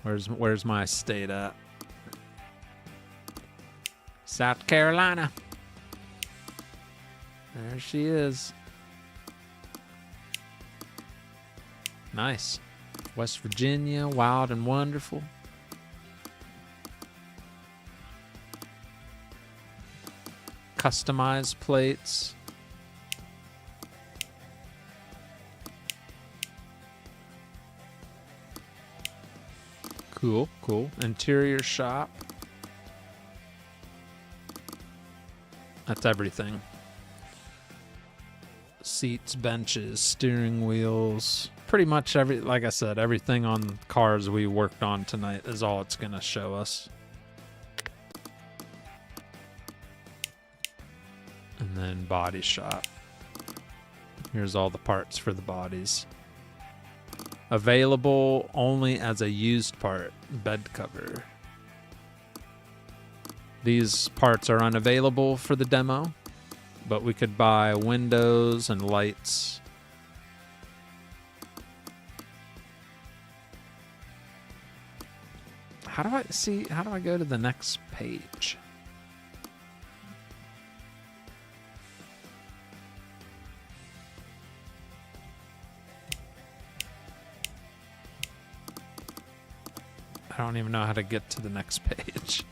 Where's my state at? South Carolina. There she is. Nice. West Virginia, wild and wonderful. Customized plates. Cool, cool. Interior shop. That's everything. Seats, benches, steering wheels. Pretty much like I said, everything on cars we worked on tonight is all it's gonna show us. And then body shop. Here's all the parts for the bodies. Available only as a used part. Bed cover. These parts are unavailable for the demo, but we could buy windows and lights. How do I go to the next page? I don't even know how to get to the next page.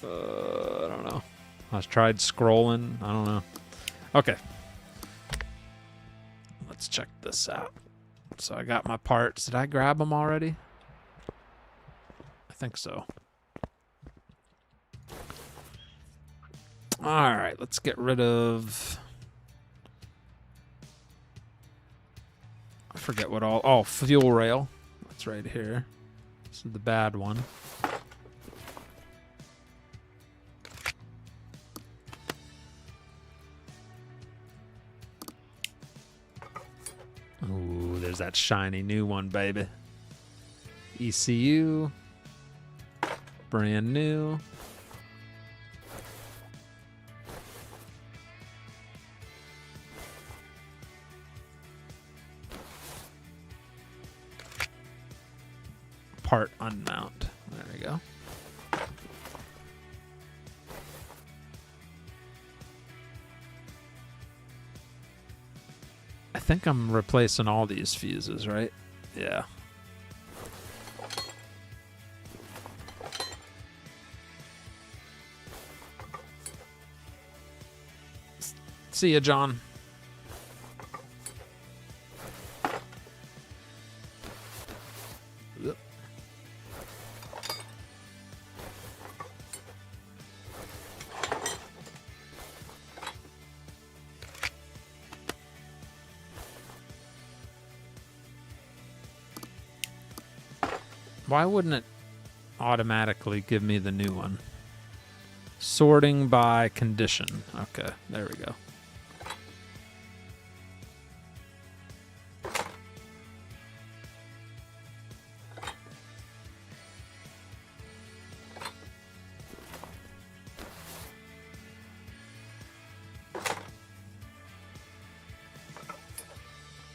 I don't know. I tried scrolling. I don't know. Okay. Let's check this out. So I got my parts. Did I grab them already? I think so. All right. Let's get rid of... I forget what all... Oh, fuel rail. That's right here. This is the bad one. Ooh, there's that shiny new one, baby. ECU. Brand new. Part unmount. There we go. think I'm replacing all these fuses, right? Yeah. See ya, John. Yep. Why wouldn't it automatically give me the new one? Sorting by condition. Okay, there we go.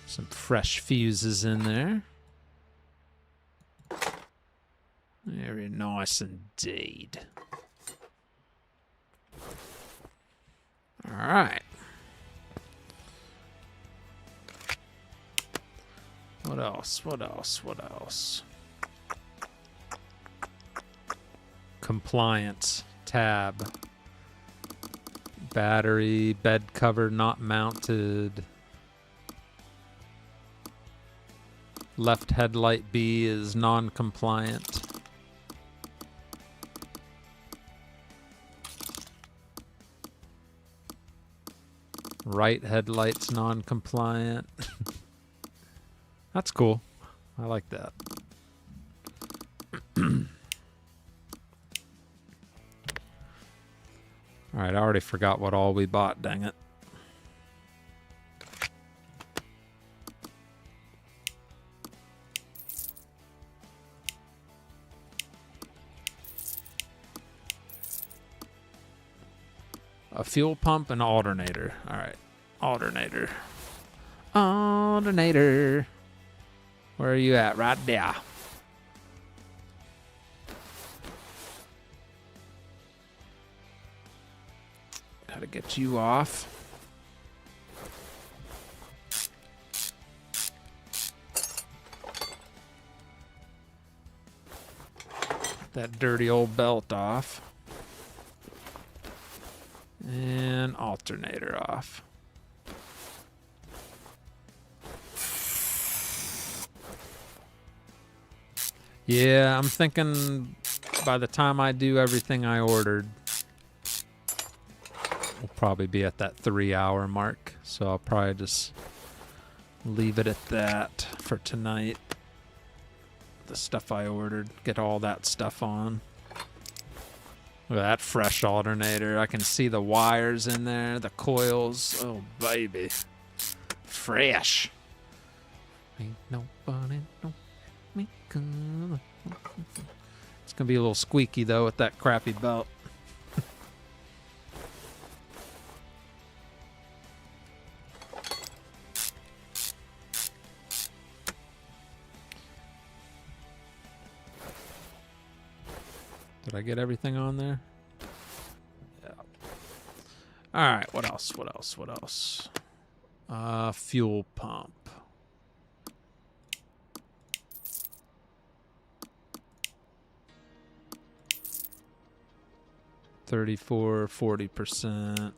Some fresh fuses in there. Very nice indeed. All right. What else? What else? What else? Compliance tab. Battery, bed cover not mounted. Left headlight B is non-compliant. Right headlight's non-compliant. That's cool. I like that. Alright, I already forgot what all we bought, dang it. A fuel pump and alternator. All right. Alternator. Alternator. Where are you at? Right there. Gotta get you off. That dirty old belt off. And alternator off. Yeah, I'm thinking by the time I do everything I ordered, we'll probably be at that 3-hour mark. So I'll probably just leave it at that for tonight. The stuff I ordered, get all that stuff on. Look at that fresh alternator. I can see the wires in there, the coils. Oh, baby. Fresh. Ain't nobody, no me come. It's going to be a little squeaky, though, with that crappy belt. Did I get everything on there? Yeah. All right. What else? What else? What else? Fuel pump. $34, 40%.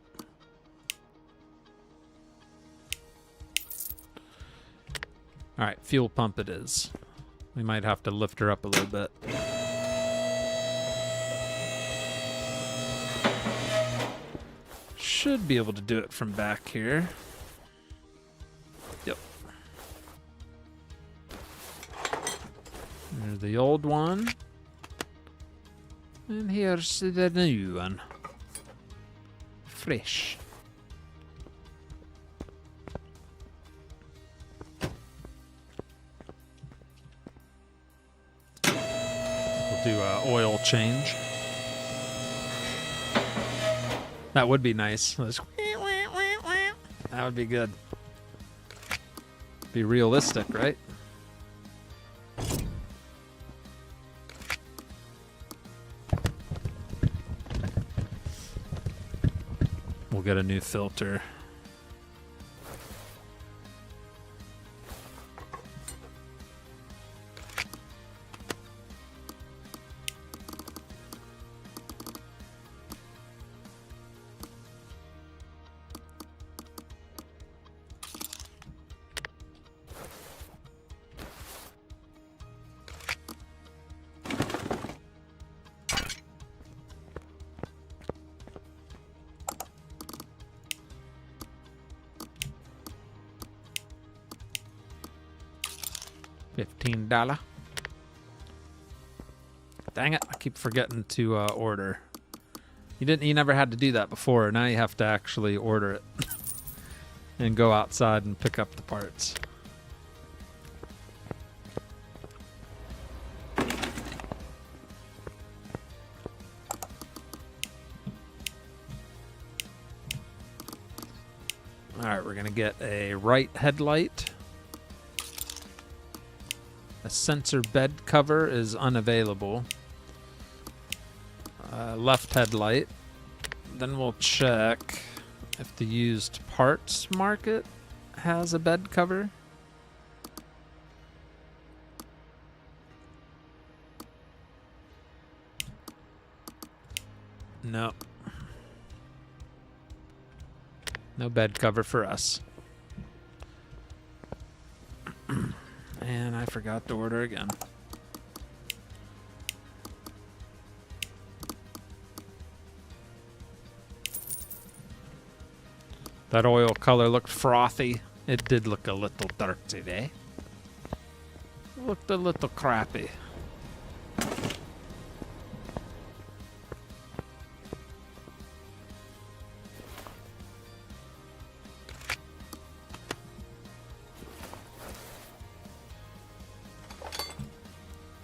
All right. Fuel pump it is. We might have to lift her up a little bit. Should be able to do it from back here. Yep. There's the old one. And here's the new one. Fresh. We'll do an oil change. That would be nice. That would be good. Be realistic, right? We'll get a new filter. $15. Dang it, I keep forgetting to order. You never had to do that before. Now you have to actually order it and go outside and pick up the parts. Alright, we're going to get a right headlight. A sensor bed cover is unavailable. Left headlight. Then we'll check if the used parts market has a bed cover. No. No bed cover for us. And I forgot to order again. That oil color looked frothy. It did look a little dirty, eh? Looked a little crappy.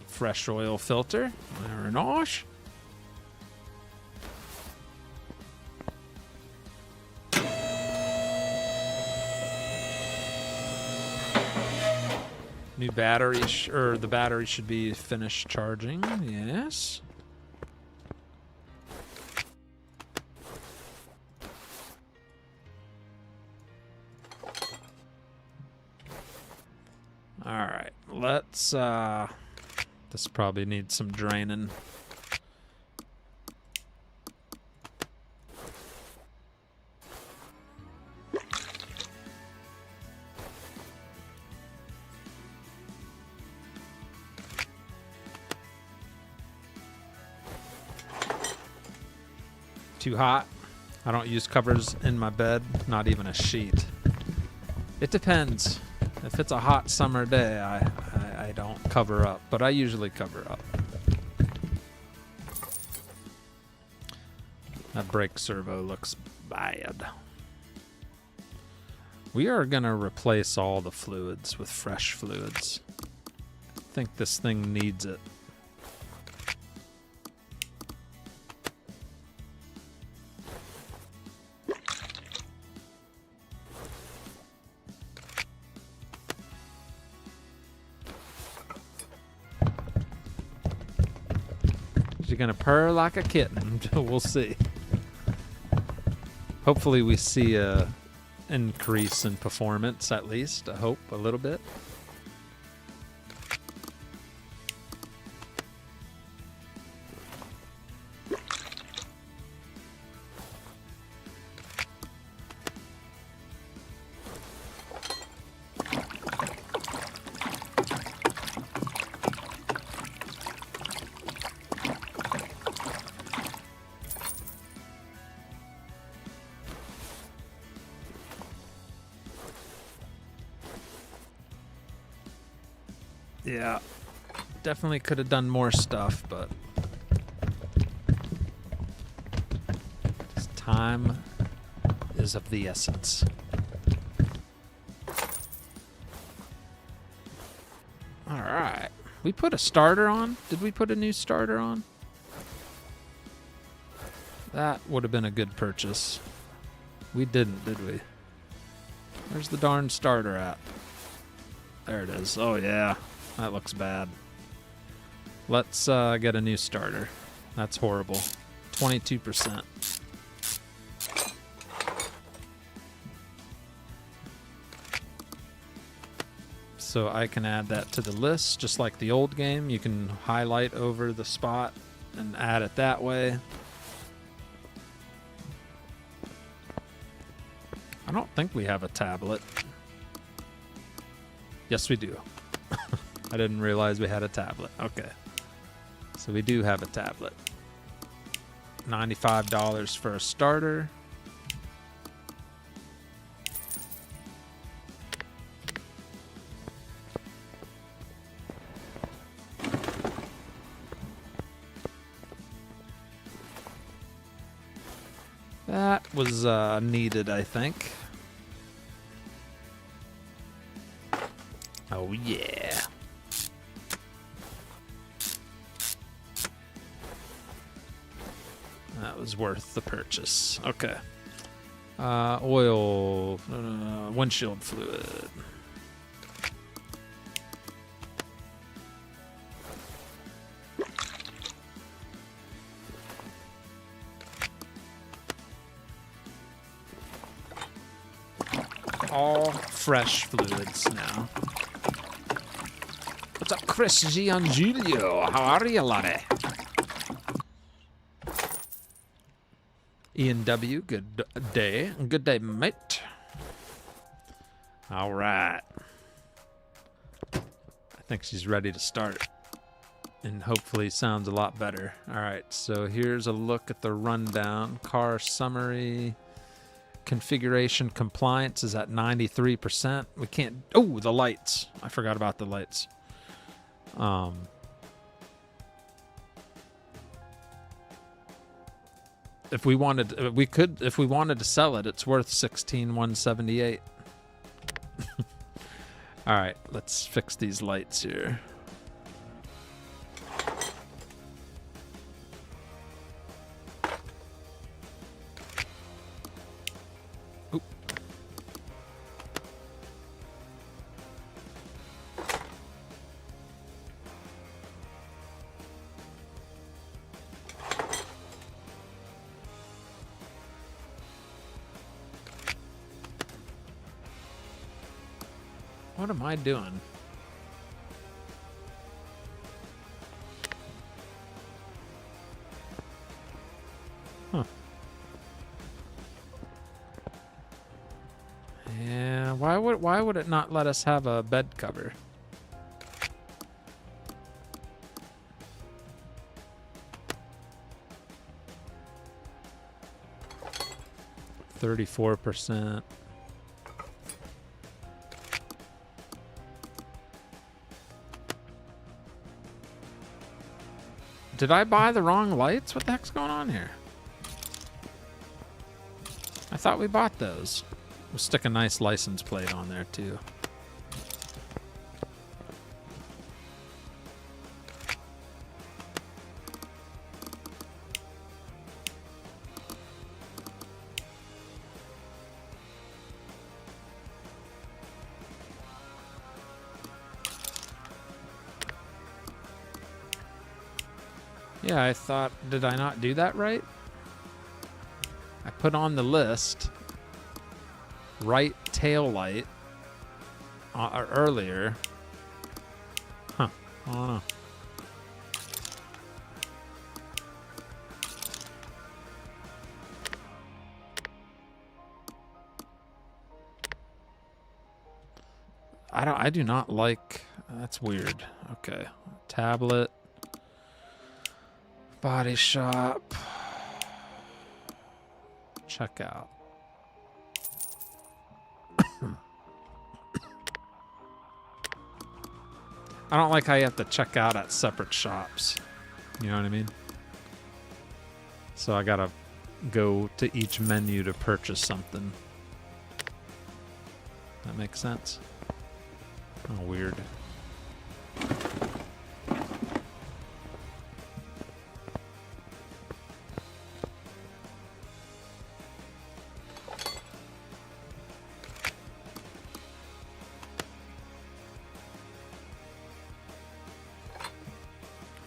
Fresh oil filter. Very nice. New battery, or the battery should be finished charging. Yes. All right, let's this probably needs some draining. Too hot. I don't use covers in my bed, not even a sheet. It depends. If it's a hot summer day, I don't cover up, but I usually cover up. That brake servo looks bad. We are going to replace all the fluids with fresh fluids. I think this thing needs it. You're gonna purr like a kitten. We'll see. Hopefully we see a increase in performance, at least. I hope a little bit. Yeah, definitely could have done more stuff, but time is of the essence. All right, we put a starter on. Did we put a new starter on? That would have been a good purchase. We didn't, did we? Where's the darn starter at? There it is. Oh yeah. That looks bad. Let's get a new starter. That's horrible. 22%. So I can add that to the list, just like the old game. You can highlight over the spot and add it that way. I don't think we have a tablet. Yes, we do. I didn't realize we had a tablet. Okay. So we do have a tablet. $95 for a starter. that was needed, I think. Oh, yeah. That was worth the purchase. Okay. Oil, windshield fluid. All fresh fluids now. What's up, Chris Giangilio? How are you, laddie? Ian W, good day. Good day, mate. All right. I think she's ready to start. And hopefully sounds a lot better. All right, so here's a look at the rundown. Car summary. Configuration compliance is at 93%. We can't... Oh, the lights. I forgot about the lights. If we wanted... We could... If we wanted to sell it, it's worth $16,178. All right, let's fix these lights here. What am I doing? Huh. Yeah, why would it not let us have a bed cover? %34%. Did I buy the wrong lights? What the heck's going on here? I thought we bought those. We'll stick a nice license plate on there too. Yeah, I thought, did I not do that right? I put on the list right tail light earlier. Huh, I don't know. I do not like, that's weird. Okay, tablet. Body shop. Checkout. I don't like how you have to check out at separate shops. You know what I mean? So I gotta go to each menu to purchase something. That makes sense? Oh, weird.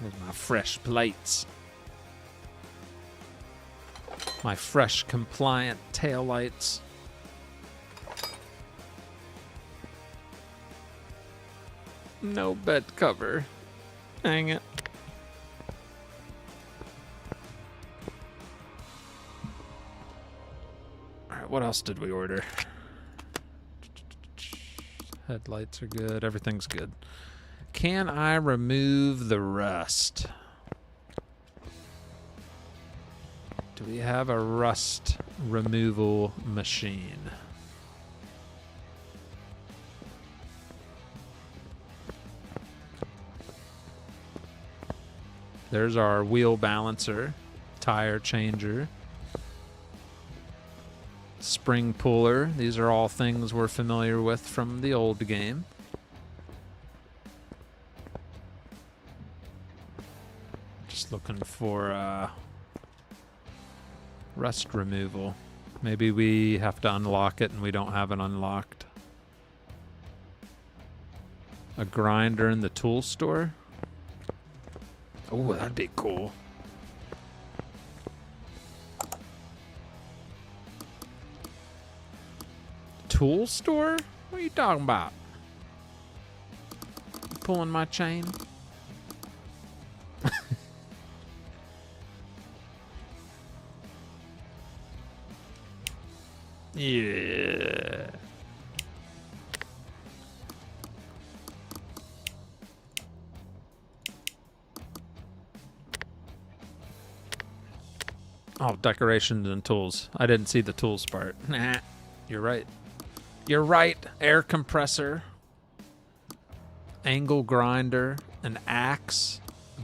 Here's my fresh plates. My fresh compliant taillights. No bed cover. Dang it. Alright, what else did we order? Headlights are good. Everything's good. Can I remove the rust? Do we have a rust removal machine? There's our wheel balancer, tire changer. spring puller. These are all things we're familiar with from the old game. Just looking for rust removal. Maybe we have to unlock it and we don't have it unlocked. A grinder in the tool store. Oh, that'd be cool. Tool store? What are you talking about? You pulling my chain? Yeah. Oh, decorations and tools. I didn't see the tools part. Nah, you're right. You're right. Air compressor, angle grinder, an axe,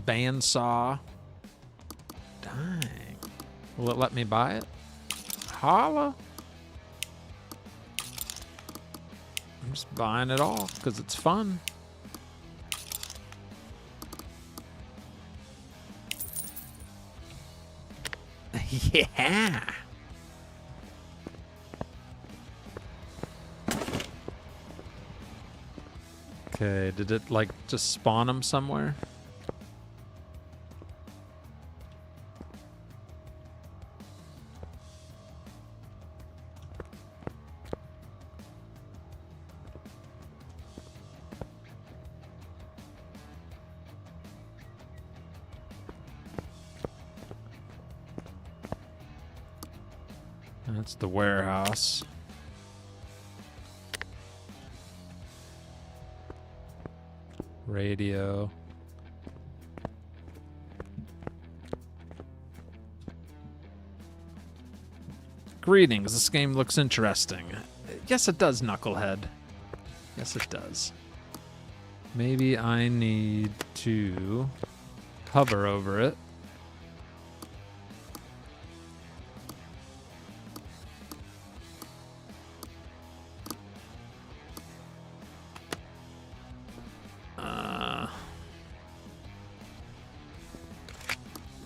bandsaw. Dang. Will it let me buy it? Holla. I'm just buying it all because it's fun. Yeah. Okay, did it like just spawn them somewhere? That's the warehouse. Radio. Greetings, this game looks interesting. Yes, it does, Knucklehead. Yes, it does. Maybe I need to hover over it.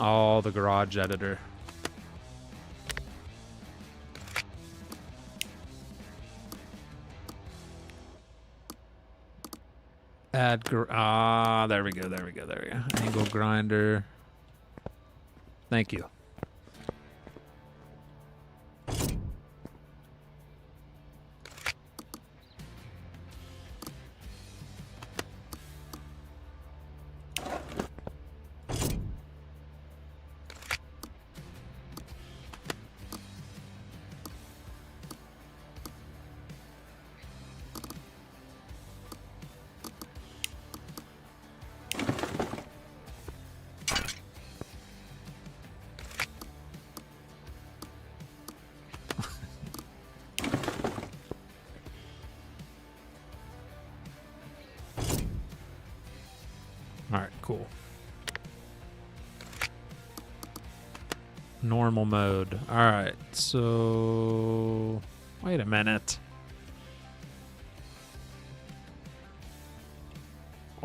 Oh, the garage editor. Add there we go, there we go, there we go. Angle grinder. Thank you. Cool. Normal mode. Alright, so... Wait a minute.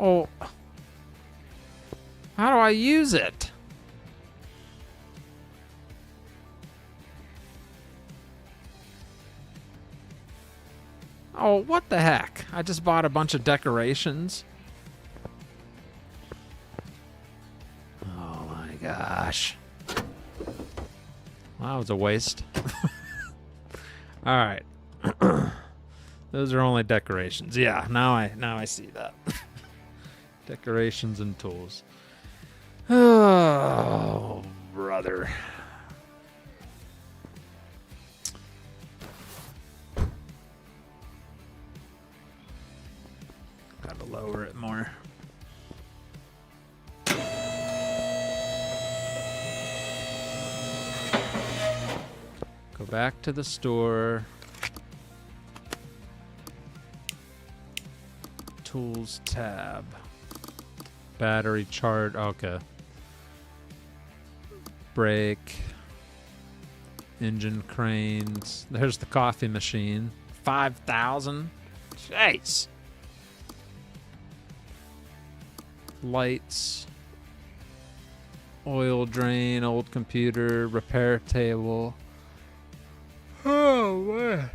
Oh. How do I use it? Oh, what the heck? I just bought a bunch of decorations. Gosh. Well, that was a waste. All right. Those are only decorations. Yeah, now I see that. Decorations and tools. Oh, brother. Gotta lower it more. Go back to the store. Tools tab. Battery charge. Okay. Brake. Engine cranes. There's the coffee machine. 5,000. Jeez. Lights. Oil drain. Old computer. Repair table. Oh, man.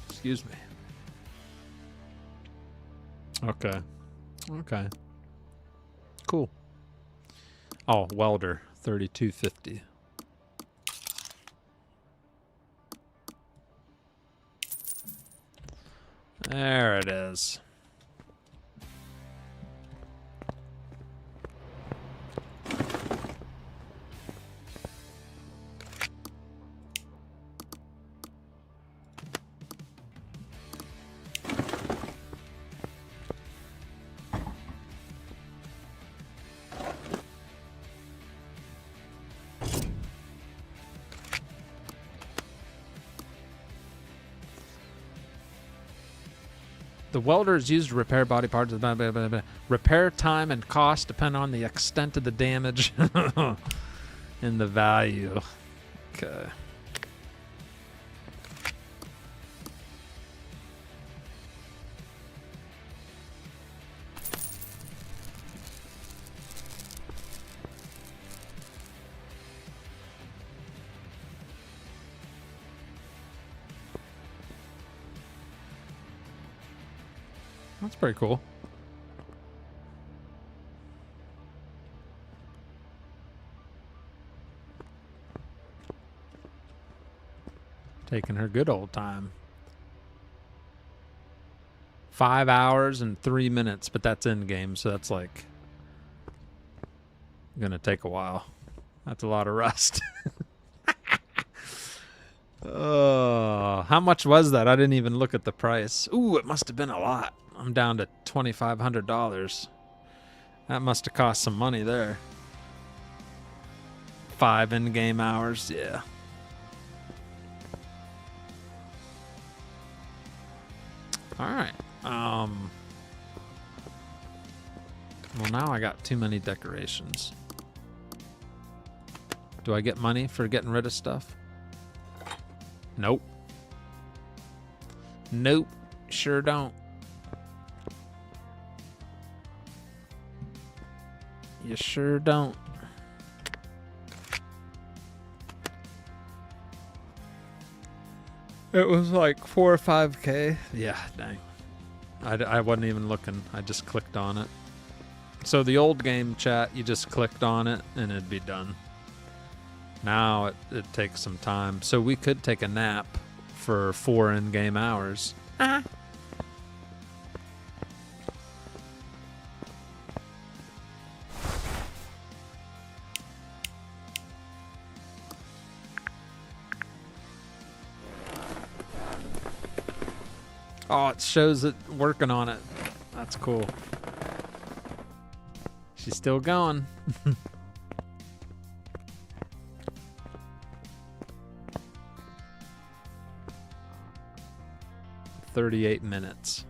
Excuse me. Okay. Okay. Cool. Oh, welder. 3250. There it is. The welder is used to repair body parts. Blah, blah, blah, blah. Repair time and cost depend on the extent of the damage and the value. Okay. That's pretty cool. Taking her good old time. 5 hours and 3 minutes, but that's in game, so that's like gonna take a while. That's a lot of rust. How much was that? I didn't even look at the price. Ooh, it must have been a lot. I'm down to $2,500. That must have cost some money there. 5 in-game hours, yeah. All right. Well, now I got too many decorations. Do I get money for getting rid of stuff? Nope. Nope. Sure don't. You sure don't. It was like 4 or 5K. Yeah, dang. I wasn't even looking. I just clicked on it. So the old game chat, you just clicked on it and it'd be done. Now it takes some time. So we could take a nap for 4 in-game hours. Oh, it shows it working on it. That's cool. She's still going. 38 minutes.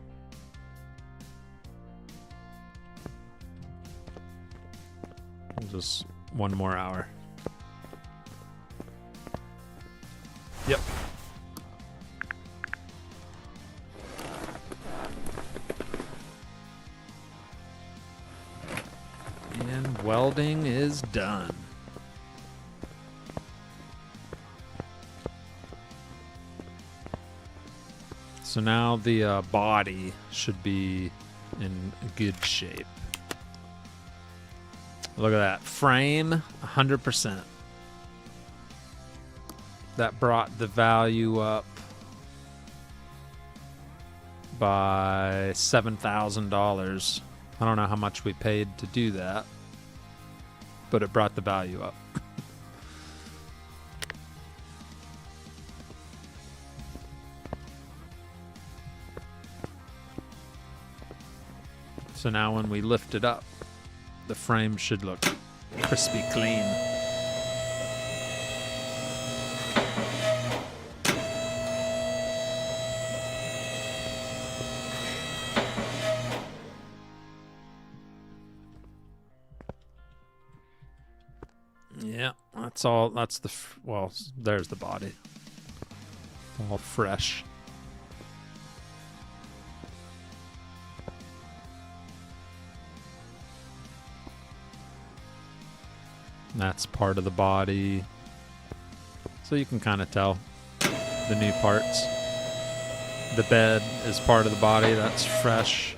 Just 1 more hour. Yep. And welding is done. So now the body should be in good shape. Look at that. Frame, 100%. That brought the value up by $7,000. I don't know how much we paid to do that, but it brought the value up. So now when we lift it up, the frame should look crispy clean. Yeah, that's all. That's the well. There's the body. All fresh. That's part of the body. So you can kind of tell the new parts. The bed is part of the body. That's fresh,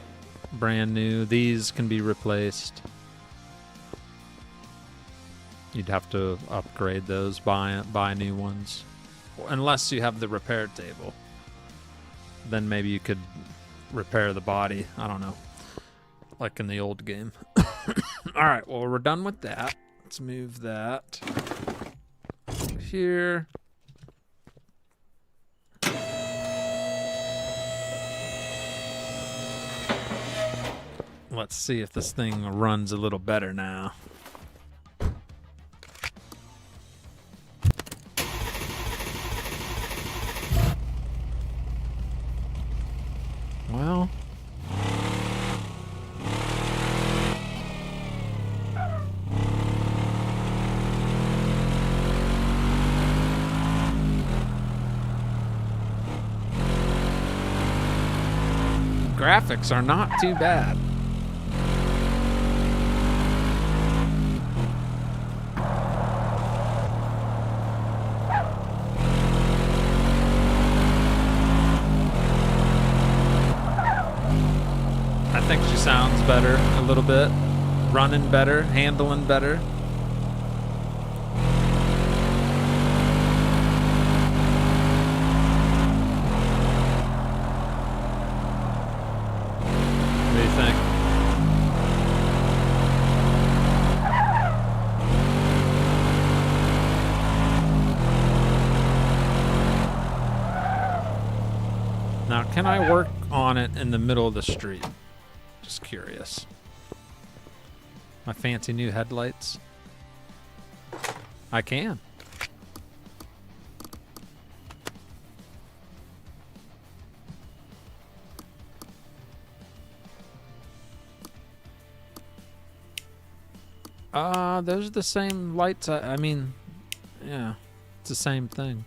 brand new. These can be replaced. You'd have to upgrade those, buy new ones. Unless you have the repair table. Then maybe you could repair the body. I don't know. Like in the old game. Alright, well, we're done with that. Let's move that here. Let's see if this thing runs a little better now. Well, graphics are not too bad. I think she sounds better a little bit, running better, handling better. What do you think? Now, can I work on it in the middle of the street? Just curious. My fancy new headlights. I can. Those are the same lights. I mean, yeah, it's the same thing.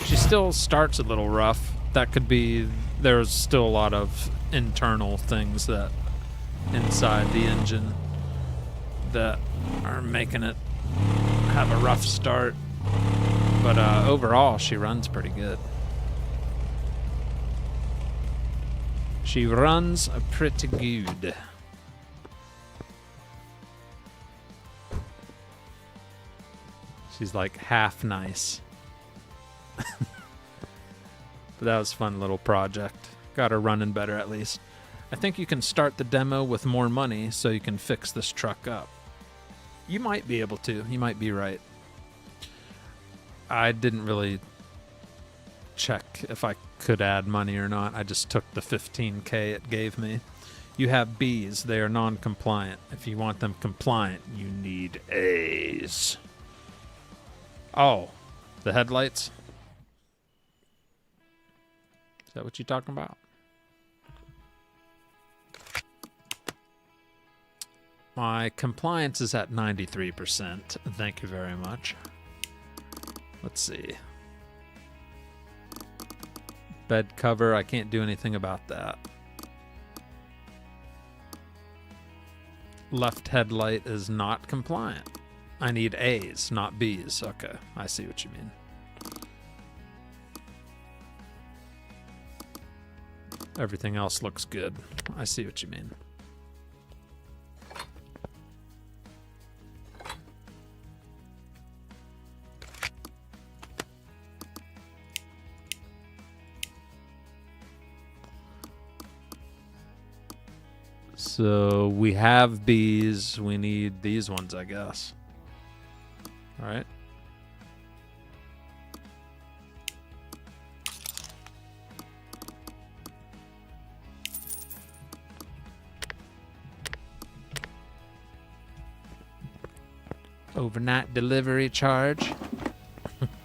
She still starts a little rough. That could be, there's still a lot of internal things that inside the engine that are making it have a rough start. But overall, she runs pretty good. She runs pretty good. She's like half nice. But that was a fun little project. Got her running better at least. I think you can start the demo with more money so you can fix this truck up. You might be able to. You might be right. I didn't really check if I could add money or not. I just took the $15K it gave me. You have Bs. They are non-compliant. If you want them compliant, you need As. Oh, the headlights? Is that what you're talking about? My compliance is at 93%. Thank you very much. Let's see. Bed cover, I can't do anything about that. Left headlight is not compliant. I need A's, not B's. Okay, I see what you mean. Everything else looks good. I see what you mean. So we have B's. We need these ones, I guess. All right. Overnight delivery charge.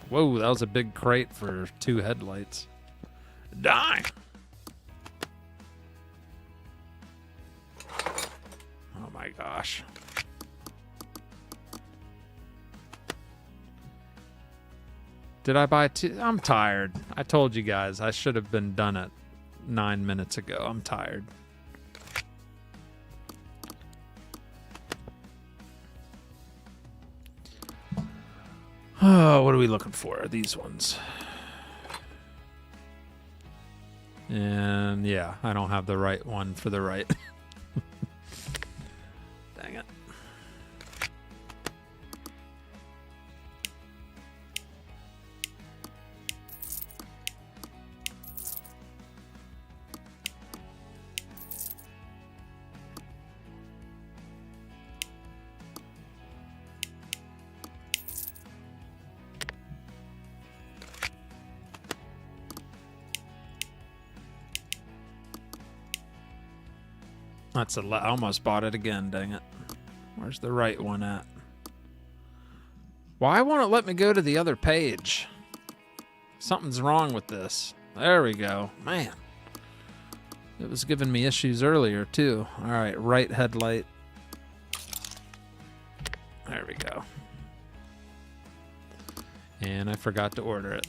Whoa, that was a big crate for 2 headlights. Die! Oh my gosh. Did I buy 2? I'm tired. I told you guys I should have been done it 9 minutes ago. I'm tired. Oh, what are we looking for? These ones. And yeah, I don't have the right one for the right. Dang it. That's I almost bought it again, dang it. Where's the right one at? Why won't it let me go to the other page? Something's wrong with this. There we go. Man. It was giving me issues earlier, too. All right, right headlight. There we go. And I forgot to order it.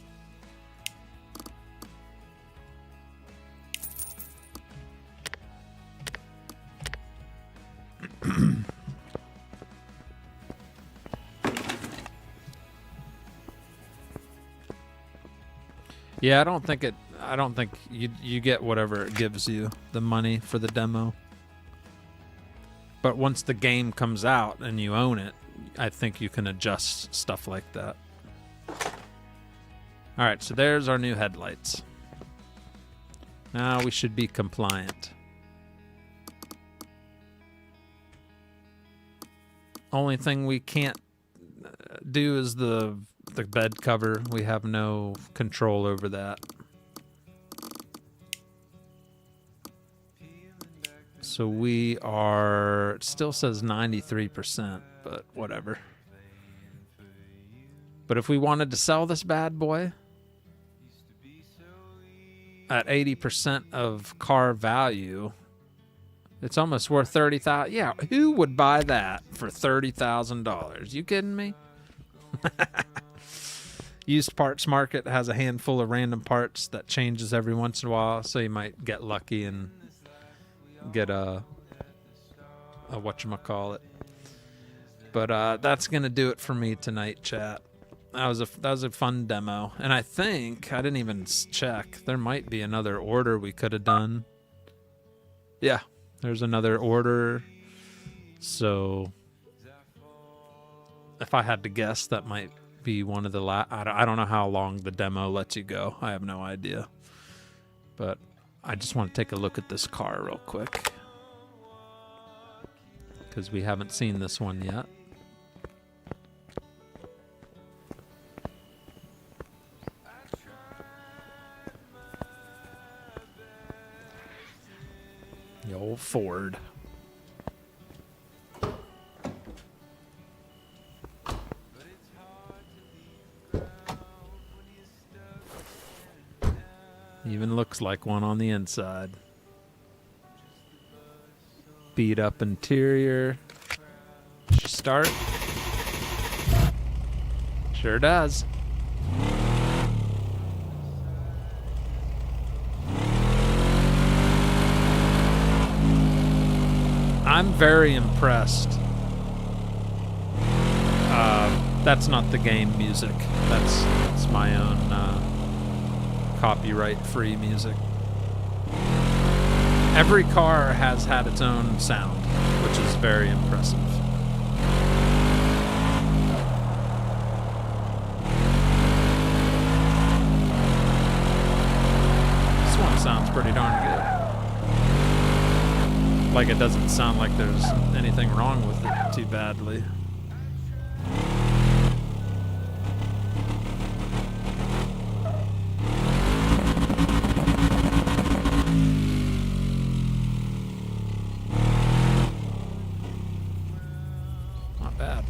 Yeah, I don't think you get whatever it gives you, the money for the demo. But once the game comes out and you own it, I think you can adjust stuff like that. All right, so there's our new headlights. Now we should be compliant. Only thing we can't do is the bed cover. We have no control over that. So we are, it still says 93%, but whatever. But if we wanted to sell this bad boy at 80% of car value, it's almost worth 30,000. Yeah, who would buy that for $30,000? You kidding me? Used parts market has a handful of random parts that changes every once in a while, so you might get lucky and get a whatchamacallit. But that's gonna do it for me tonight, chat. That was a fun demo, and I think I didn't even check. There might be another order we could have done. Yeah, there's another order. So if I had to guess, that might be one of the I don't know how long the demo lets you go. I have no idea. But I just want to take a look at this car real quick, because we haven't seen this one yet. The old Ford. Even looks like one on the inside. Beat up interior. Start. Sure does. I'm very impressed. That's not the game music. That's my own copyright-free music. Every car has had its own sound, which is very impressive. This one sounds pretty darn good. Like, it doesn't sound like there's anything wrong with it too badly. Not bad.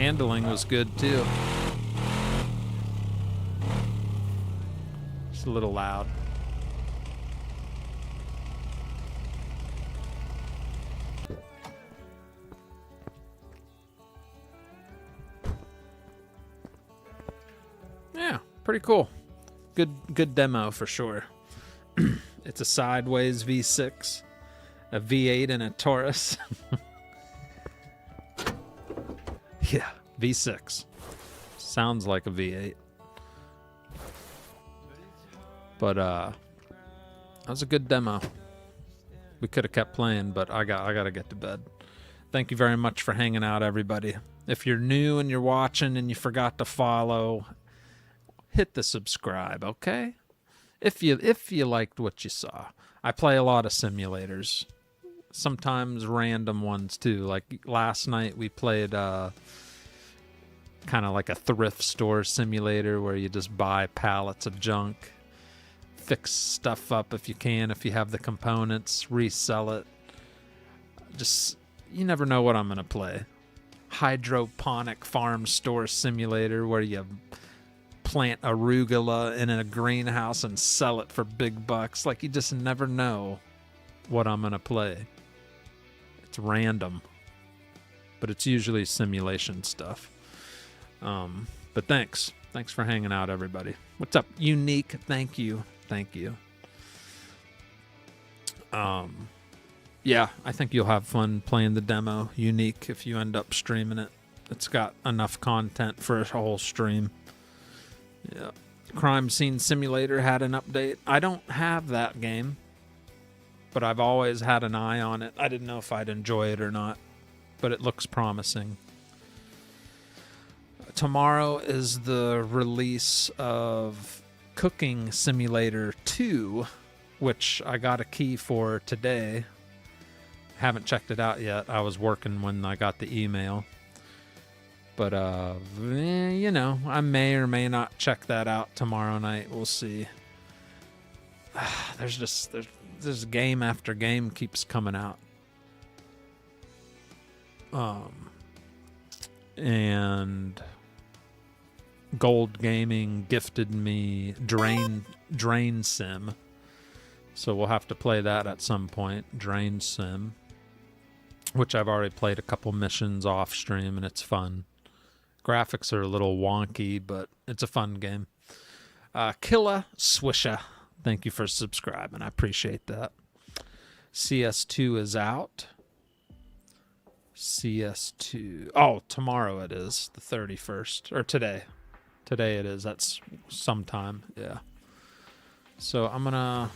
Handling was good too. Just a little loud. Yeah, pretty cool. Good demo for sure. It's a sideways V6, a V8 and a Taurus. Yeah, V6. Sounds like a V8. But that was a good demo. We could have kept playing, but I gotta get to bed. Thank you very much for hanging out, everybody. If you're new and you're watching and you forgot to follow, hit the subscribe, okay? If you liked what you saw. I play a lot of simulators. Sometimes random ones too. Like last night we played kind of like a thrift store simulator where you just buy pallets of junk, fix stuff up if you can, if you have the components, resell it. Just, you never know what I'm going to play. Hydroponic farm store simulator where you plant arugula in a greenhouse and sell it for big bucks. Like, you just never know what I'm going to play. It's random, but it's usually simulation stuff. But thanks for hanging out, everybody. What's up, Unique? Thank you. Yeah, I think you'll have fun playing the demo, Unique, if you end up streaming it. It's got enough content for a whole stream. Yeah. Crime Scene Simulator had an update. I don't have that game, but I've always had an eye on it. I didn't know if I'd enjoy it or not, but it looks promising. Tomorrow is the release of Cooking Simulator 2, which I got a key for today. Haven't checked it out yet. I was working when I got the email. But, you know, I may or may not check that out tomorrow night. We'll see. There's game after game keeps coming out. And Gold Gaming gifted me Drain Sim. So we'll have to play that at some point. Drain Sim. Which I've already played a couple missions off stream and it's fun. Graphics are a little wonky, but it's a fun game. Killa Swisha, thank you for subscribing. I appreciate that. CS2 is out. CS2. Oh, tomorrow it is, the 31st. Or today. Today it is. That's sometime. Yeah. So I'm going to...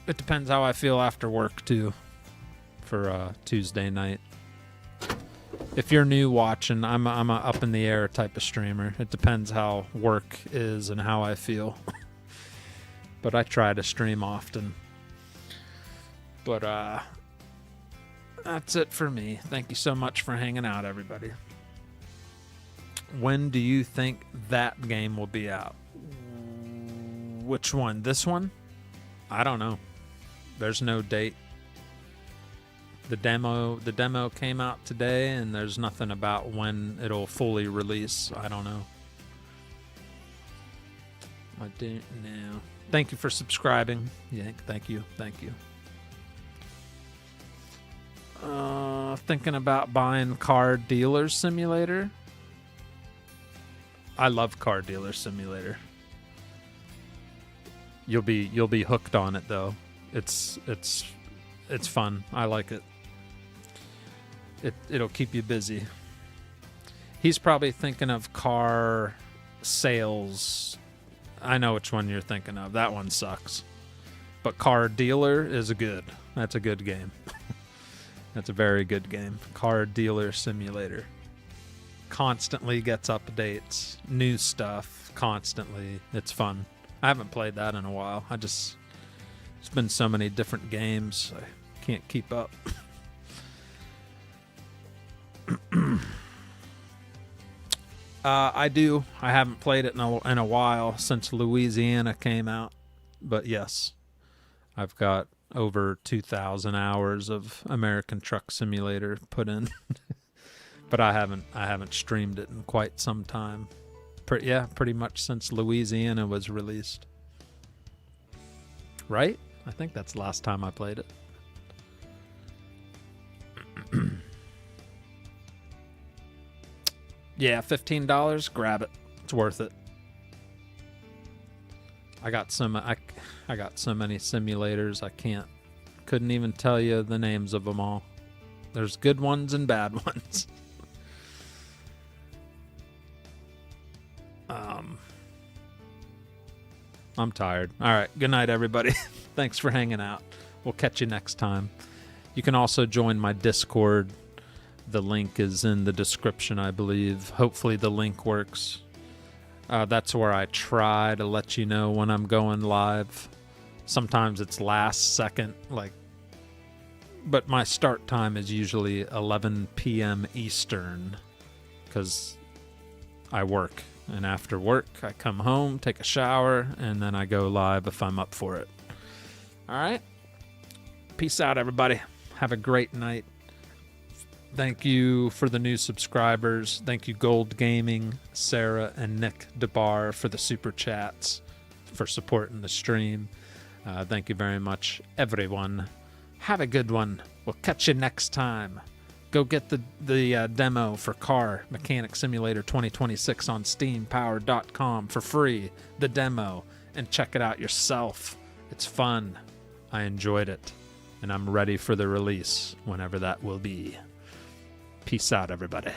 It depends how I feel after work, too, for Tuesday night. If you're new watching, I'm a up in the air type of streamer. It depends how work is and how I feel. But I try to stream often. But that's it for me. Thank you so much for hanging out, everybody. When do you think that game will be out? Which one? This one? I don't know. There's no date. The demo came out today, and there's nothing about when it'll fully release. I don't know. I didn't know. Thank you for subscribing. Yeah, thank you. Thinking about buying Car Dealer Simulator. I love Car Dealer Simulator. You'll be hooked on it though. It's fun. I like it. It'll keep you busy. He's probably thinking of Car Sales. I know which one you're thinking of. That one sucks. But Car Dealer is that's a good game. That's a very good game. Car Dealer Simulator. Constantly gets updates, new stuff, constantly. It's fun. I haven't played that in a while. It's been so many different games, I can't keep up. I do. I haven't played it in a while since Louisiana came out. But yes, I've got over 2,000 hours of American Truck Simulator put in. But I haven't streamed it in quite some time. Pretty much since Louisiana was released. Right? I think that's the last time I played it. Yeah, $15, grab it. It's worth it. I got so many simulators couldn't even tell you the names of them all. There's good ones and bad ones. I'm tired. All right, good night, everybody. Thanks for hanging out. We'll catch you next time. You can also join my Discord. The link is in the description, I believe. Hopefully the link works. That's where I try to let you know when I'm going live. Sometimes it's last second, but my start time is usually 11 p.m. Eastern because I work. And after work, I come home, take a shower, and then I go live if I'm up for it. All right? Peace out, everybody. Have a great night. Thank you for the new subscribers. Thank you, Gold Gaming, Sarah, and Nick DeBar for the super chats, for supporting the stream. Thank you very much, everyone. Have a good one. We'll catch you next time. Go get the demo for Car Mechanic Simulator 2026 on SteamPower.com for free. The demo, and check it out yourself. It's fun. I enjoyed it, and I'm ready for the release whenever that will be. Peace out, everybody.